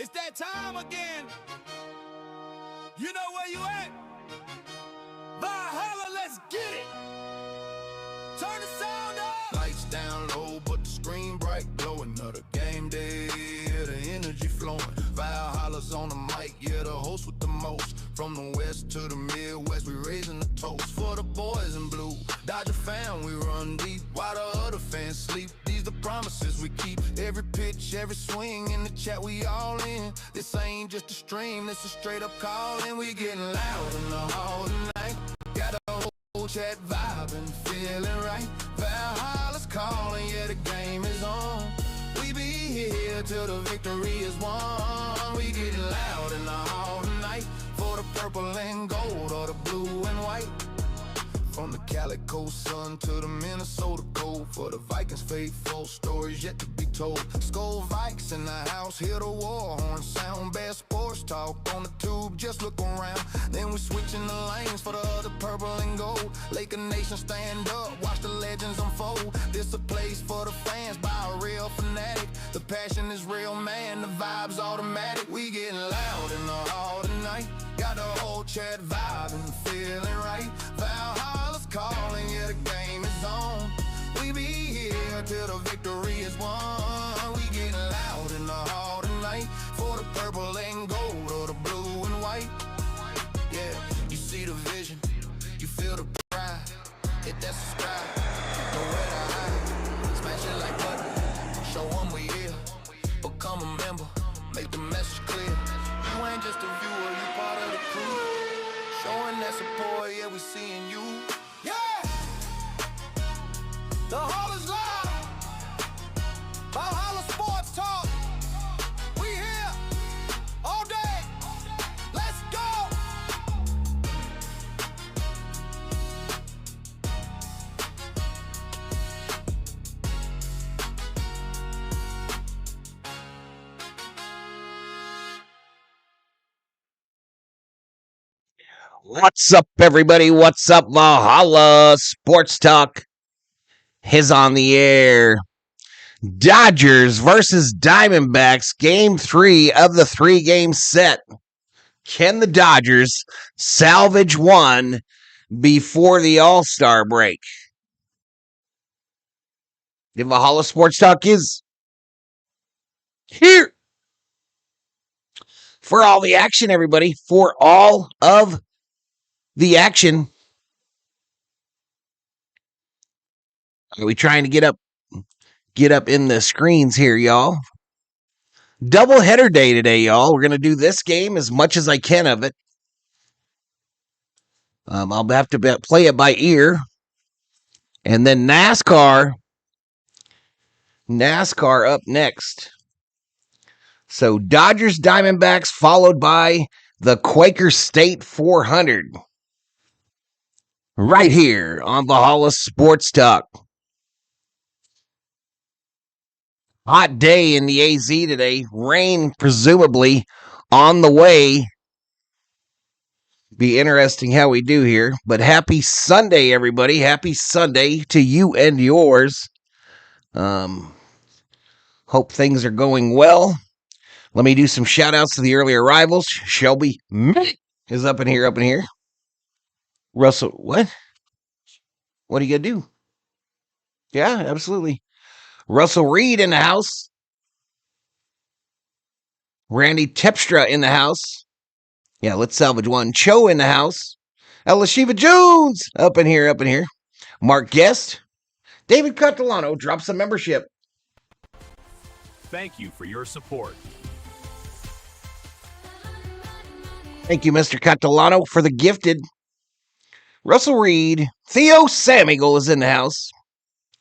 It's that time again. You know where you at? Valhalla, let's get it. Turn the sound up. Lights down low, but the screen bright, glowing. Another game day, yeah, the energy flowing. Valhalla's on the mic, yeah, the host with the most. From the west to the Midwest, we raising the toast for the boys in blue. Dodger fan, we run deep while the other fans sleep. These the promises we keep. Every pitch, every swing in the chat, we all in. This ain't just a stream, this a straight up call, and we getting loud in the hall tonight. Got a whole chat vibing, feeling right. Valhalla's calling, yeah, the game is on. We be here till the victory is won. We getting loud in the hall tonight for the purple and gold or the blue and white. From the Calico sun to the Minnesota cold, for the Vikings faithful, stories yet to be told. Skull Vikes in the house, hear the war horn sound. Best sports talk on the tube, just look around. Then we switching the lanes for the other purple and gold. Laker Nation stand up, watch the legends unfold. This a place for the fans by a real fanatic. The passion is real, man, the vibe's automatic. We getting loud in the hall tonight. Got the whole chat vibing, feeling right. Valhalla's calling, yeah, the game is on. We be here till the victory is won. We getting loud in the hall tonight for the purple and gold or the blue and white. Yeah, you see the vision, you feel the pride. Hit that subscribe, nowhere to hide. Smash it like butter, show them we here. Become a member, make the message clear. You ain't just a viewer, you part of the crew. Showing that support, yeah, we seeing you. Yeah! The hall is live. Valhalla Sports Talk. We here all day. Let's go! What's up, everybody? What's up? Valhalla Sports Talk is on the air. Dodgers versus Diamondbacks, game 3 of the 3-game set. Can the Dodgers salvage one before the All-Star break? The Valhalla Sports Talk is here for all the action, everybody. For all of the action. Are we trying to get up in the screens here, y'all? Doubleheader day today, y'all. We're going to do this game as much as I can of it. I'll have to play it by ear. And then NASCAR up next. So Dodgers Diamondbacks followed by the Quaker State 400. Right here on Valhalla Sports Talk. Hot day in the AZ today. Rain presumably on the way. Be interesting how we do here. But happy Sunday, everybody. Happy Sunday to you and yours. Hope things are going well. Let me do some shout outs to the early arrivals. Shelby is up in here. Russell, what? What are you going to do? Yeah, absolutely. Russell Reed in the house. Randy Tepstra in the house. Yeah, let's salvage one. Cho in the house. Elishiva Jones up in here. Mark Guest. David Catalano drops a membership. Thank you for your support. Thank you, Mr. Catalano, for the gifted. Russell Reed. Theo Samigal is in the house.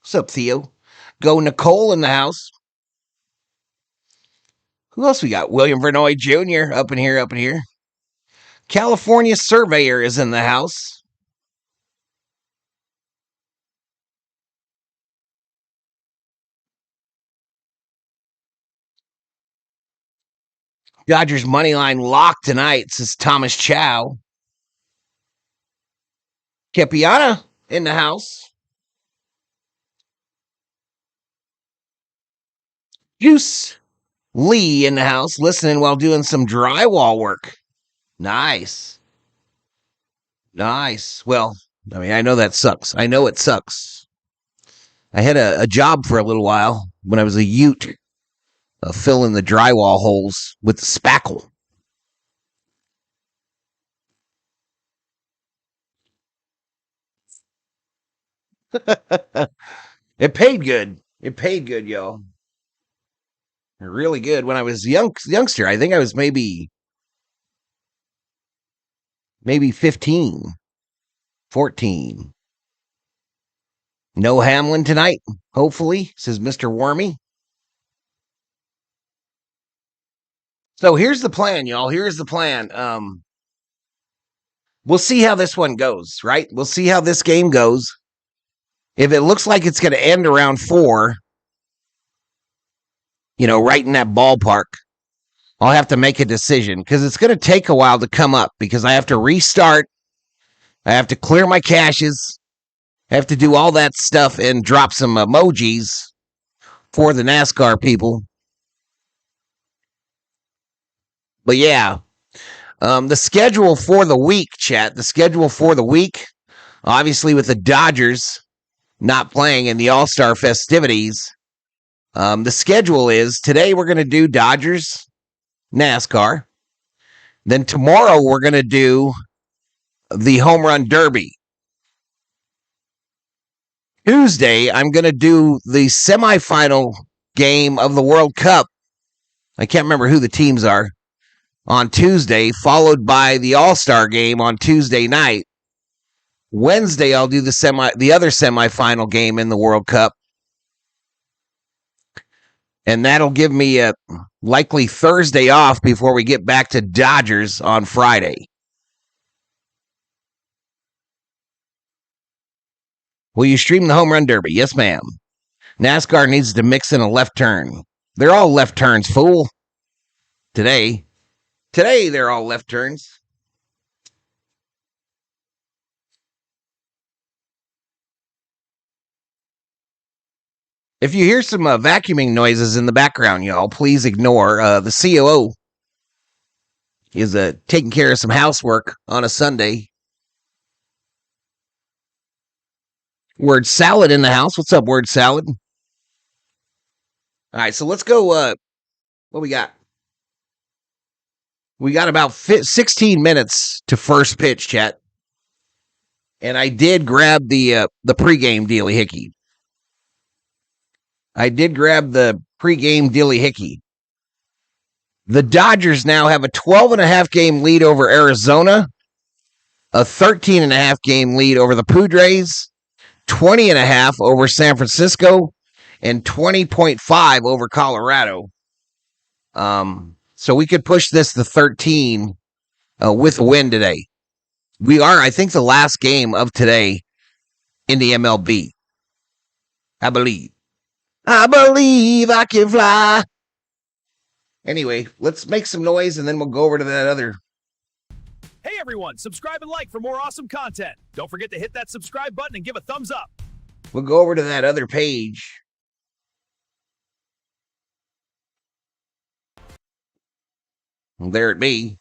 What's up, Theo? Go Nicole in the house. Who else we got? William Vernoy Jr. up in here. California Surveyor is in the house. Dodgers money line lock tonight, says Thomas Chow. Kepiana in the house. Juice Lee in the house listening while doing some drywall work. Nice. Well, I mean, I know that sucks. I know it sucks. I had a job for a little while when I was a Ute, filling the drywall holes with the spackle. It paid good. It paid good, y'all. Really good. When I was youngster, I think I was maybe 15, 14. No Hamlin tonight, hopefully, says Mr. Wormy. So here's the plan, y'all. Here's the plan. We'll see how this one goes, right? We'll see how this game goes. If it looks like it's going to end around 4, right in that ballpark, I'll have to make a decision because it's going to take a while to come up because I have to restart. I have to clear my caches. I have to do all that stuff and drop some emojis for the NASCAR people. But yeah, the schedule for the week, chat, the schedule for the week, obviously with the Dodgers not playing in the All-Star festivities, the schedule is today we're going to do Dodgers NASCAR. Then tomorrow we're going to do the Home Run Derby. Tuesday, I'm going to do the semifinal game of the World Cup. I can't remember who the teams are on Tuesday, followed by the All-Star game on Tuesday night. Wednesday, I'll do the other semifinal game in the World Cup. And that'll give me a likely Thursday off before we get back to Dodgers on Friday. Will you stream the Home Run Derby? Yes, ma'am. NASCAR needs to mix in a left turn. They're all left turns, fool. Today, they're all left turns. If you hear some vacuuming noises in the background, y'all, please ignore. The COO is taking care of some housework on a Sunday. Word Salad in the house. What's up, Word Salad? All right, so let's go. What we got? We got about 16 minutes to first pitch, chat. And I did grab the pregame dealy hickey. The Dodgers now have a 12.5 game lead over Arizona, a 13.5 game lead over the Padres, 20.5 over San Francisco, and 20.5 over Colorado. So we could push this to 13 with a win today. We are, I think, the last game of today in the MLB. I believe I can fly. Anyway, let's make some noise and then we'll go over to that other. Hey everyone, subscribe and like for more awesome content. Don't forget to hit that subscribe button and give a thumbs up. We'll go over to that other page. Well, there it be.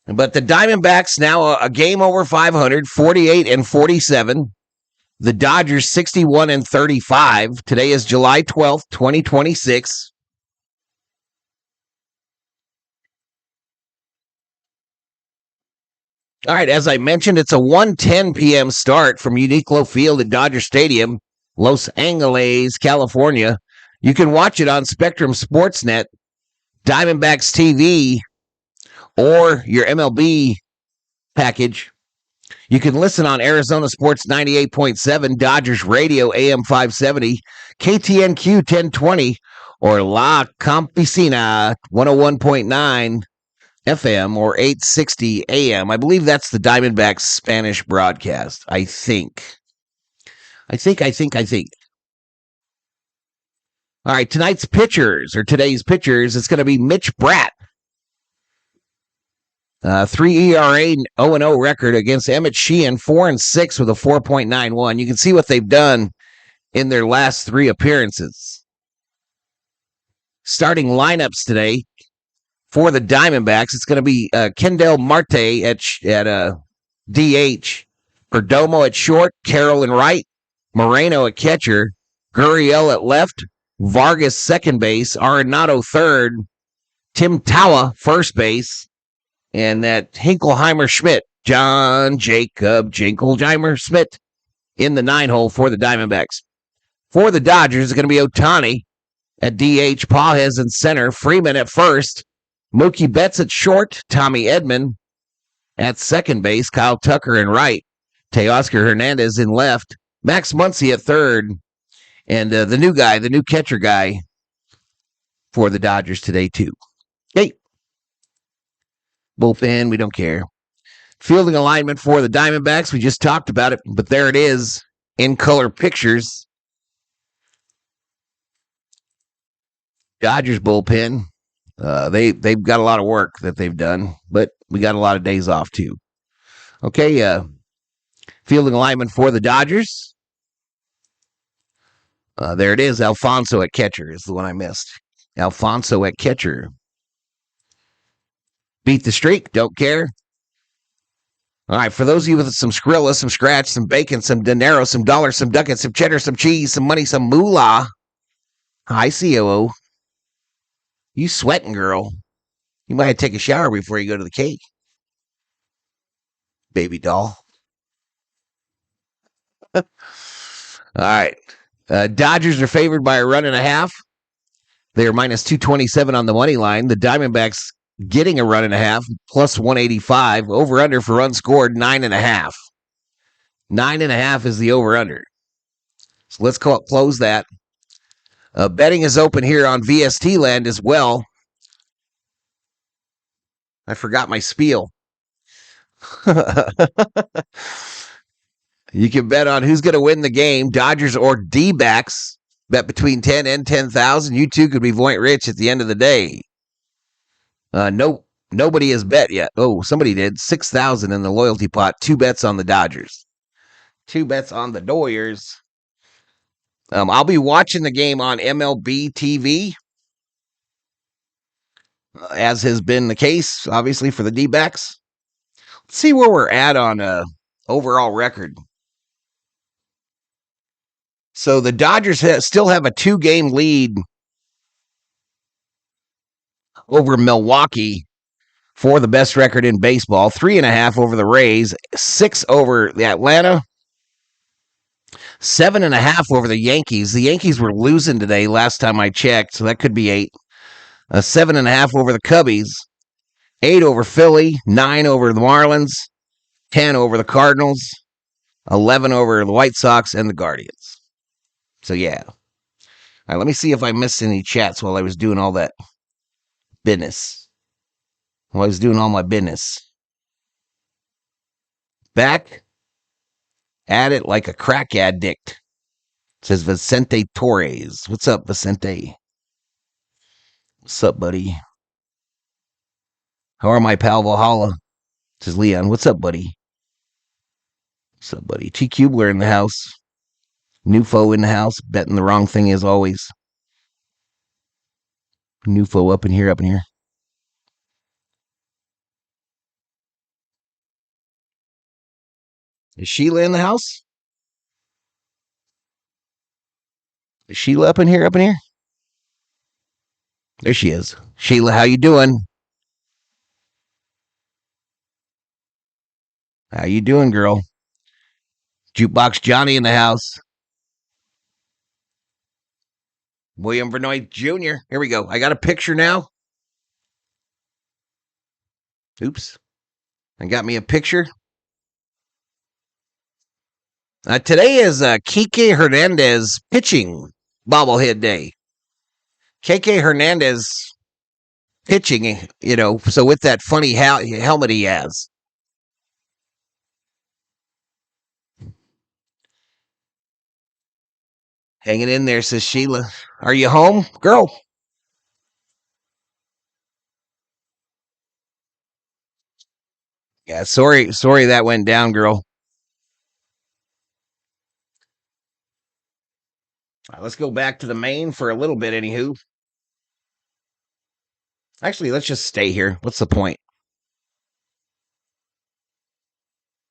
But the Diamondbacks now a game over 500, 48-47. The Dodgers 61-35. Today is July 12th, 2026. All right, as I mentioned, it's a 1:10 p.m. start from Uniqlo Field at Dodger Stadium, Los Angeles, California. You can watch it on Spectrum Sportsnet, Diamondbacks TV, or your MLB package. You can listen on Arizona Sports 98.7, Dodgers Radio AM 570, KTNQ 1020, or La Campesina 101.9 FM or 860 AM. I believe that's the Diamondbacks Spanish broadcast. I think. All right, today's pitchers, it's going to be Mitch Bratt. 3 ERA, 0-0 record against Emmett Sheehan, 4-6 with a 4.91. You can see what they've done in their last 3 appearances. Starting lineups today for the Diamondbacks. It's going to be Kendall Marte at DH, Perdomo at short, Carroll in right, Moreno at catcher, Gurriel at left, Vargas second base, Arenado third, Tim Tawa first base, and that Hinkelheimer Schmidt, John Jacob Jinkleheimer Schmidt in the 9-hole for the Diamondbacks. For the Dodgers, it's going to be Ohtani at DH, Pages in center, Freeman at first, Mookie Betts at short, Tommy Edman at second base, Kyle Tucker in right, Teoscar Hernandez in left, Max Muncy at third, and the new catcher guy for the Dodgers today too. Hey, bullpen, we don't care. Fielding alignment for the Diamondbacks, we just talked about it, but there it is in color pictures. Dodgers bullpen, they've got a lot of work that they've done, but we got a lot of days off too. Okay, fielding alignment for the Dodgers. There it is. Alfonso at catcher is the one I missed. Alfonso at catcher. Beat the streak. Don't care. All right, for those of you with some Skrilla, some scratch, some bacon, some dinero, some dollars, some ducats, some cheddar, some cheese, some money, some moolah. Hi, COO. You sweating, girl. You might have to take a shower before you go to the cake. Baby doll. All right. Dodgers are favored by a run and a half. They are minus 227 on the money line. The Diamondbacks getting a run and a half, plus 185. Over-under for runs scored, 9.5. 9.5 is the over-under. So let's close that. Betting is open here on VST land as well. I forgot my spiel. You can bet on who's going to win the game, Dodgers or Dbacks. Bet between 10 and 10,000. You too could be Voint Rich at the end of the day. Nobody has bet yet. Oh, somebody did. 6,000 in the loyalty pot. 2 bets on the Dodgers. 2 bets on the Doyers. I'll be watching the game on MLB TV, as has been the case, obviously, for the Dbacks. Let's see where we're at on overall record. So the Dodgers still have a 2-game lead over Milwaukee for the best record in baseball. 3.5 over the Rays, 6 over the Atlanta, 7.5 over the Yankees. The Yankees were losing today last time I checked, so that could be 8. 7.5 over the Cubbies, 8 over Philly, 9 over the Marlins, 10 over the Cardinals, 11 over the White Sox and the Guardians. So, yeah. All right, let me see if I missed any chats while I was doing all that business. While I was doing all my business. Back at it like a crack addict, says Vicente Torres. What's up, Vicente? What's up, buddy? How are my pal Valhalla? Says Leon. What's up, buddy? What's up, buddy? T Cubler in the house. Nufo in the house, betting the wrong thing as always. Nufo up in here, up in here. Is Sheila in the house? Is Sheila up in here, up in here? There she is. Sheila, how you doing? How you doing, girl? Jukebox Johnny in the house. William Vernoy Jr. Here we go. I got a picture now. Oops. I got me a picture. Today is Kike Hernandez pitching bobblehead day. Kike Hernandez pitching, so with that funny helmet he has. Hanging in there, says Sheila. Are you home, girl? Yeah, sorry that went down, girl. Let's go back to the main for a little bit, anywho. Actually, let's just stay here. What's the point?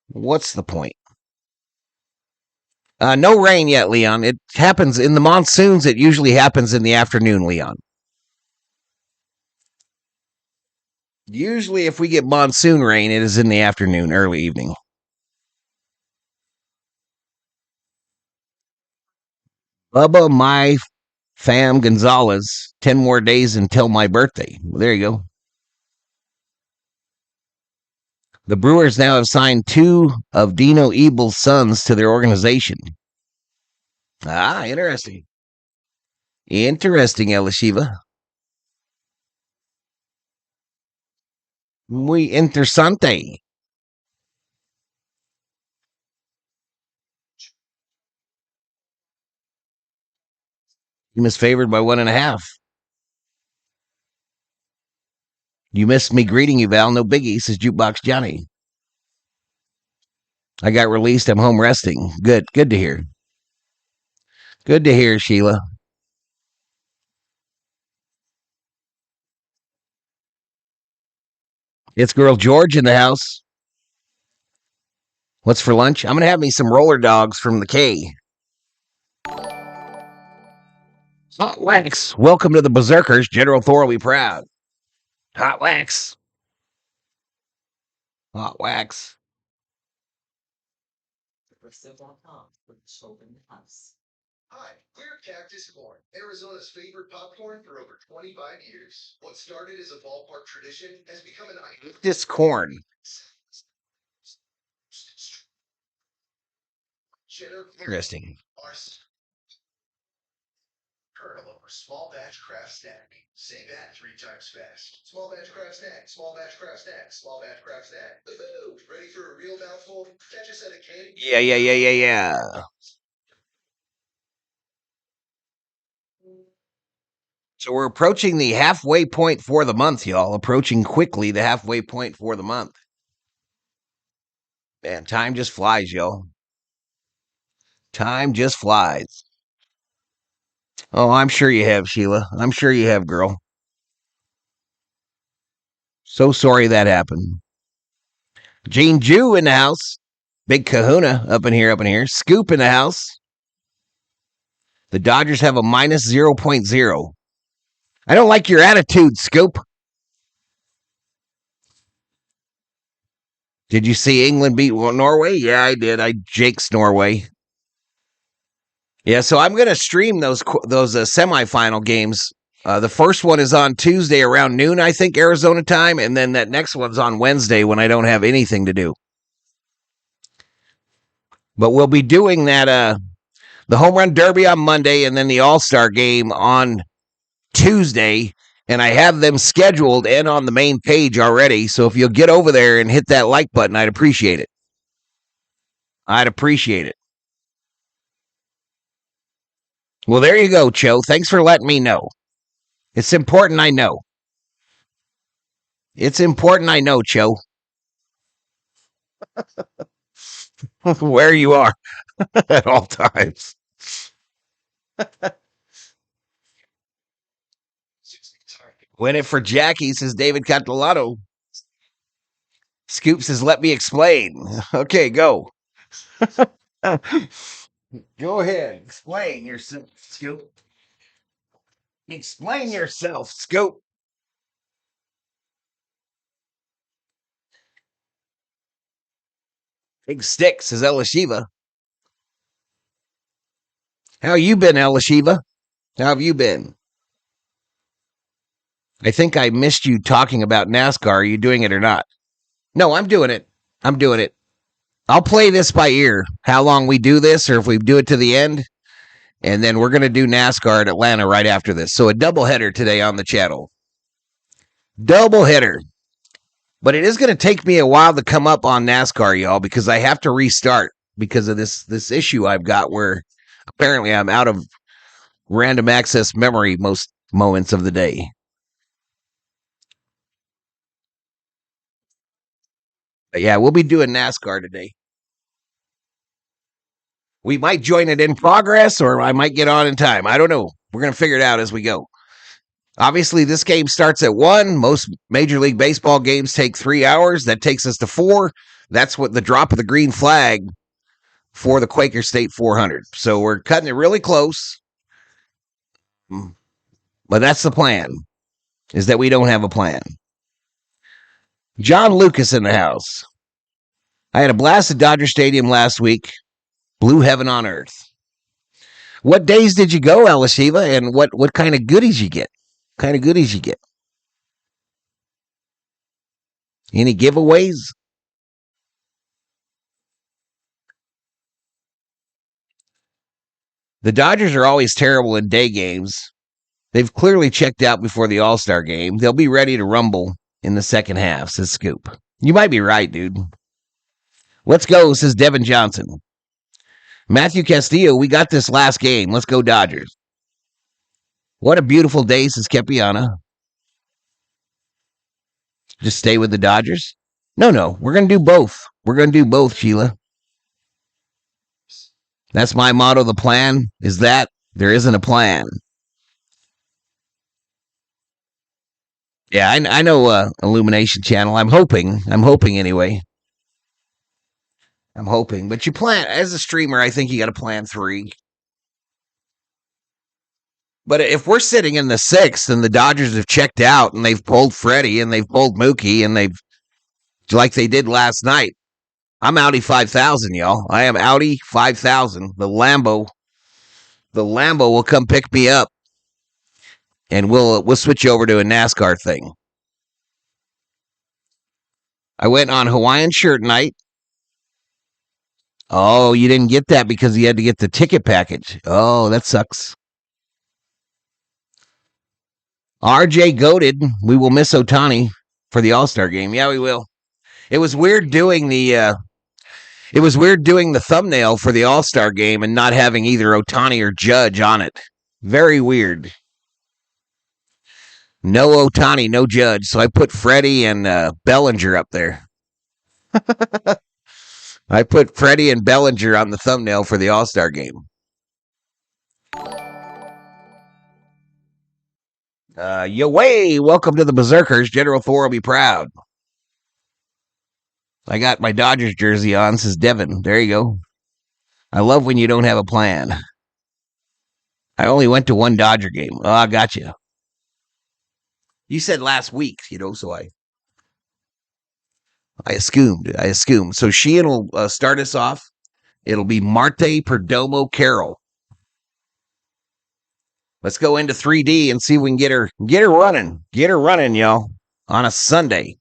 What's the point? No rain yet, Leon. It happens in the monsoons. It usually happens in the afternoon, Leon. Usually, if we get monsoon rain, it is in the afternoon, early evening. Bubba, my fam Gonzalez, 10 more days until my birthday. Well, there you go. The Brewers now have signed 2 of Dino Ebel's sons to their organization. Ah, interesting. Interesting, Elishiva. Muy interesante. You misfavored by 1.5. You missed me greeting you, Val. No biggie, says Jukebox Johnny. I got released. I'm home resting. Good. Good to hear. Good to hear, Sheila. It's girl George in the house. What's for lunch? I'm going to have me some roller dogs from the K. Hot Wax. Welcome to the Berserkers. General Thor will be proud. Hot Wax. Hot Wax. Hi, we're Cactus Corn, Arizona's favorite popcorn for over 25 years. What started as a ballpark tradition has become an icon. This corn. Interesting. Kernel over small batch craft snack. Say that 3 times fast. Small batch craft snack, small batch craft snack, small batch craft snack. Woohoo! Ready for a real mouthful? Catch us at a cake. Yeah. So we're approaching the halfway point for the month, y'all. Approaching quickly the halfway point for the month. Man, time just flies, y'all. Time just flies. Oh, I'm sure you have, Sheila. I'm sure you have, girl. So sorry that happened. Gene Jew in the house. Big kahuna up in here. Scoop in the house. The Dodgers have a minus 0.0. I don't like your attitude, Scoop. Did you see England beat Norway? Yeah, I did. I jakes Norway. Yeah, so I'm going to stream those semifinal games. The first one is on Tuesday around noon, I think, Arizona time, and then that next one's on Wednesday when I don't have anything to do. But we'll be doing that the home run derby on Monday and then the All-Star game on Tuesday, and I have them scheduled and on the main page already. So if you'll get over there and hit that like button, I'd appreciate it. Well, there you go, Cho. Thanks for letting me know. It's important I know. It's important I know, Cho. Where you are at all times. Win it for Jackie, says David Catalano. Scoop says, let me explain. Okay, go. Go ahead. Explain yourself, Scoop. Explain yourself, Scoop. Big stick, says Elishiva. How you been, Elishiva? How have you been? I think I missed you talking about NASCAR. Are you doing it or not? No, I'm doing it. I'll play this by ear, how long we do this, or if we do it to the end. And then we're going to do NASCAR at Atlanta right after this. So a doubleheader today on the channel. Doubleheader. But it is going to take me a while to come up on NASCAR, y'all, because I have to restart because of this issue I've got where apparently I'm out of random access memory most moments of the day. But yeah, we'll be doing NASCAR today. We might join it in progress or I might get on in time. I don't know. We're going to figure it out as we go. Obviously, this game starts at 1. Most Major League Baseball games take 3 hours. That takes us to 4. That's what the drop of the green flag for the Quaker State 400. So we're cutting it really close. But that's the plan, is that we don't have a plan. John Lucas in the house. I had a blast at Dodger Stadium last week. Blue heaven on earth. What days did you go, Elishiva, and what kind of goodies you get? Any giveaways? The Dodgers are always terrible in day games. They've clearly checked out before the All-Star game. They'll be ready to rumble in the second half, says Scoop. You might be right, dude. Let's go, says Devin Johnson. Matthew Castillo, we got this last game. Let's go, Dodgers. What a beautiful day, says Kepiana. Just stay with the Dodgers? No. We're going to do both. Sheila. That's my motto. The plan is that there isn't a plan. Yeah, I know Illumination Channel. I'm hoping anyway. But you plan, as a streamer, I think you got to plan 3. But if we're sitting in the 6th and the Dodgers have checked out and they've pulled Freddie and they've pulled Mookie and they've, like they did last night, I'm Audi 5000, y'all. I am Audi 5000. The Lambo will come pick me up, and we'll switch over to a NASCAR thing. I went on Hawaiian shirt night. Oh, you didn't get that because you had to get the ticket package. Oh, that sucks. RJ goated. We will miss Ohtani for the All-Star game. Yeah, we will. It was weird doing the thumbnail for the All-Star game and not having either Ohtani or Judge on it. Very weird. No Ohtani, no Judge. So I put Freddie and Bellinger up there. I put Freddie and Bellinger on the thumbnail for the All-Star game. Welcome to the Berserkers. General Thor will be proud. I got my Dodgers jersey on, says Devin. There you go. I love when you don't have a plan. I only went to one Dodger game. Oh, I got you. You said last week, so I assumed. So Sheehan will start us off. It'll be Marte, Perdomo, Carroll. Let's go into 3D and see if we can get her running. Get her running, y'all, on a Sunday.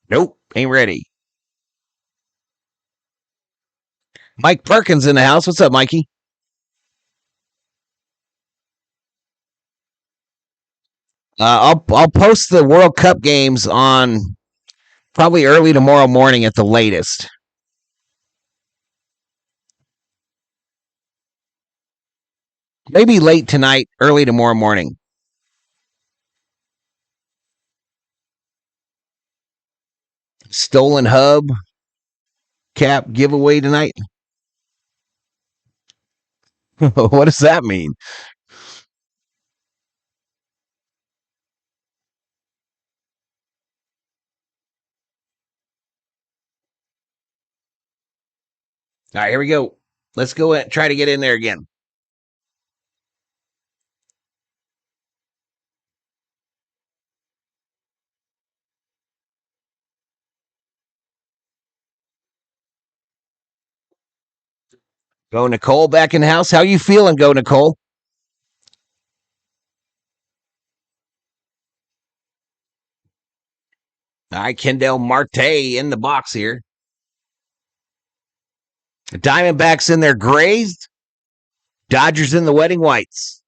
Nope, ain't ready. Mike Perkins in the house. What's up, Mikey? I'll post the World Cup games on probably early tomorrow morning at the latest. Maybe late tonight, early tomorrow morning. Stolen Hub cap giveaway tonight. What does that mean? All right, here we go. Let's go and try to get in there again. Go Nicole back in the house. How you feeling, Go Nicole? All right, Kendall Marte in the box here. The Diamondbacks in their grays. Dodgers in the wedding whites.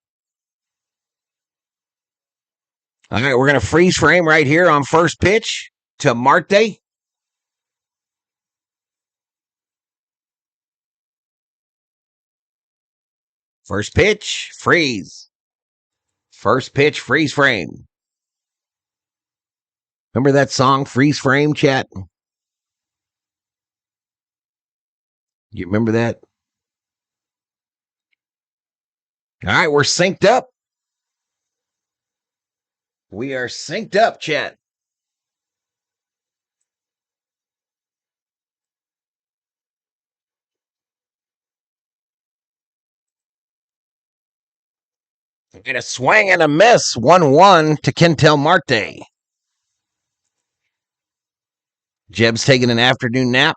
All right, we're going to freeze frame right here on first pitch to Marte. First pitch, freeze. First pitch, freeze frame. Remember that song, Freeze Frame, chat? You remember that? All right, we're synced up. We are synced up, chat. And a swing and a miss. 1-1 to Kentel Marte. Jeb's taking an afternoon nap.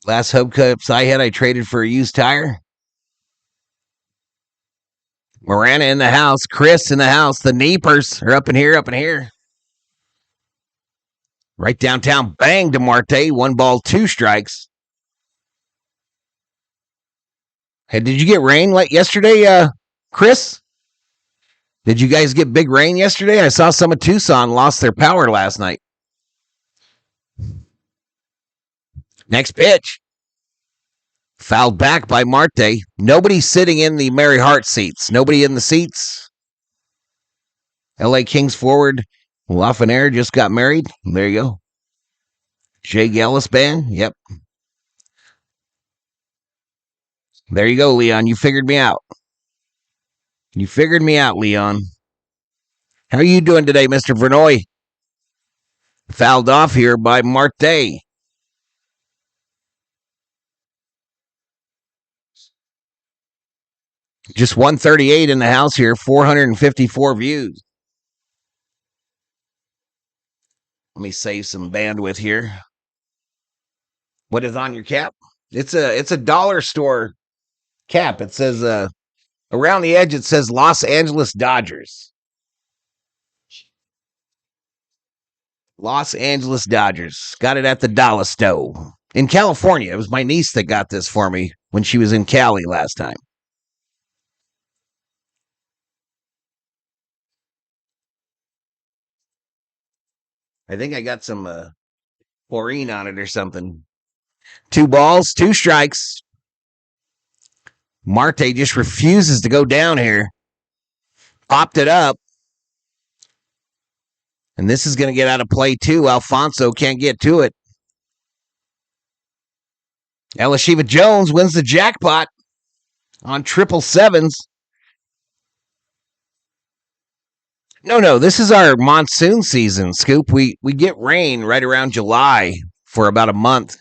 Last Hub Cups I had, I traded for a used tire. Marana in the house. Chris in the house. The Neepers are up in here, up in here. Right downtown. Bang to Marte. 1 ball, 2 strikes. Hey, did you get rain like yesterday, Chris? Did you guys get big rain yesterday? I saw some of Tucson lost their power last night. Next pitch. Fouled back by Marte. Nobody sitting in the Mary Hart seats. Nobody in the seats. LA Kings forward Lafreniere just got married. There you go. Jay Gallus band. Yep. There you go, Leon. You figured me out. You figured me out, Leon. How are you doing today, Mr. Vernoy? Fouled off here by Marte. Just 138 in the house here, 454 views. Let me save some bandwidth here. What is on your cap? It's a dollar store cap. It says around the edge it says Los Angeles Dodgers. Los Angeles Dodgers. Got it at the Dollar Store in California. It was my niece that got this for me when she was in Cali last time. I think I got some chlorine on it or something. 2 balls, 2 strikes. Marte just refuses to go down here. Popped it up. And this is going to get out of play too. Alfonso can't get to it. Elishiva Jones wins the jackpot on 777s. No, this is our monsoon season, Scoop. We get rain right around July for about a month.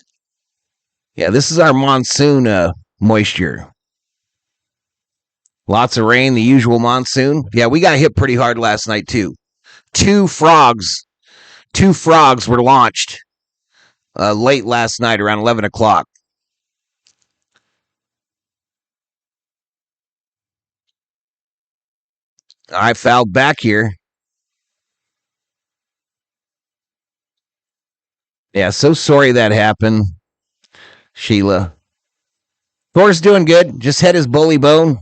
Yeah, this is our monsoon moisture. Lots of rain, the usual monsoon. Yeah, we got hit pretty hard last night too. 2 frogs were launched late last night around 11 o'clock. I fouled back here. Yeah, so sorry that happened, Sheila. Thor's doing good. Just had his bully bone.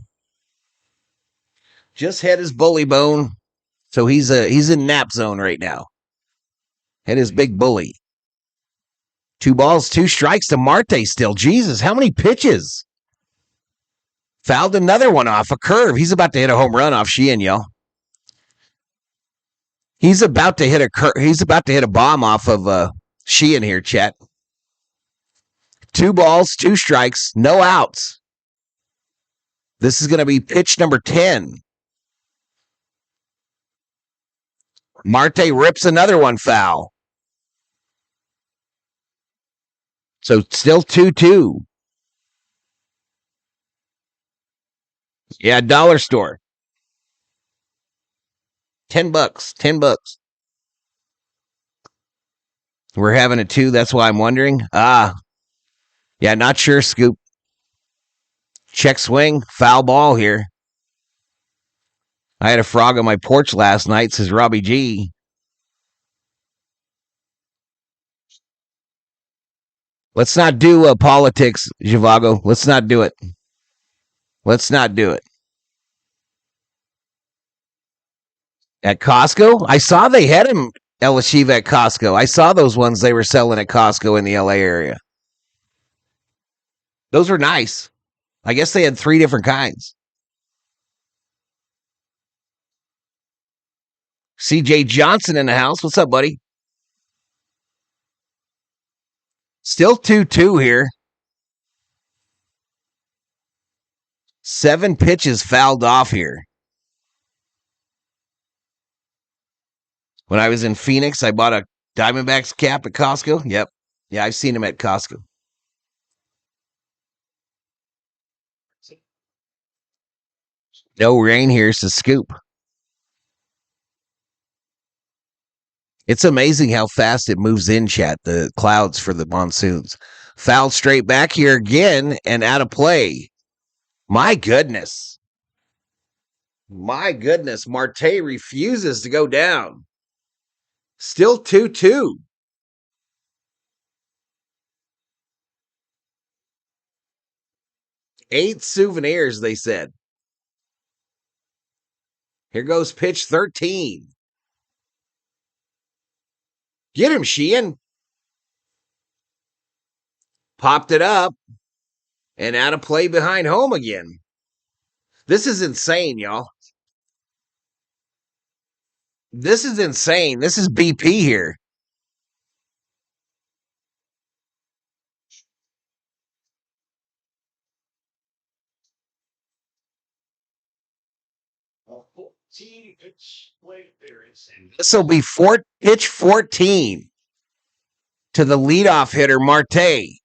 So he's in nap zone right now. Had his big bully. 2 balls, 2 strikes to Marte still. Jesus, how many pitches? Fouled another one off a curve. He's about to hit a home run off Sheehan, y'all. He's about to hit a bomb off of Sheehan here, chat. 2 balls, 2 strikes, no outs. This is going to be pitch number 10. Marte rips another one foul. So still 2-2. Yeah, dollar store. $10. We're having it too. That's why I'm wondering. Yeah, not sure, Scoop. Check swing, foul ball here. I had a frog on my porch last night, says Robbie G. Let's not do politics, Zhivago. Let's not do it. At Costco? I saw they had him, Elishiva, at Costco. I saw those ones they were selling at Costco in the LA area. Those were nice. I guess they had 3 different kinds. CJ Johnson in the house. What's up, buddy? Still 2-2 here. 7 pitches fouled off here. When I was in Phoenix, I bought a Diamondbacks cap at Costco. Yep. Yeah, I've seen him at Costco. No rain here, it's a scoop. It's amazing how fast it moves in, chat, the clouds for the monsoons. Fouled straight back here again and out of play. My goodness. My goodness. Marte refuses to go down. Still 2-2. 8 souvenirs, they said. Here goes pitch 13. Get him, Sheehan. Popped it up and out of play behind home again. This is insane, y'all. This is insane. This is BP here. This will be pitch 14 to the leadoff hitter, Marte.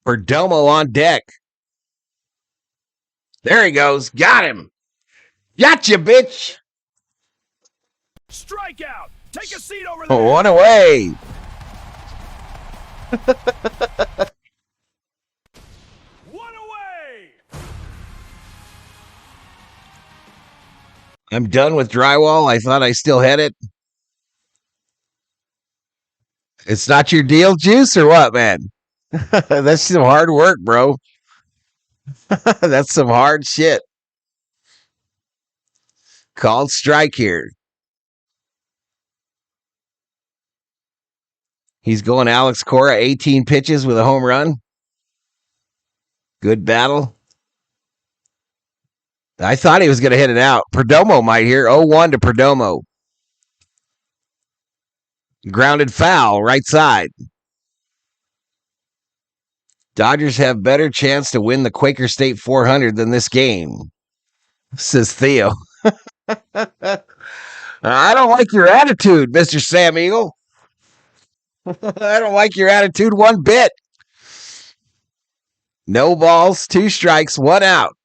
Perdomo on deck. There he goes. Got him. Gotcha, bitch. Strikeout. Take a seat over there. One away. One away. I'm done with drywall. I thought I still had it. It's not your deal, Juice, or what, man? That's some hard work, bro. That's some hard shit. Called strike here. He's going Alex Cora, 18 pitches with a home run. Good battle. I thought he was going to hit it out. Perdomo might here. 0-1 to Perdomo. Grounded foul, right side. Dodgers have better chance to win the Quaker State 400 than this game, says Theo. I don't like your attitude, Mr. Sam Eagle. I don't like your attitude one bit. No balls, 2 strikes, 1 out.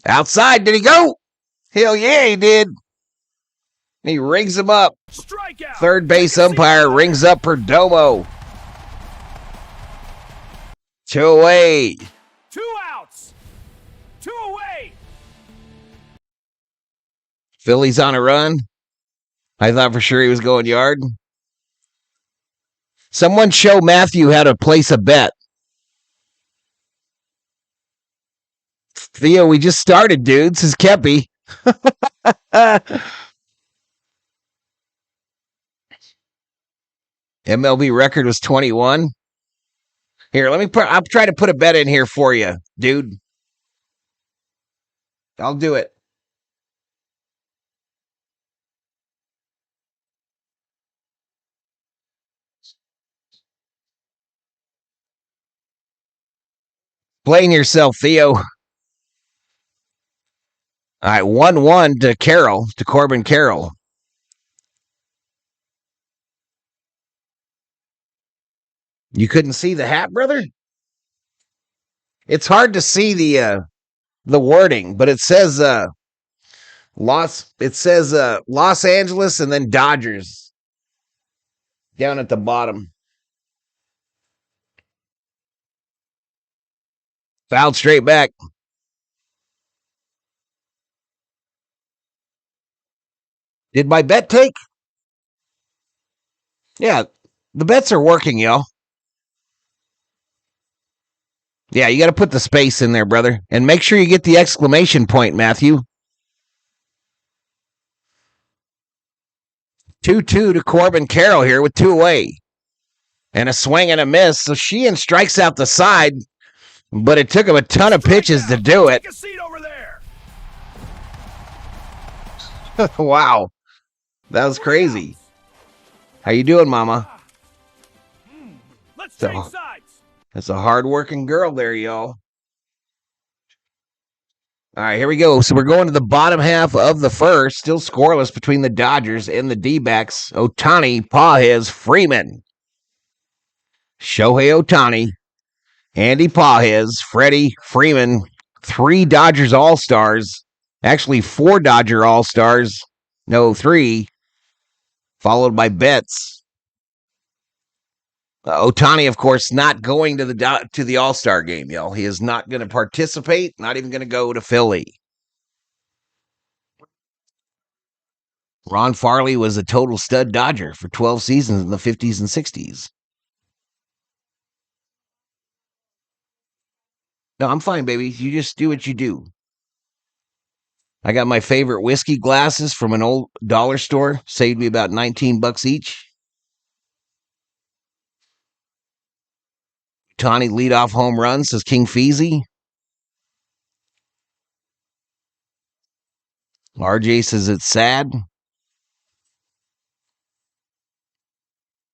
Outside, did he go? Hell yeah, he did. He rings him up. Strikeout. Third base umpire rings up Perdomo. 2 away. 2 outs. 2 away. Phillies on a run. I thought for sure he was going yard. Someone show Matthew how to place a bet. Theo, we just started, dude, says Kepi. MLB record was 21. Here, I'll try to put a bet in here for you, dude. I'll do it. Blame yourself, Theo. All right, 1-1 to Corbin Carroll. You couldn't see the hat, brother? It's hard to see the wording, but it says Los Angeles and then Dodgers down at the bottom. Fouled straight back. Did my bet take? Yeah, the bets are working, y'all. Yeah, you got to put the space in there, brother. And make sure you get the exclamation point, Matthew. 2-2 to Corbin Carroll here with 2 away. And a swing and a miss. So Sheehan strikes out the side, but it took him a ton of pitches to do it. Take a seat over there. Wow. That was crazy. How you doing, Mama? Let's Change sides. That's a hard-working girl there, y'all. All right, here we go. So we're going to the bottom half of the first. Still scoreless between the Dodgers and the Dbacks. Ohtani, Pages, Freeman. Shohei Ohtani, Andy Pages, Freddie, Freeman. 3 Dodgers All-Stars. Actually, 4 Dodger All-Stars. No, 3. Followed by Betts. Ohtani, of course, not going to the All-Star game, y'all. He is not going to participate, not even going to go to Philly. Ron Farley was a total stud Dodger for 12 seasons in the 50s and 60s. No, I'm fine, baby. You just do what you do. I got my favorite whiskey glasses from an old dollar store. Saved me about $19 each. Tawny leadoff home run, says King Feezy. RJ says it's sad.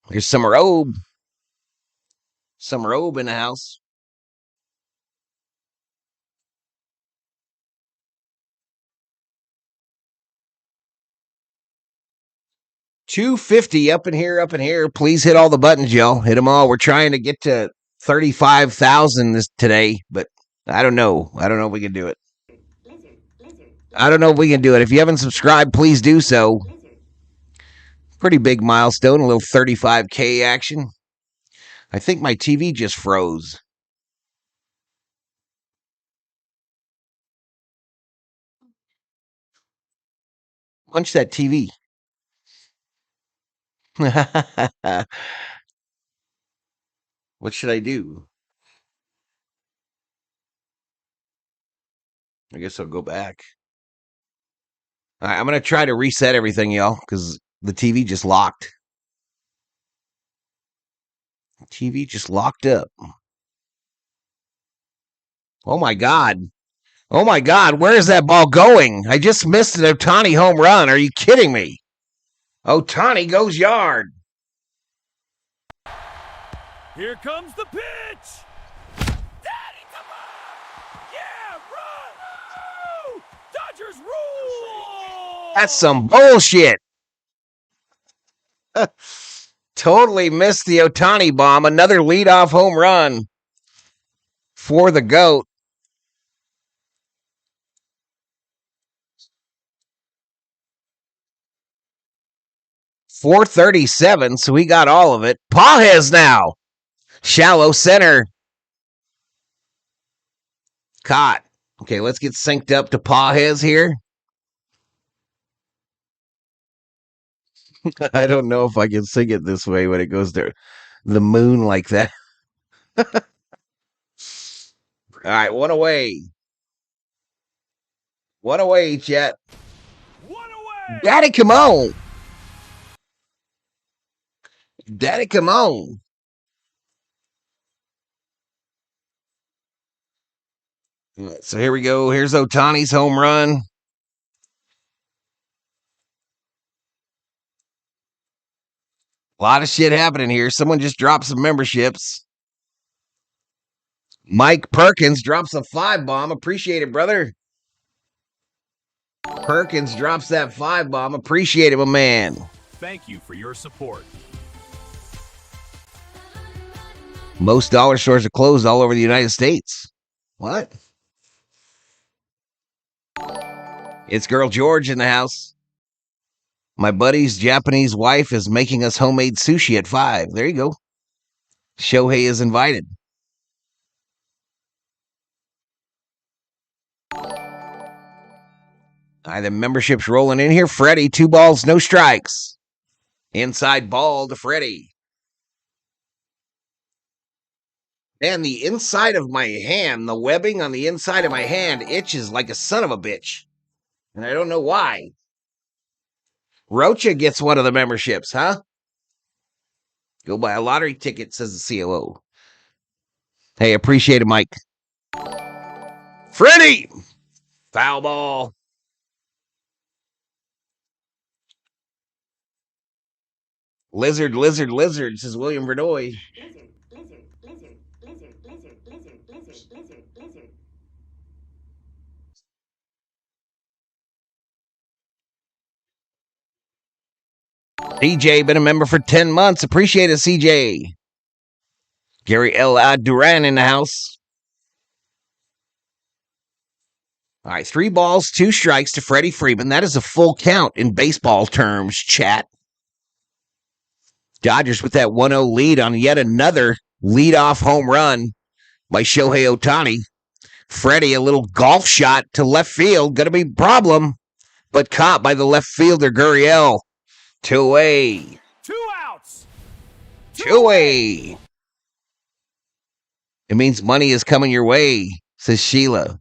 Here's Summer Obe. Summer Obe in the house. $250 up in here. Please hit all the buttons, y'all. Hit them all. We're trying to get to 35,000 today, but I don't know. I don't know if we can do it. I don't know if we can do it. If you haven't subscribed, please do so. Pretty big milestone, a little 35K action. I think my TV just froze. Punch that TV. What should I do? I guess I'll go back. All right, I'm going to try to reset everything, y'all, because the TV just locked. TV just locked up. Oh, my God. Oh, my God. Where is that ball going? I just missed an Ohtani home run. Are you kidding me? Ohtani goes yard. Here comes the pitch. Daddy, come on! Yeah, run! Woo! Dodgers rule! That's some bullshit. Totally missed the Ohtani bomb. Another leadoff home run for the GOAT. .437, so we got all of it. Pages now. Shallow center. Caught. Okay, let's get synced up to Pages here. I don't know if I can sing it this way when it goes to the moon like that. All right, one away. One away, chat. One away! Daddy, come on. Daddy, come on. So here we go. Here's Ohtani's home run. A lot of shit happening here. Someone just dropped some memberships. Mike Perkins drops a 5 bomb. Appreciate it, brother. Perkins drops that 5 bomb. Appreciate it, my man. Thank you for your support. Most dollar stores are closed all over the United States. What? It's Girl George in the house. My buddy's Japanese wife is making us homemade sushi at 5. There you go. Shohei is invited. The membership's rolling in here. Freddie, 2 balls, no strikes. Inside ball to Freddie. Man, the inside of my hand, the webbing on the inside of my hand itches like a son of a bitch. And I don't know why. Rocha gets one of the memberships, huh? Go buy a lottery ticket, says the COO. Hey, appreciate it, Mike. Freddie! Foul ball. Lizard, says William Verdoy. CJ, been a member for 10 months. Appreciate it, CJ. Gary L. Duran in the house. All right, 3 balls, 2 strikes to Freddie Freeman. That is a full count in baseball terms, chat. Dodgers with that 1-0 lead on yet another leadoff home run by Shohei Ohtani. Freddie, a little golf shot to left field. Going to be a problem, but caught by the left fielder, Gurriel. 2 away. 2 outs. 2 away. It means money is coming your way, says Sheila.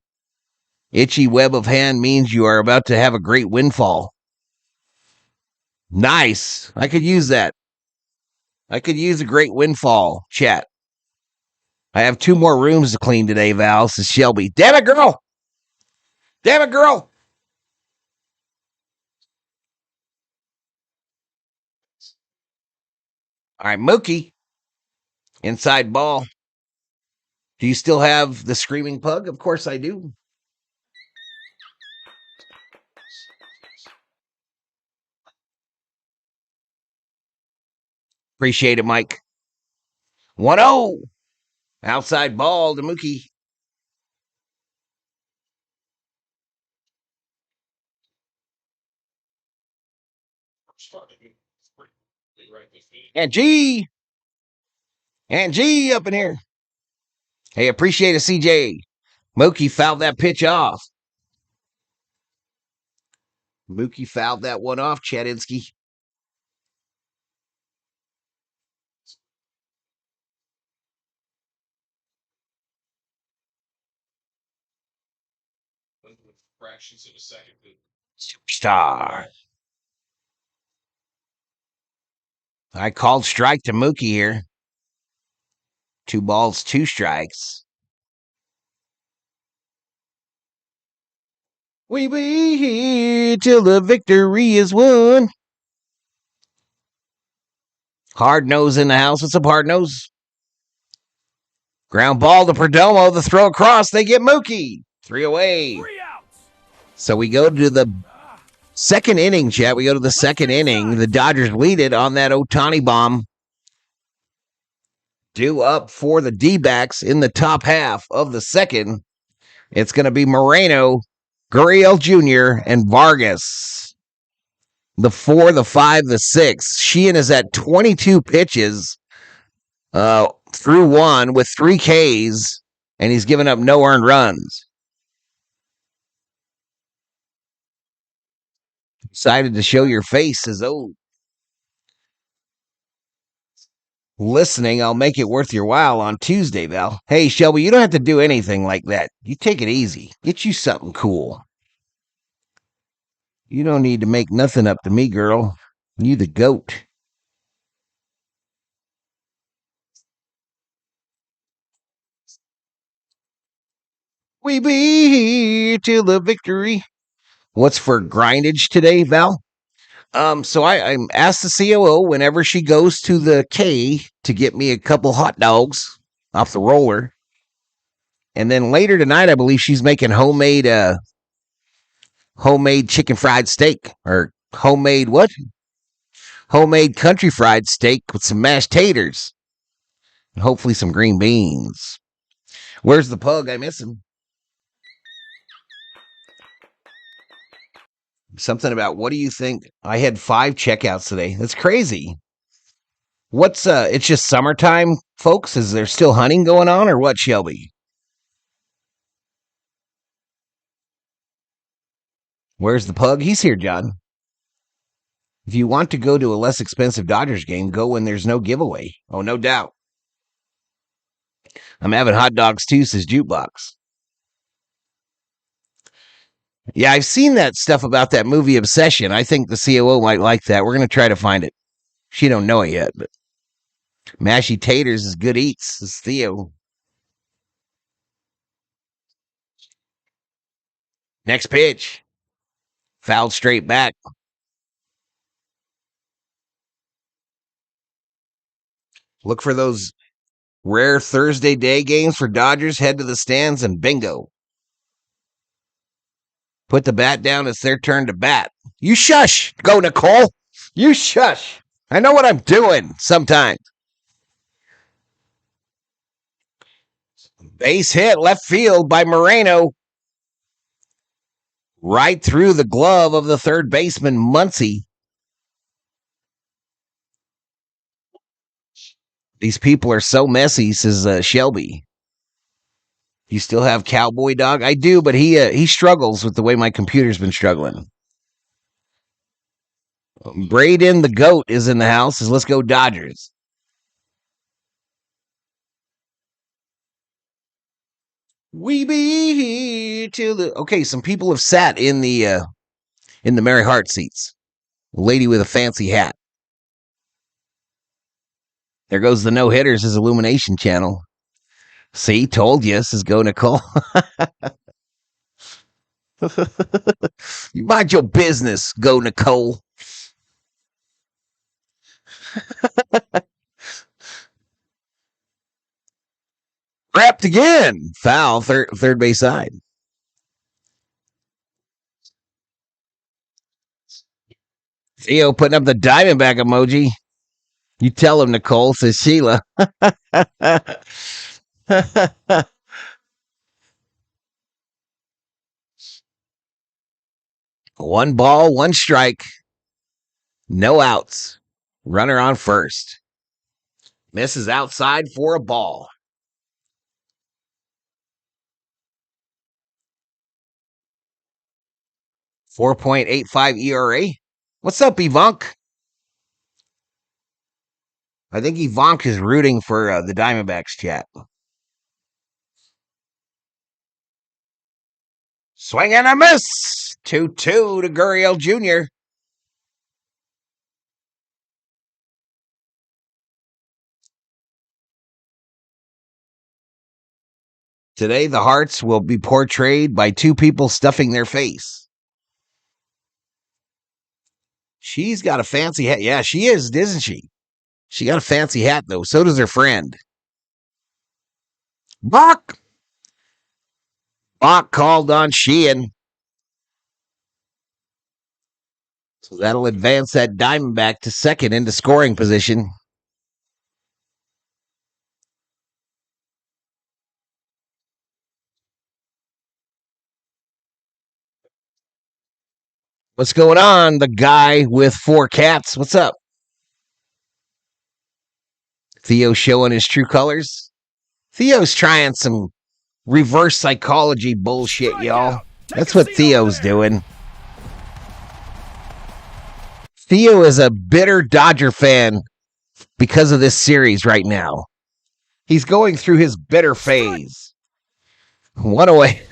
Itchy web of hand means you are about to have a great windfall. Nice. I could use that. I could use a great windfall, chat. I have 2 more rooms to clean today, Val, says Shelby. Damn it, girl. Damn it, girl. All right, Mookie. Inside ball. Do you still have the screaming pug? Of course I do. Appreciate it, Mike. 1-0. Outside ball to Mookie. And G up in here. Hey, appreciate it, CJ. Mookie fouled that pitch off. Mookie fouled that one off, Chadinsky. Fractions of a second. Superstar. I called strike to Mookie here. 2 balls, 2 strikes. We be here till the victory is won. Hard nose in the house. What's up, hard nose? Ground ball to Perdomo. The throw across. They get Mookie. 3 away. 3 outs. So we go to the second inning, chat. We go to the second inning. The Dodgers lead it on that Ohtani bomb. Due up for the Dbacks in the top half of the second. It's going to be Moreno, Gurriel Jr., and Vargas. The 4, the 5, the 6. Sheehan is at 22 pitches through 1 with 3 Ks, and he's given up no earned runs. Excited to show your face, says listening, I'll make it worth your while on Tuesday, Val. Hey, Shelby, you don't have to do anything like that. You take it easy. Get you something cool. You don't need to make nothing up to me, girl. You the goat. We be here till the victory. What's for grindage today, Val? So I asked the COO whenever she goes to the K to get me a couple hot dogs off the roller. And then later tonight, I believe she's making homemade chicken fried steak, or homemade what? Homemade country fried steak with some mashed taters and hopefully some green beans. Where's the pug? I miss him. Something about, what do you think? I had 5 checkouts today. That's crazy. What's it's just summertime, folks? Is there still hunting going on, or what, Shelby? Where's the pug? He's here, John. If you want to go to a less expensive Dodgers game, go when there's no giveaway. Oh, no doubt. I'm having hot dogs too, says Jukebox. Yeah, I've seen that stuff about that movie Obsession. I think the COO might like that. We're going to try to find it. She don't know it yet, but mashy taters is good eats, says Theo. Next pitch. Fouled straight back. Look for those rare Thursday day games for Dodgers. Head to the stands and bingo. Put the bat down. It's their turn to bat. You shush. Go, Nicole. You shush. I know what I'm doing sometimes. Base hit left field by Moreno. Right through the glove of the third baseman, Muncy. These people are so messy, says Shelby. You still have Cowboy Dog? I do, but he struggles with the way my computer's been struggling. Braden the Goat is in the house. Says, let's go Dodgers. We be here till the... Okay, some people have sat in the Mary Hart seats. A lady with a fancy hat. There goes the no-hitters, his Illumination channel. See, told you, says go Nicole. You mind your business, go Nicole. Wrapped again. Foul, third base side. Theo putting up the Diamondback emoji. You tell him, Nicole, says Sheila. One ball, one strike. No outs. Runner on first. Misses outside for a ball. 4.85 ERA. What's up, Ivank? I think Ivank is rooting for the Diamondbacks chat. Swing and a miss. 2-2 to Gurriel Jr. Today, the Hearts will be portrayed by two people stuffing their face. She's got a fancy hat. Yeah, she is, isn't she? She got a fancy hat, though. So does her friend. Bach called on Sheehan. So that'll advance that Diamondback to second into scoring position. What's going on? The guy with 4 cats. What's up? Theo showing his true colors. Theo's trying some reverse psychology bullshit, y'all. That's what Theo's doing. Theo is a bitter Dodger fan because of this series right now. He's going through his bitter phase. One away.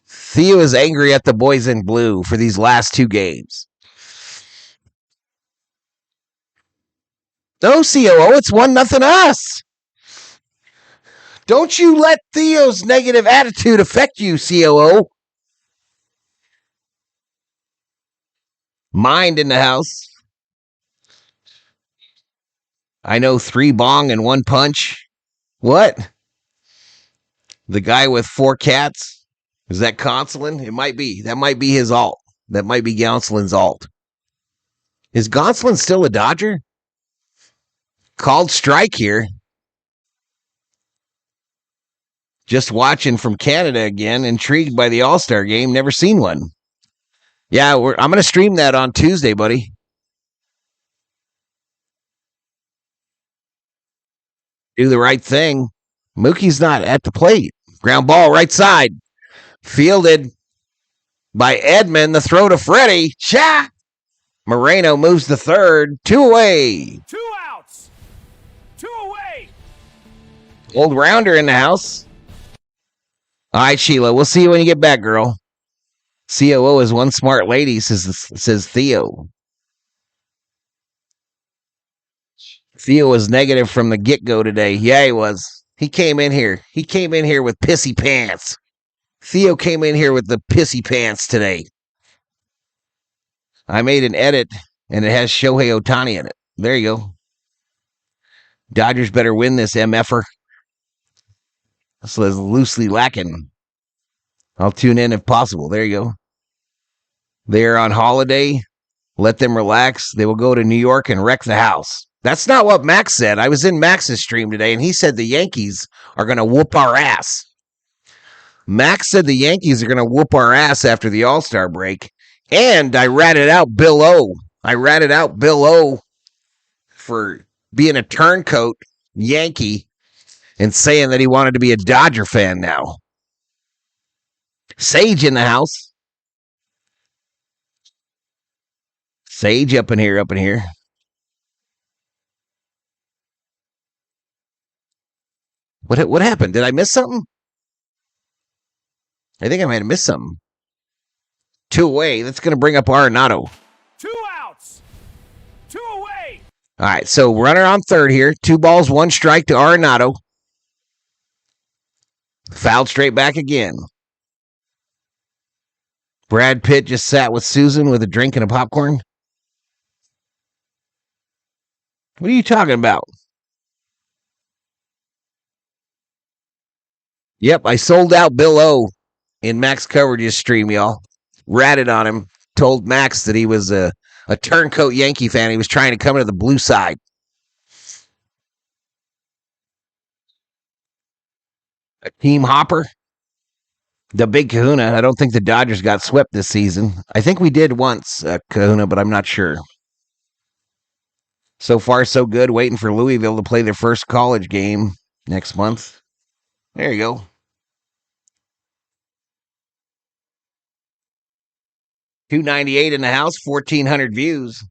Theo is angry at the boys in blue for these last 2 games. No, COO, it's 1-0 us. Don't you let Theo's negative attitude affect you, COO. Mind in the house. I know 3 bong and 1 punch. What? The guy with 4 cats? Is that Gonsolin? It might be. That might be his alt. That might be Gonsolin's alt. Is Gonsolin still a Dodger? Called strike here. Just watching from Canada again. Intrigued by the All-Star game. Never seen one. Yeah, I'm going to stream that on Tuesday, buddy. Do the right thing. Mookie's not at the plate. Ground ball right side. Fielded by Edman. The throw to Freddie. Cha! Moreno moves to third. 2 away. 2 outs. 2 away. Old rounder in the house. All right, Sheila. We'll see you when you get back, girl. COO is one smart lady, says Theo. Theo was negative from the get-go today. Yeah, he was. He came in here. He came in here with pissy pants. Theo came in here with the pissy pants today. I made an edit, and it has Shohei Ohtani in it. There you go. Dodgers better win this MFer. So it's loosely lacking. I'll tune in if possible. There you go. They're on holiday. Let them relax. They will go to New York and wreck the house. That's not what Max said. I was in Max's stream today, and he said the Yankees are going to whoop our ass. Max said the Yankees are going to whoop our ass after the All-Star break. And I ratted out Bill O. For being a turncoat Yankee and saying that he wanted to be a Dodger fan now. Sage in the house. Sage up in here. What happened? Did I miss something? I think I might have missed something. 2 away. That's going to bring up Arenado. 2 outs. 2 away. All right, so runner on third here. 2 balls, 1 strike to Arenado. Fouled straight back again. Brad Pitt just sat with Susan with a drink and a popcorn. What are you talking about? Yep, I sold out Bill O in Max Coverage's stream, y'all. Ratted on him. Told Max that he was a turncoat Yankee fan. He was trying to come to the blue side. A team hopper. The big kahuna. I don't think the Dodgers got swept this season. I think we did once, kahuna, but I'm not sure. So far, so good. Waiting for Louisville to play their first college game next month. There you go. $298 in the house, 1,400 views.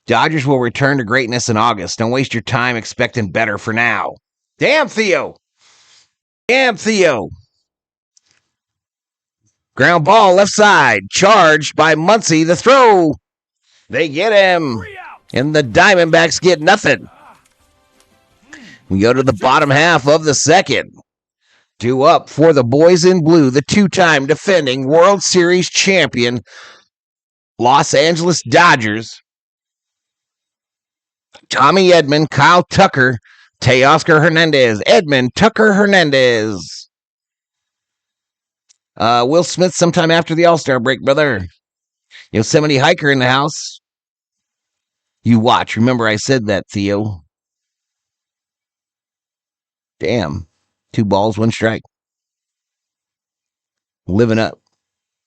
Dodgers will return to greatness in August. Don't waste your time expecting better for now. Damn, Theo. Ground ball, left side. Charged by Muncy. The throw. They get him. And the Diamondbacks get nothing. We go to the bottom half of the second. 2 up for the boys in blue, the 2-time defending World Series champion, Los Angeles Dodgers. Tommy Edman, Kyle Tucker, Teoscar Hernandez. Edman, Tucker, Hernandez. Will Smith sometime after the All-Star break, brother. Yosemite Hiker in the house. You watch. Remember I said that, Theo. Damn. 2 balls, 1 strike. Living up.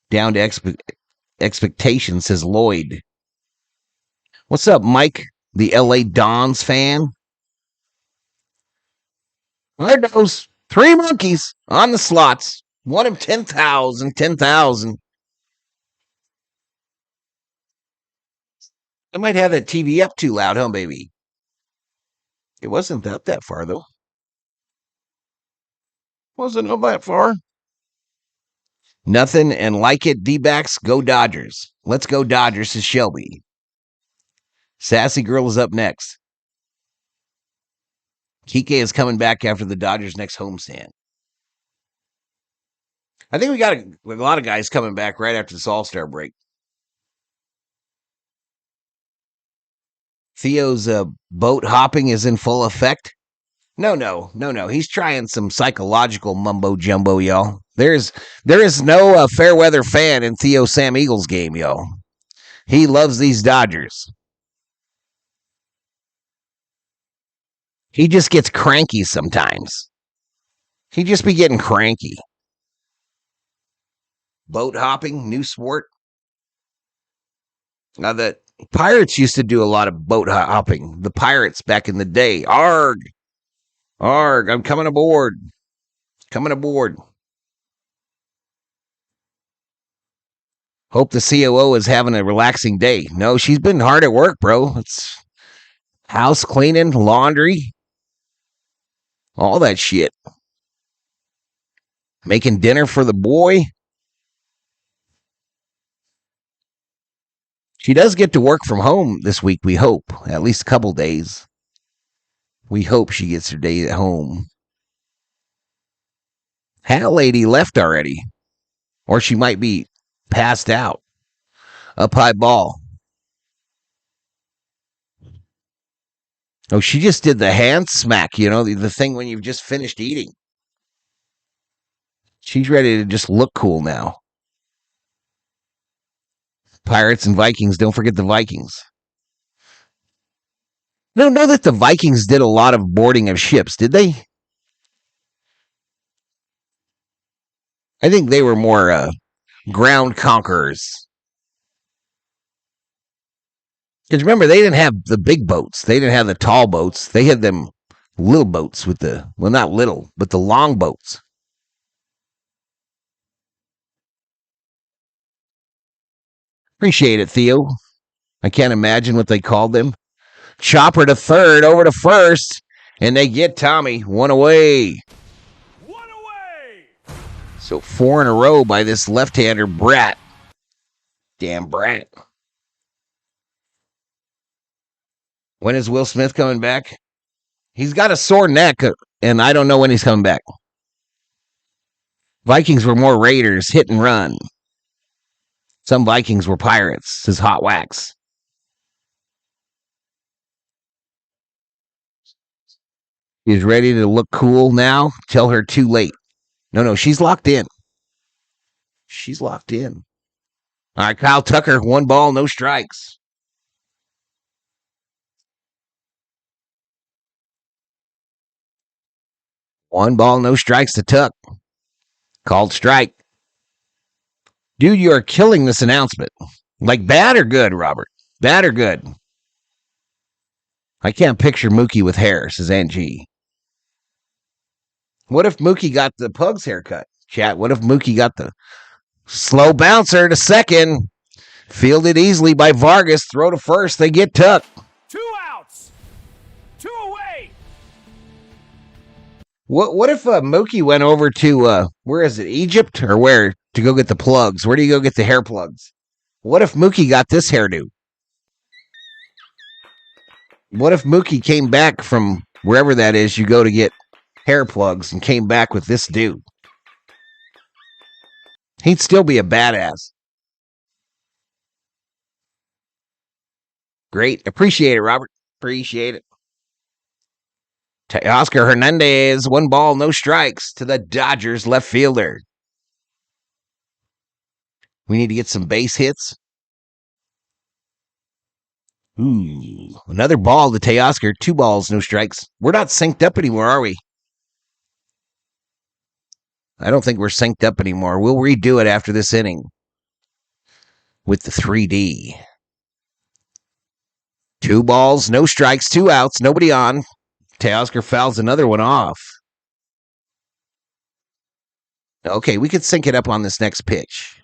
Down to expectations, says Lloyd. What's up, Mike? The LA Dons fan? There goes 3 monkeys on the slots. 1 of 10,000. 10,000. I might have that TV up too loud, huh, baby? It wasn't up that far, though. Wasn't up that far. Nothing and like it. Dbacks, go Dodgers. Let's go Dodgers, says Shelby. Sassy Girl is up next. Kike is coming back after the Dodgers' next homestand. I think we got a lot of guys coming back right after this All-Star break. Theo's boat hopping is in full effect. No. He's trying some psychological mumbo jumbo, y'all. There is no fair weather fan in Theo Sam Eagles game, y'all. He loves these Dodgers. He just gets cranky sometimes. He just be getting cranky. Boat hopping, new sport. Now the Pirates used to do a lot of boat hopping. The Pirates back in the day. Arg, I'm coming aboard. Hope the COO is having a relaxing day. No, she's been hard at work, bro. It's house cleaning, laundry, all that shit. Making dinner for the boy. She does get to work from home this week, we hope. At least a couple days. We hope she gets her day at home. Hat lady left already. Or she might be passed out. Up high ball. Oh, she just did the hand smack, the thing when you've just finished eating. She's ready to just look cool now. Pirates and Vikings. Don't forget the Vikings. I don't know that the Vikings did a lot of boarding of ships, did they? I think they were more ground conquerors. Because remember, they didn't have the big boats. They didn't have the tall boats. They had them little boats with well, not little, but the long boats. Appreciate it, Theo. I can't imagine what they called them. Chopper to third, over to first, and they get Tommy. One away. One away. So 4 in a row by this left-hander, Brat. Damn Brat. When is Will Smith coming back? He's got a sore neck, and I don't know when he's coming back. Vikings were more Raiders, hit and run. Some Vikings were Pirates, says Hot Wax. He's ready to look cool now. Tell her too late. No, she's locked in. She's locked in. All right, Kyle Tucker, 1 ball, no strikes. One ball, no strikes to Tuck. Called strike. Dude, you are killing this announcement. Like bad or good, Robert? Bad or good? I can't picture Mookie with hair, says Aunt G. What if Mookie got the Pug's haircut? Chat, what if Mookie got the slow bouncer to second? Fielded easily by Vargas. Throw to first. They get Tuck. 2 outs. 2 away. What if Mookie went over to, where is it, Egypt? Or where? To go get the plugs. Where do you go get the hair plugs? What if Mookie got this hairdo? What if Mookie came back from wherever that is you go to get hair plugs and came back with this dude? He'd still be a badass. Great. Appreciate it, Robert. Appreciate it. Oscar Hernandez, 1 ball, no strikes to the Dodgers left fielder. We need to get some base hits. Ooh, another ball to Teoscar. 2 balls, no strikes. We're not synced up anymore, are we? I don't think we're synced up anymore. We'll redo it after this inning with the 3D. 2 balls, no strikes, 2 outs, nobody on. Teoscar fouls another one off. Okay, we could sync it up on this next pitch.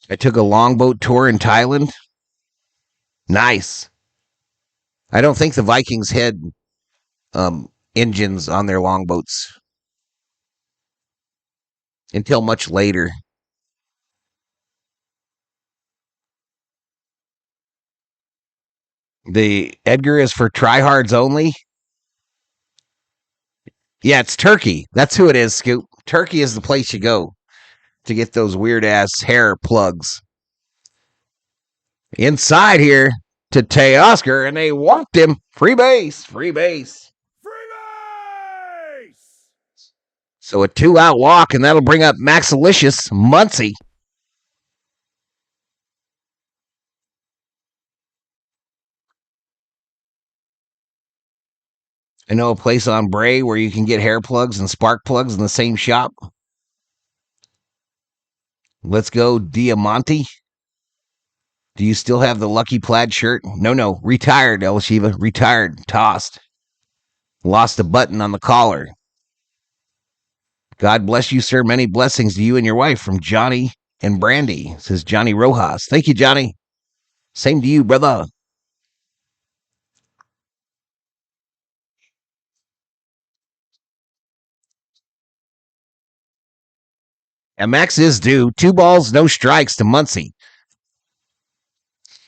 I took a longboat tour in Thailand. Nice. I don't think the Vikings had engines on their longboats until much later. The Edgar is for tryhards only. Yeah, it's Turkey. That's who it is, Scoop. Turkey is the place you go to get those weird-ass hair plugs. Inside here to Teoscar, and they walked him. Free base. Free base. So a 2-out walk, and that'll bring up Maxilicious Muncie. I know a place on Bray where you can get hair plugs and spark plugs in the same shop. Let's go, Diamante. Do you still have the Lucky Plaid shirt? No. Retired, El Shiva. Retired. Tossed. Lost a button on the collar. God bless you, sir. Many blessings to you and your wife from Johnny and Brandy, says Johnny Rojas. Thank you, Johnny. Same to you, brother. And Max is due. 2 balls, no strikes to Muncie.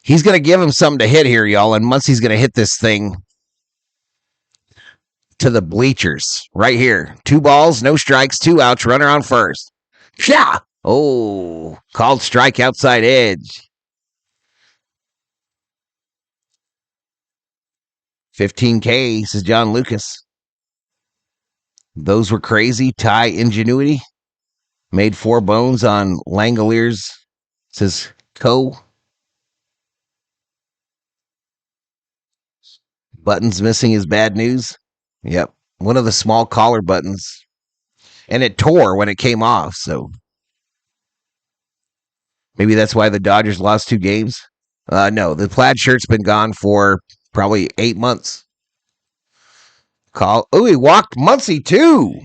He's going to give him something to hit here, y'all, and Muncie's going to hit this thing to the bleachers right here. 2 balls, no strikes, 2 outs, runner on first. Sha! Oh, called strike outside edge. 15K, says John Lucas. Those were crazy. Thai ingenuity. Made 4 bones on Langoliers. Says Co. Buttons missing is bad news. Yep. One of the small collar buttons. And it tore when it came off, so maybe that's why the Dodgers lost 2 games. No, the plaid shirt's been gone for probably 8 months. He walked Muncy too.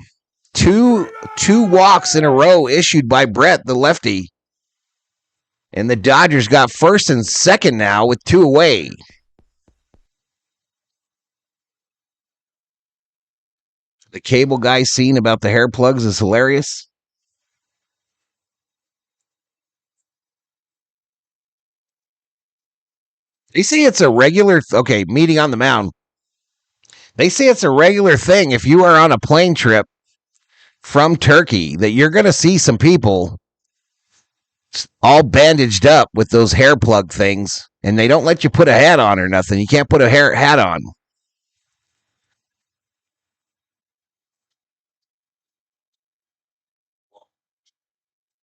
Two walks in a row issued by Brett, the lefty. And the Dodgers got first and second now with 2 away. The cable guy scene about the hair plugs is hilarious. They say it's a regular, meeting on the mound. They say it's a regular thing if you are on a plane trip from Turkey that you're going to see some people all bandaged up with those hair plug things, and they don't let you put a hat on or nothing. You can't put a hat on.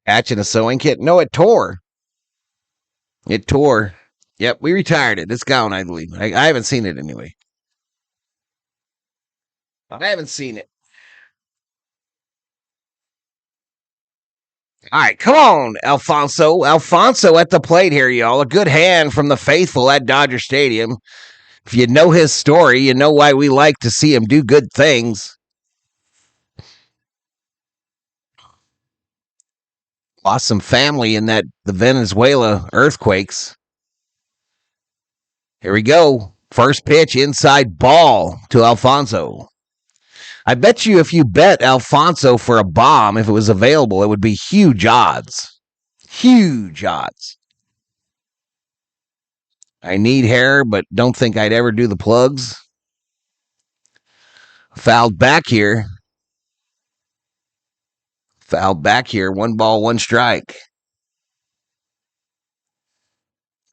Patch and a sewing kit? No, it tore. It tore. Yep, we retired it. It's gone, I believe. I haven't seen it anyway. I haven't seen it. All right, come on, Alfonso. Alfonso at the plate here, y'all. A good hand from the faithful at Dodger Stadium. If you know his story, you know why we like to see him do good things. Lost some family in the Venezuela earthquakes. Here we go. First pitch, inside ball to Alfonso. I bet you if you bet Alfonso for a bomb, if it was available, it would be huge odds. Huge odds. I need hair, but don't think I'd ever do the plugs. Fouled back here. 1 ball, 1 strike.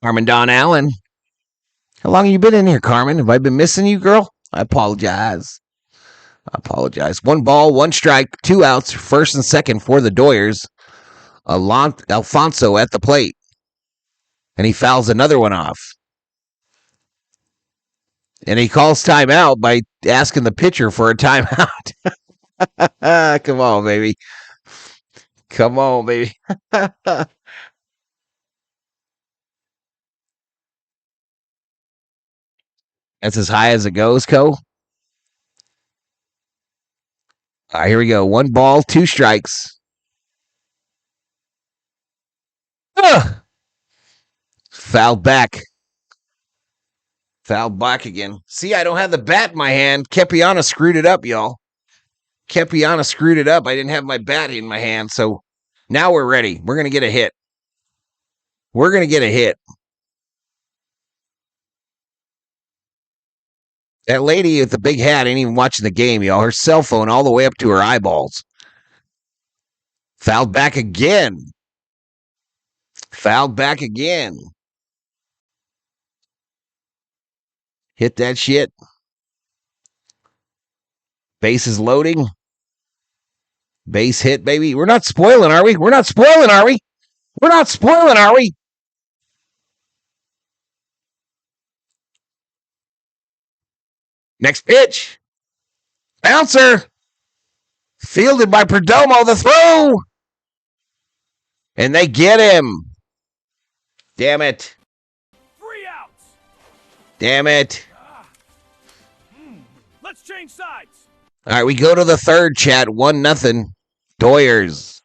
Carmen Don Allen. How long have you been in here, Carmen? Have I been missing you, girl? I apologize. 1 ball, 1 strike, 2 outs, first and second for the Doyers. Alfonso at the plate. And he fouls another one off. And he calls timeout by asking the pitcher for a timeout. Come on, baby. Come on, baby. That's as high as it goes, Co. All right, here we go. 1 ball, 2 strikes. Fouled back. Fouled back again. See, I don't have the bat in my hand. Kepiana screwed it up, y'all. Kepiana screwed it up. I didn't have my bat in my hand, so now we're ready. We're going to get a hit. That lady with the big hat ain't even watching the game, y'all. Her cell phone all the way up to her eyeballs. Fouled back again. Hit that shit. Base is loading. Base hit, baby. We're not spoiling, are we? Next pitch. Bouncer. Fielded by Perdomo. The throw. And they get him. Damn it. 3 outs. Damn it. Let's change sides. All right, we go to the third, chat. 1-0. Doyers.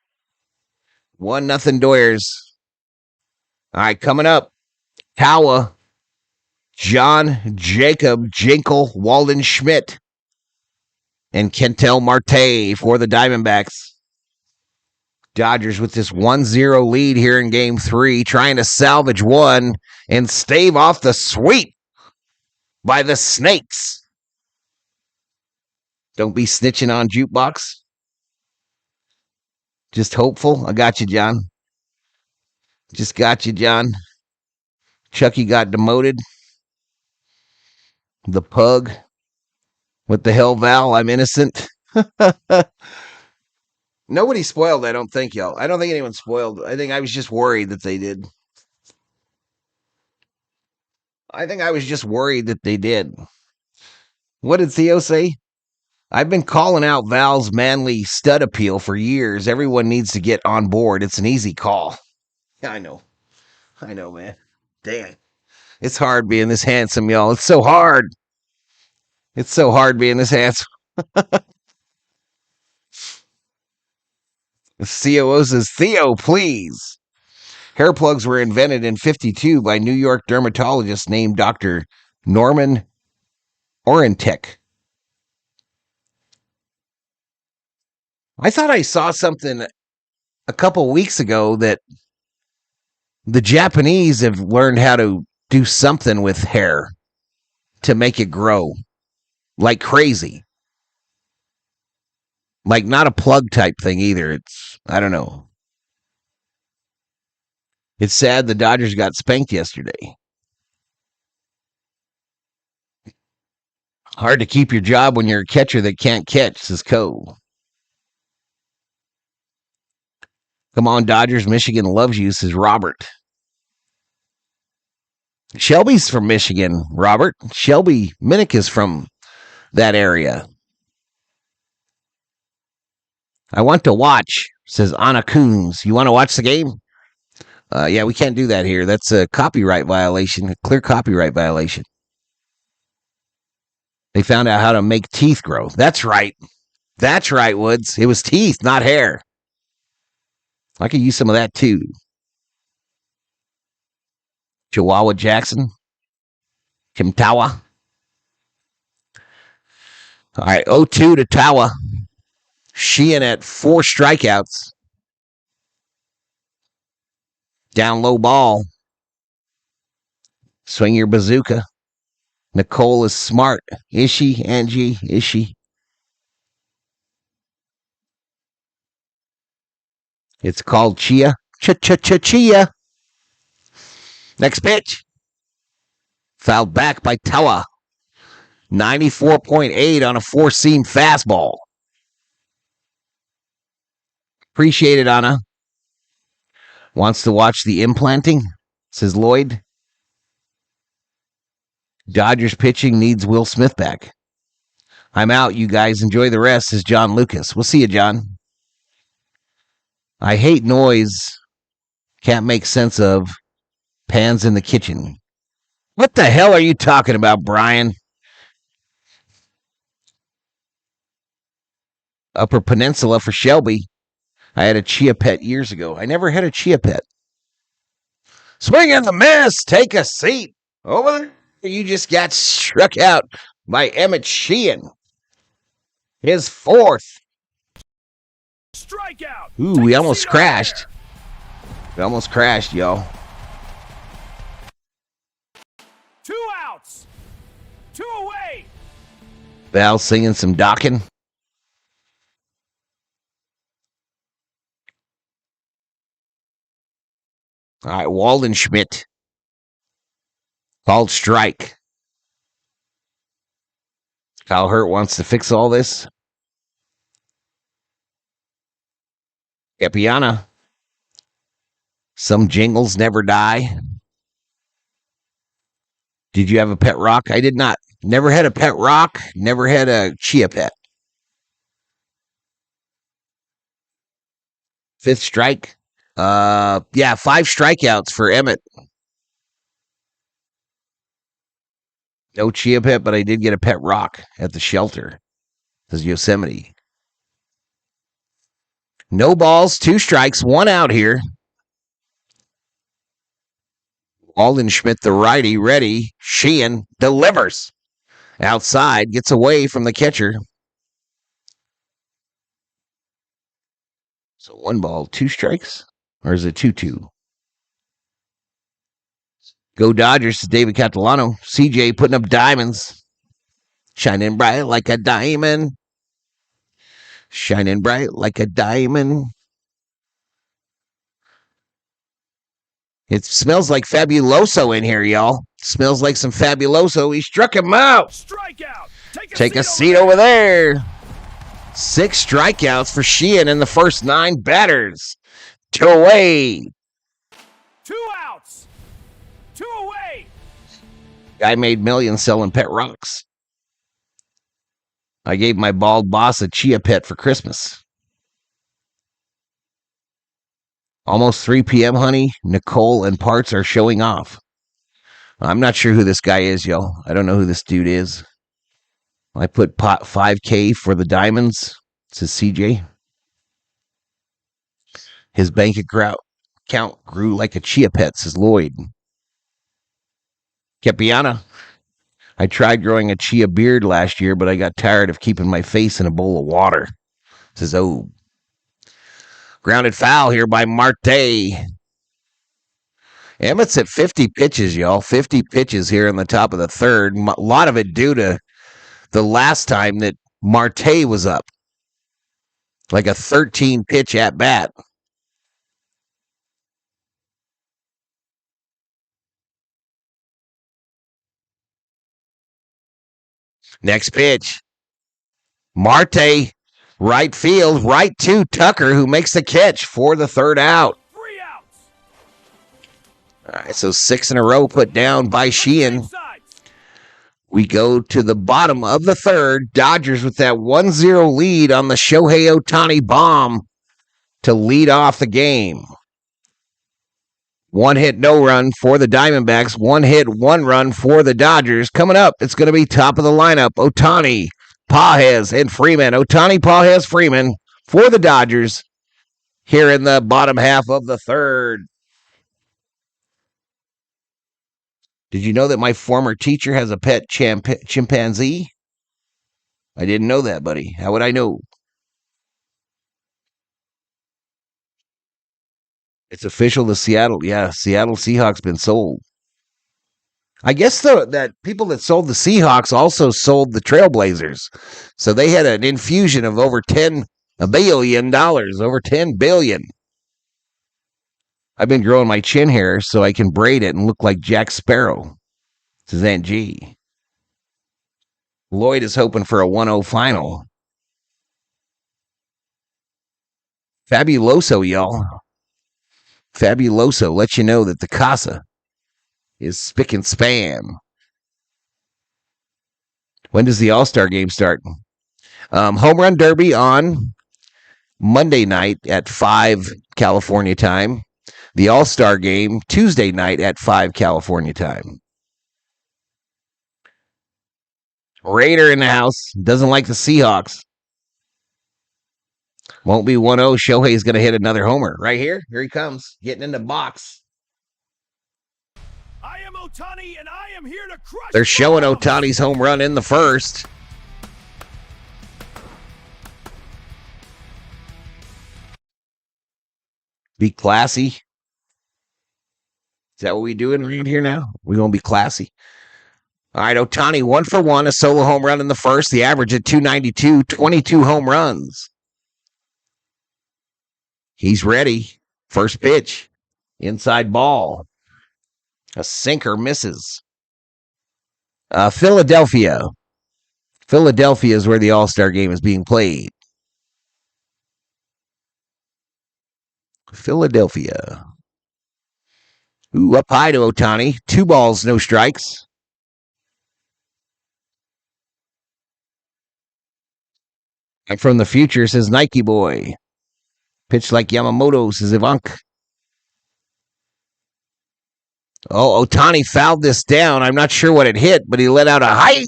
1-0 Doyers. All right, coming up. Kawa. John Jacob Jinkle Walden Schmidt. And Kentel Marte for the Diamondbacks. Dodgers with this 1-0 lead here in Game 3, trying to salvage one and stave off the sweep by the Snakes. Don't be snitching on Jukebox. Just hopeful. I got you, John. Just got you, John. Chucky got demoted. The pug. What the hell, Val? I'm innocent. Nobody spoiled, I don't think, y'all. I don't think anyone spoiled. I think I was just worried that they did. What did Theo say? I've been calling out Val's manly stud appeal for years. Everyone needs to get on board. It's an easy call. Yeah, I know, man. Dang. It's hard being this handsome, y'all. It's so hard. It's so hard being this handsome. The COO says, Theo, please. Hair plugs were invented in 1952 by New York dermatologist named Dr. Norman Orentek. I thought I saw something a couple weeks ago that the Japanese have learned how to do something with hair to make it grow like crazy. Like not a plug type thing either. I don't know. It's sad the Dodgers got spanked yesterday. Hard to keep your job when you're a catcher that can't catch, says Cole. Come on, Dodgers. Michigan loves you, says Robert. Shelby's from Michigan, Robert. Shelby Minnick is from that area. I want to watch, says Anna Coons. You want to watch the game? Yeah, we can't do that here. That's a copyright violation, a clear copyright violation. They found out how to make teeth grow. That's right. That's right, Woods. It was teeth, not hair. I could use some of that too. Chihuahua Jackson. Kim Tawa. All right, 0-2 to Tawa. Sheehan at 4 strikeouts. Down low ball. Swing your bazooka. Nicole is smart. Is she, Angie? Is she? It's called Chia. Chia. Next pitch. Fouled back by Tawa. 94.8 on a 4-seam fastball. Appreciate it, Anna. Wants to watch the implanting, says Lloyd. Dodgers pitching needs Will Smith back. I'm out. You guys enjoy the rest, says John Lucas. We'll see you, John. I hate noise. Can't make sense of. Pans in the kitchen. What the hell are you talking about, Brian? Upper Peninsula for Shelby. I had a chia pet years ago. I never had a chia pet. Swing and the miss. Take a seat. Over there. You just got struck out by Emmett Sheehan. His 4th. Strikeout. Ooh, we almost crashed. We almost crashed, y'all. 2 outs. 2 away. Val singing some Dokken. All right, Walden Schmidt. Called strike. Kyle Hurt wants to fix all this. Epiana. Some jingles never die. Did you have a pet rock? I did not. Never had a pet rock. Never had a chia pet. 5th strike. 5 strikeouts for Emmett. No chia pet, but I did get a pet rock at the shelter. This is Yosemite. No balls, 2 strikes, 1 out here. Walden Schmidt, the righty, ready. Sheehan delivers. Outside, gets away from the catcher. So 1 ball, 2 strikes? Or is it 2-2? Go Dodgers to David Catalano. CJ putting up diamonds. Shining bright like a diamond. Shining bright like a diamond. It smells like Fabuloso in here, y'all. Smells like some Fabuloso. He struck him out. Strikeout. Take a seat over there. 6 strikeouts for Sheehan in the first 9 batters. 2 away. 2 outs. 2 away. Guy made millions selling pet rocks. I gave my bald boss a chia pet for Christmas. Almost 3 p.m., honey. Nicole and Parts are showing off. I'm not sure who this guy is, yo. I don't know who this dude is. I put pot 5K for the Diamonds. It says CJ. His bank account grew like a chia pet, says Lloyd. Kepiana. I tried growing a chia beard last year, but I got tired of keeping my face in a bowl of water, says O. Grounded foul here by Marte. Emmett's at 50 pitches, y'all. 50 pitches here in the top of the third. A lot of it due to the last time that Marte was up. Like a 13-pitch at bat. Next pitch. Marte, right field, right to Tucker, who makes the catch for the third out. 3 outs. All right, so 6 in a row put down by Sheehan. We go to the bottom of the third. Dodgers with that 1-0 lead on the Shohei Ohtani bomb to lead off the game. 1 hit, no run for the Diamondbacks. 1 hit, 1 run for the Dodgers. Coming up, it's going to be top of the lineup. Ohtani, Pages, and Freeman. Ohtani, Pages, Freeman for the Dodgers here in the bottom half of the third. Did you know that my former teacher has a pet chimpanzee? I didn't know that, buddy. How would I know? It's official, the Seattle Seahawks been sold. I guess that people that sold the Seahawks also sold the Trailblazers. So they had an infusion of over $10 billion, over $10 billion. I've been growing my chin hair so I can braid it and look like Jack Sparrow. This is Aunt G. Lloyd is hoping for a 1-0 final. Fabuloso, y'all. Fabuloso lets you know that the Casa is spick and span. When does the All-Star game start? Home Run Derby on Monday night at 5 California time. The All-Star game Tuesday night at 5 California time. Raider in the house. Doesn't like the Seahawks. Won't be 1-0. Shohei's going to hit another homer. Right here. Here he comes. Getting in the box. I am Ohtani, and I am here to crush. They're showing Ohtani's home run in the first. Be classy. Is that what we doing around here now? We're going to be classy. All right, Ohtani, 1 for 1, a solo home run in the first. The average at 292, 22 home runs. He's ready. First pitch. Inside ball. A sinker misses. Philadelphia. Philadelphia is where the All-Star game is being played. Philadelphia. Ooh, up high to Ohtani. 2 balls, no strikes. And from the future, says Nike Boy. Pitch like Yamamoto, says Ivank. Oh, Ohtani fouled this down. I'm not sure what it hit, but he let out a high.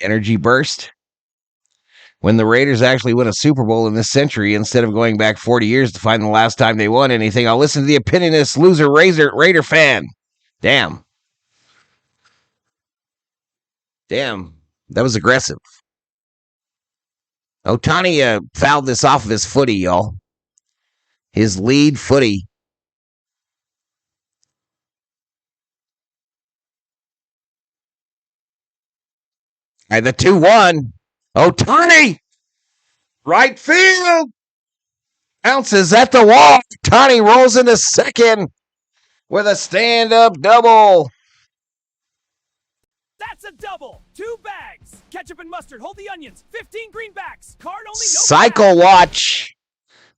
Energy burst. When the Raiders actually win a Super Bowl in this century, instead of going back 40 years to find the last time they won anything, I'll listen to the opinionist loser Raider fan. Damn. That was aggressive. Ohtani fouled this off of his footy, y'all. His lead footy. And the 2-1. Ohtani! Right field! Bounces at the wall. Ohtani rolls into second with a stand-up double. That's a double. 2 bags. Ketchup and mustard. Hold the onions. 15 greenbacks. Card only. No Cycle bags. watch.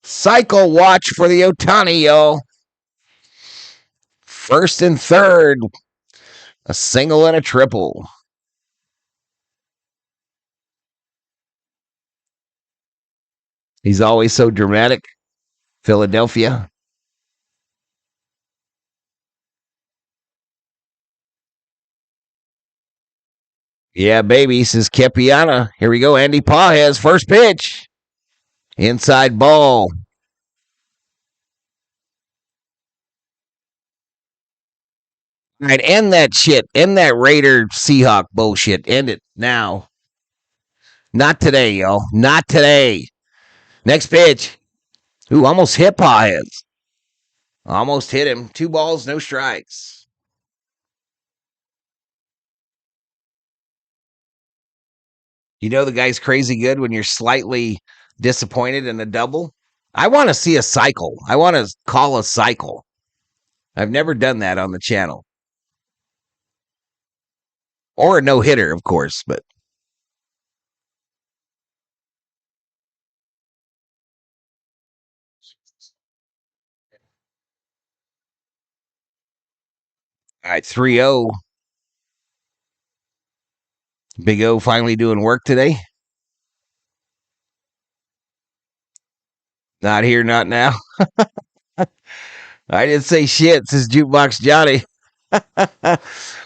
Cycle watch for the Ohtani, yo. First and third. A single and a triple. He's always so dramatic. Philadelphia. Yeah, baby, says Kepiana. Here we go. Andy Pages, first pitch. Inside ball. All right, end that shit. End that Raider Seahawk bullshit. End it now. Not today, yo. Not today. Next pitch. Ooh, almost hit Pages. Almost hit him. 2 balls, no strikes. You know the guy's crazy good when you're slightly disappointed in a double? I want to see a cycle. I want to call a cycle. I've never done that on the channel. Or a no-hitter, of course, but all right, 3-0. Big O finally doing work today. Not here, not now. I didn't say shit, says Jukebox Johnny.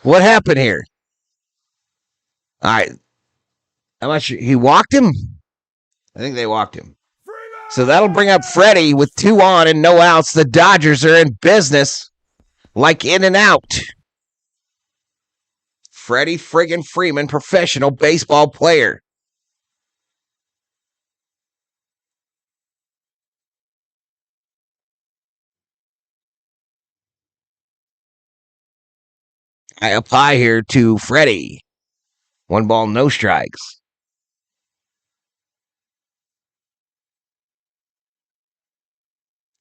What happened here? All right. I'm not sure. He walked him? I think they walked him. So that'll bring up Freddie with 2 on and no outs. The Dodgers are in business like in and out. Freddie friggin' Freeman, professional baseball player. I up high here to Freddie. 1 ball, no strikes.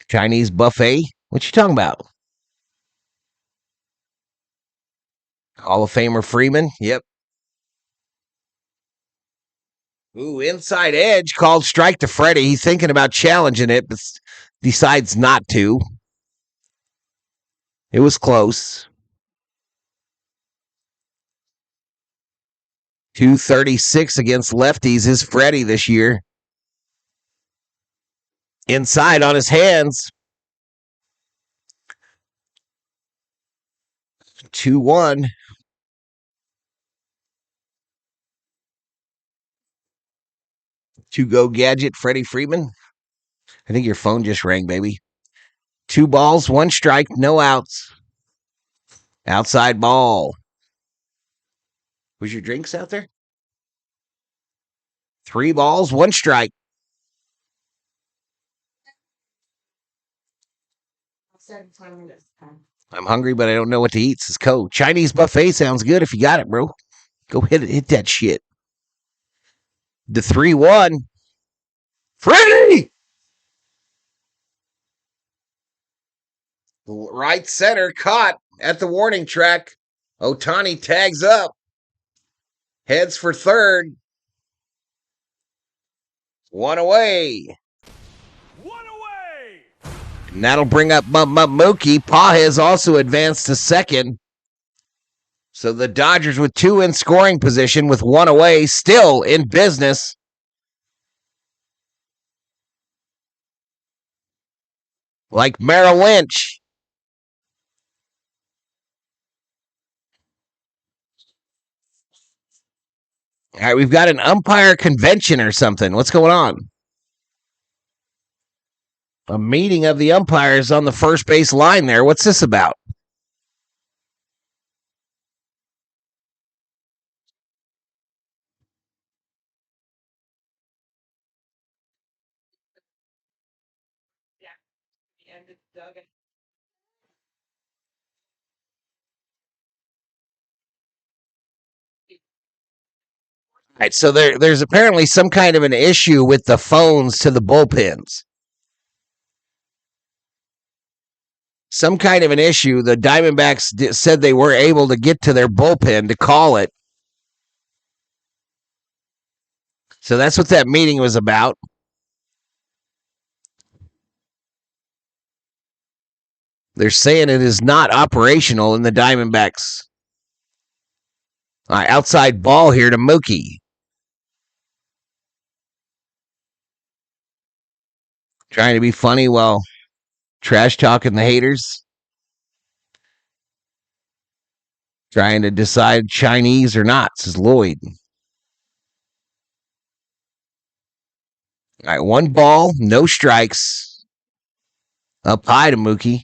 Chinese buffet? What you talking about? Hall of Famer Freeman? Yep. Ooh, inside edge called strike to Freddie. He's thinking about challenging it, but decides not to. It was close. 236 against lefties is Freddie this year. Inside on his hands. 2-1. To-go gadget, Freddie Freeman. I think your phone just rang, baby. 2 balls, 1 strike, no outs. Outside ball. Was your drinks out there? 3 balls, 1 strike. I'm hungry, but I don't know what to eat, says Co. Chinese buffet sounds good if you got it, bro. Go hit that shit. The 3-1. Freddie! Right center caught at the warning track. Ohtani tags up. Heads for third. 1 away. 1 away. And that'll bring up Mookie. Pa has also advanced to second. So the Dodgers with 2 in scoring position with 1 away, still in business. Like Merrill Lynch. All right, we've got an umpire convention or something. What's going on? A meeting of the umpires on the first base line there. What's this about? All right, so there's apparently some kind of an issue with the phones to the bullpens. Some kind of an issue. The Diamondbacks said they were able to get to their bullpen to call it, So that's what that meeting was about. They're saying it is not operational in the Diamondbacks. Outside ball here to Mookie. Trying to be funny while trash talking the haters. Trying to decide Chinese or not, says Lloyd. All right, 1 ball, no strikes. Up high to Mookie.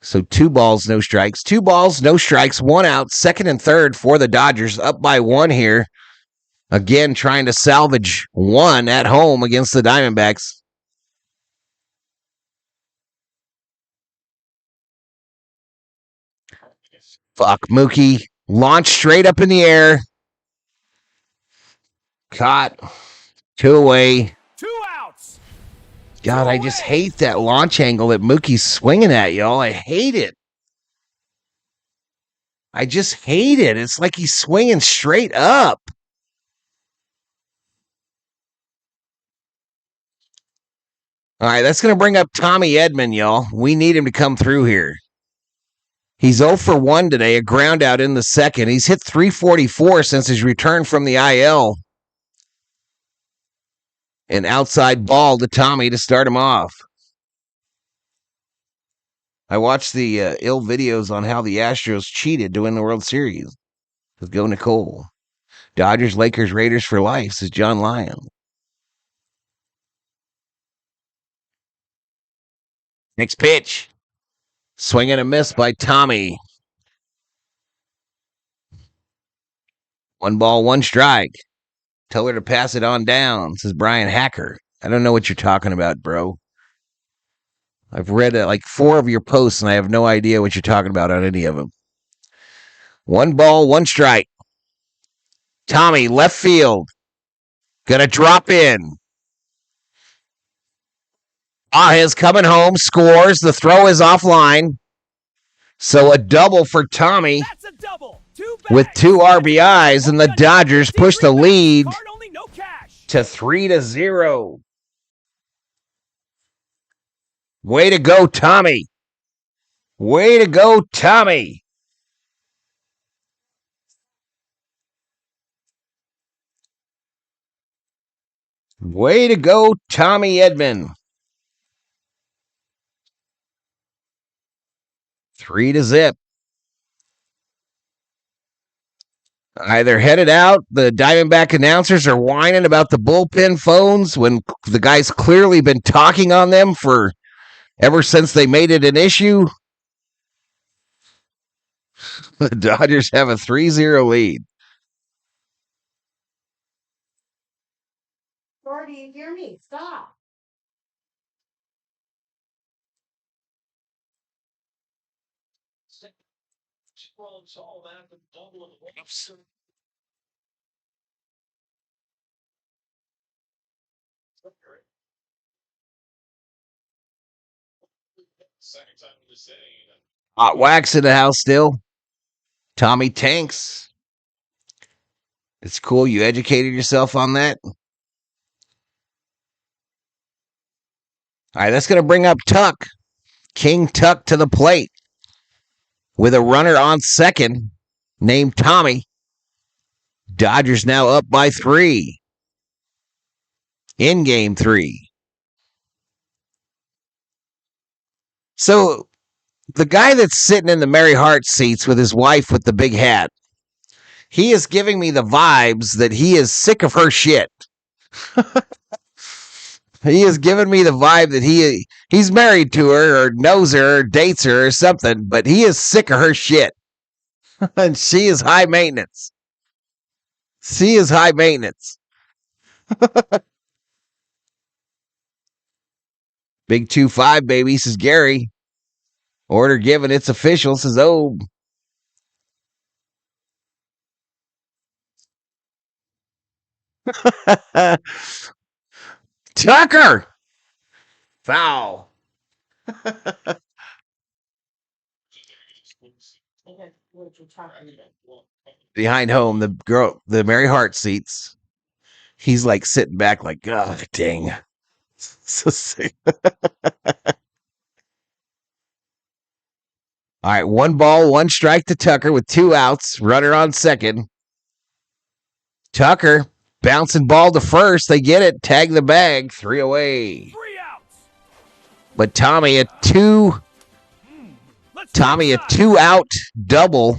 So 2 balls, no strikes. 2 balls, no strikes, 1 out. Second and third for the Dodgers. Up by 1 here. Again, trying to salvage 1 at home against the Diamondbacks. Fuck, Mookie. Launch straight up in the air. Caught. 2 away. 2 outs. God, I just hate that launch angle that Mookie's swinging at, y'all. I hate it. I just hate it. It's like he's swinging straight up. All right, that's going to bring up Tommy Edman, y'all. We need him to come through here. He's 0 for 1 today, a ground out in the second. He's hit .344 since his return from the IL. An outside ball to Tommy to start him off. I watched the ill videos on how the Astros cheated to win the World Series. Let's go, Nicole. Dodgers, Lakers, Raiders for life, says John Lyon. Next pitch. Swing and a miss by Tommy. 1 ball, 1 strike. Tell her to pass it on down, says Brian Hacker. I don't know what you're talking about, bro. I've read like 4 of your posts, and I have no idea what you're talking about on any of them. 1 ball, 1 strike. Tommy, left field. Gonna drop in. Ajes coming home, scores. The throw is offline. So a double for Tommy. That's a double. With 2 RBIs, and the Dodgers push the lead to 3-0. Way to go, Tommy. Way to go, Tommy. Way to go, Tommy Edman. 3-0. They're headed out. The Diamondback announcers are whining about the bullpen phones when the guy's clearly been talking on them for ever since they made it an issue. The Dodgers have a 3-0 lead. Gordy, hear me. Stop. Second time in this inning. Hot wax in the house still. Tommy Tanks. It's cool. You educated yourself on that. All right, that's going to bring up Tuck. King Tuck to the plate with a runner on second named Tommy. Dodgers now up by 3 in game 3. So the guy that's sitting in the Mary Hart seats with his wife with the big hat, he is giving me the vibes that he is sick of her shit. He is giving me the vibe that he's married to her or knows her or dates her or something, but he is sick of her shit. And she is high maintenance. She is high maintenance. Big 2-5, baby, says Gary. Order given, it's official, says Obe. Tucker! Foul. Behind home, the Mary Hart seats. He's like sitting back like, oh, dang. So sick. All right, 1 ball, 1 strike to Tucker with 2 outs. Runner on second. Tucker bouncing ball to first. They get it. Tag the bag. 3 away. 3 outs. But Tommy a 2-out double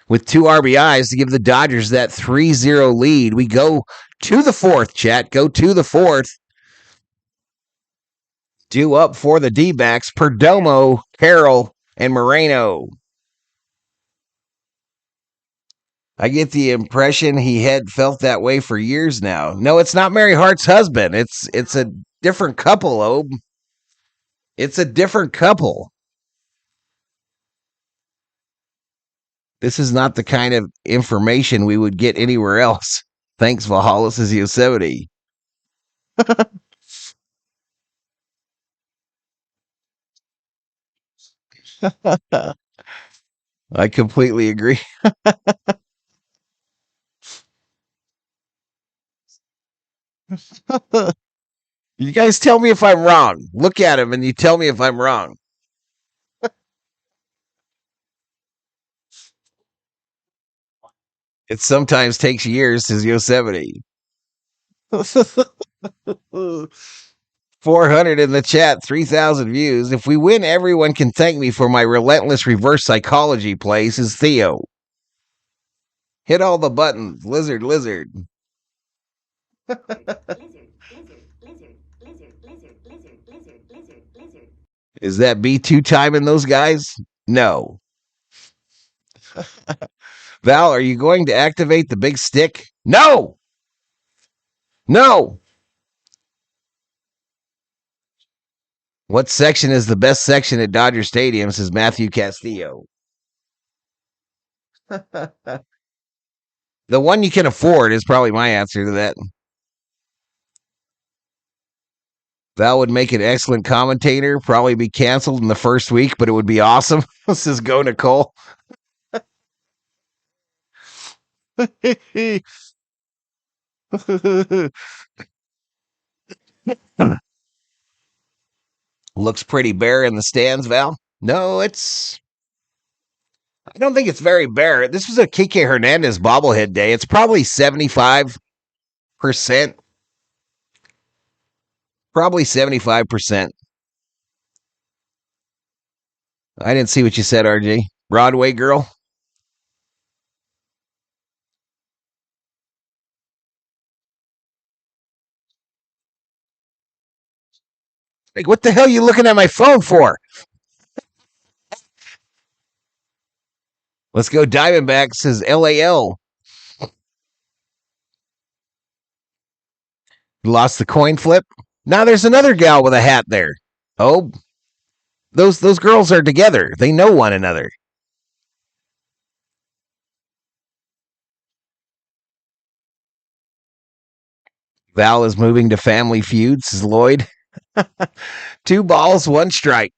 with 2 RBIs to give the Dodgers that 3-0 lead. We go to the fourth, chat. Go to the fourth. Due up for the Dbacks, Perdomo, Carroll, and Moreno. I get the impression he had felt that way for years now. No, it's not Mary Hart's husband. It's a different couple, Obe. It's a different couple. This is not the kind of information we would get anywhere else. Thanks, Valhalla, says Yosemite. I completely agree. You guys tell me if I'm wrong. Look at him and you tell me if I'm wrong. It sometimes takes years, says Yosemite. 400 in the chat, 3,000 views. If we win, everyone can thank me for my relentless reverse psychology play, says Theo. Hit all the buttons, lizard. Is that B2 timing those guys? No. Val, are you going to activate the big stick? No. What section is the best section at Dodger Stadium, says Matthew Castillo. The one you can afford is probably my answer to that. Val would make an excellent commentator, probably be canceled in the first week, but it would be awesome. This is Go Nicole. Looks pretty bare in the stands, Val. No, I don't think it's very bare. This was a Kike Hernandez bobblehead day. It's probably 75%. Probably 75%. I didn't see what you said, RJ. Broadway girl? Like, what the hell are you looking at my phone for? Let's go Diamondbacks, says LAL. Lost the coin flip. Now there's another gal with a hat there. Oh, those girls are together. They know one another. Val is moving to Family Feud, says Lloyd. 2 balls, 1 strike.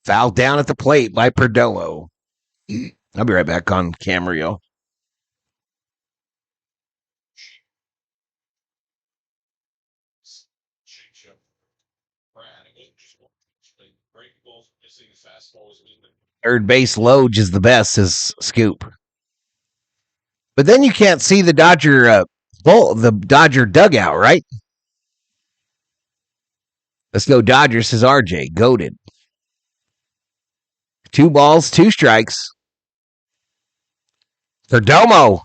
Foul down at the plate by Perdomo. I'll be right back on camera, yo. Third base Loge is the best, says Scoop. But then you can't see the Dodger dugout, right? Let's go Dodgers, says RJ. Goated. 2 balls, 2 strikes. Perdomo.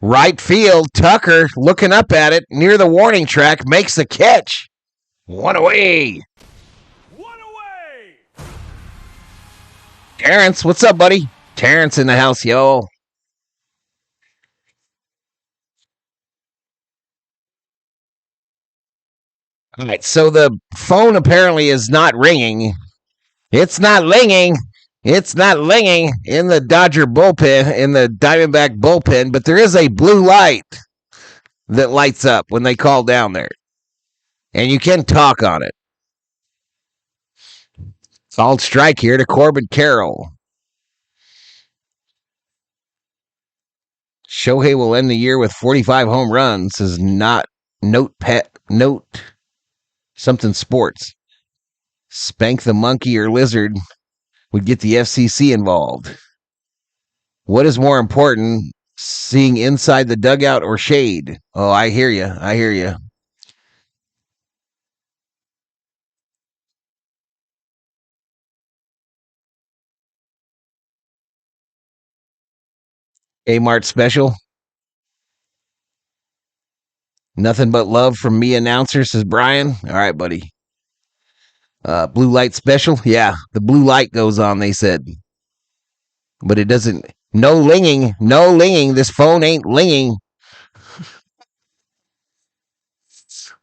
Right field. Tucker looking up at it near the warning track. Makes the catch. 1 away. Terrence, what's up, buddy? Terrence in the house, yo. All right, so the phone apparently is not ringing. It's not linging. It's not linging in the Dodger bullpen, in the Diamondback bullpen, but there is a blue light that lights up when they call down there. And you can talk on it. Called strike here to Corbin Carroll. Shohei will end the year with 45 home runs. Is not note something sports. Spank the monkey or lizard would get the FCC involved. What is more important, seeing inside the dugout or shade? Oh, I hear you. I hear you. Kmart special. Nothing but love from me, announcer, says Brian. All right, buddy. Blue light special. Yeah, the blue light goes on, they said. But it doesn't. No linging. No linging. This phone ain't linging.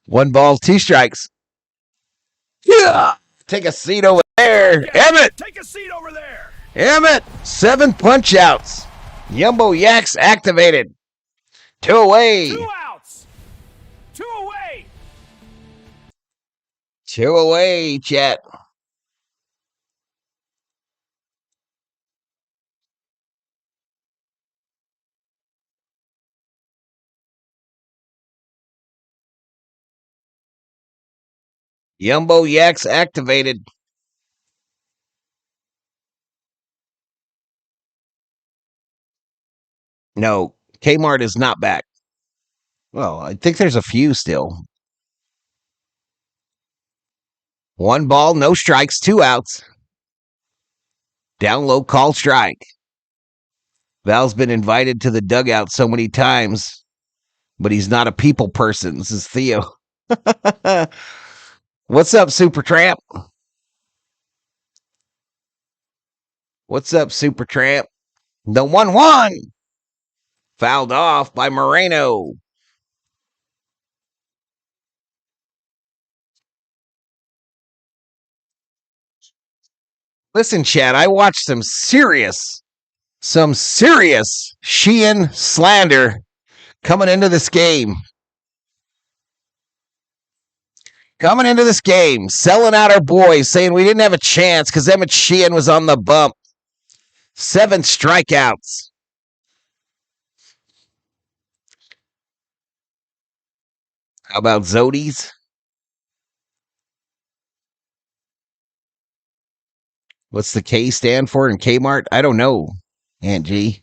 1 ball, 2 strikes. Yeah. Take a seat over there. Emmett. Take a seat over there. Emmett. 7 punch outs. Yumbo Yaks activated. 2 away. 2 outs. 2 away. 2 away, chat. Yumbo Yaks activated. No, Kmart is not back. Well, I think there's a few still. 1 ball, no strikes, 2 outs. Down low, call strike. Val's been invited to the dugout so many times, but he's not a people person. This is Theo. What's up, Super Tramp? What's up, Super Tramp? The 1-1. Fouled off by Moreno. Listen, Chad, I watched some serious Sheehan slander coming into this game. Selling out our boys, saying we didn't have a chance because Emmett Sheehan was on the bump. 7 strikeouts. How about Zodies? What's the K stand for in Kmart? I don't know, Aunt G.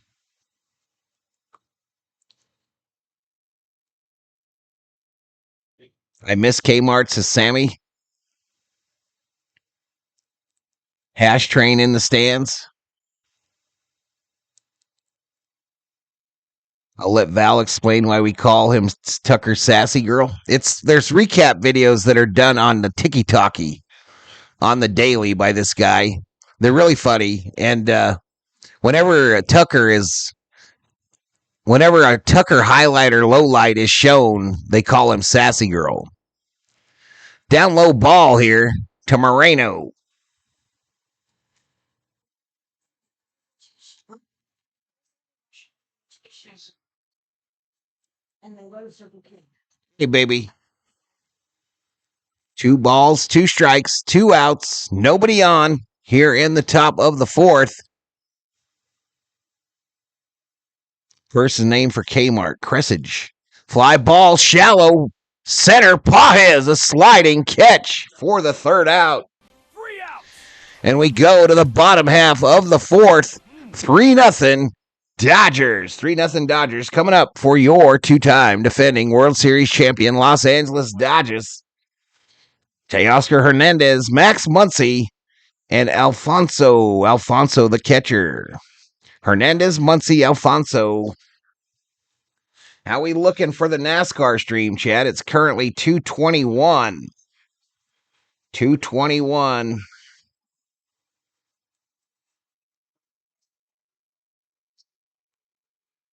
I miss Kmart, says Sammy. Hash train in the stands. I'll let Val explain why we call him Tucker Sassy Girl. There's recap videos that are done on the Tiki Talkie on the daily by this guy. They're really funny. And whenever a Tucker highlight or low light is shown, they call him Sassy Girl. Down low ball here to Moreno. And then go to Circle K. Hey, baby. 2 balls, 2 strikes, 2 outs. Nobody on here in the top of the 4th. Person name for Kmart, Cressage. Fly ball, shallow. Center, Pajes, a sliding catch for the 3rd out. 3 outs. And we go to the bottom half of the 4th. 3-0 Dodgers. 3-0 Dodgers coming up for your 2-time defending World Series champion Los Angeles Dodgers. Teoscar Hernandez, Max Muncy, and Alfonso the catcher. Hernandez, Muncy, Alfonso. How we looking for the NASCAR stream, Chad? It's currently 221. 221.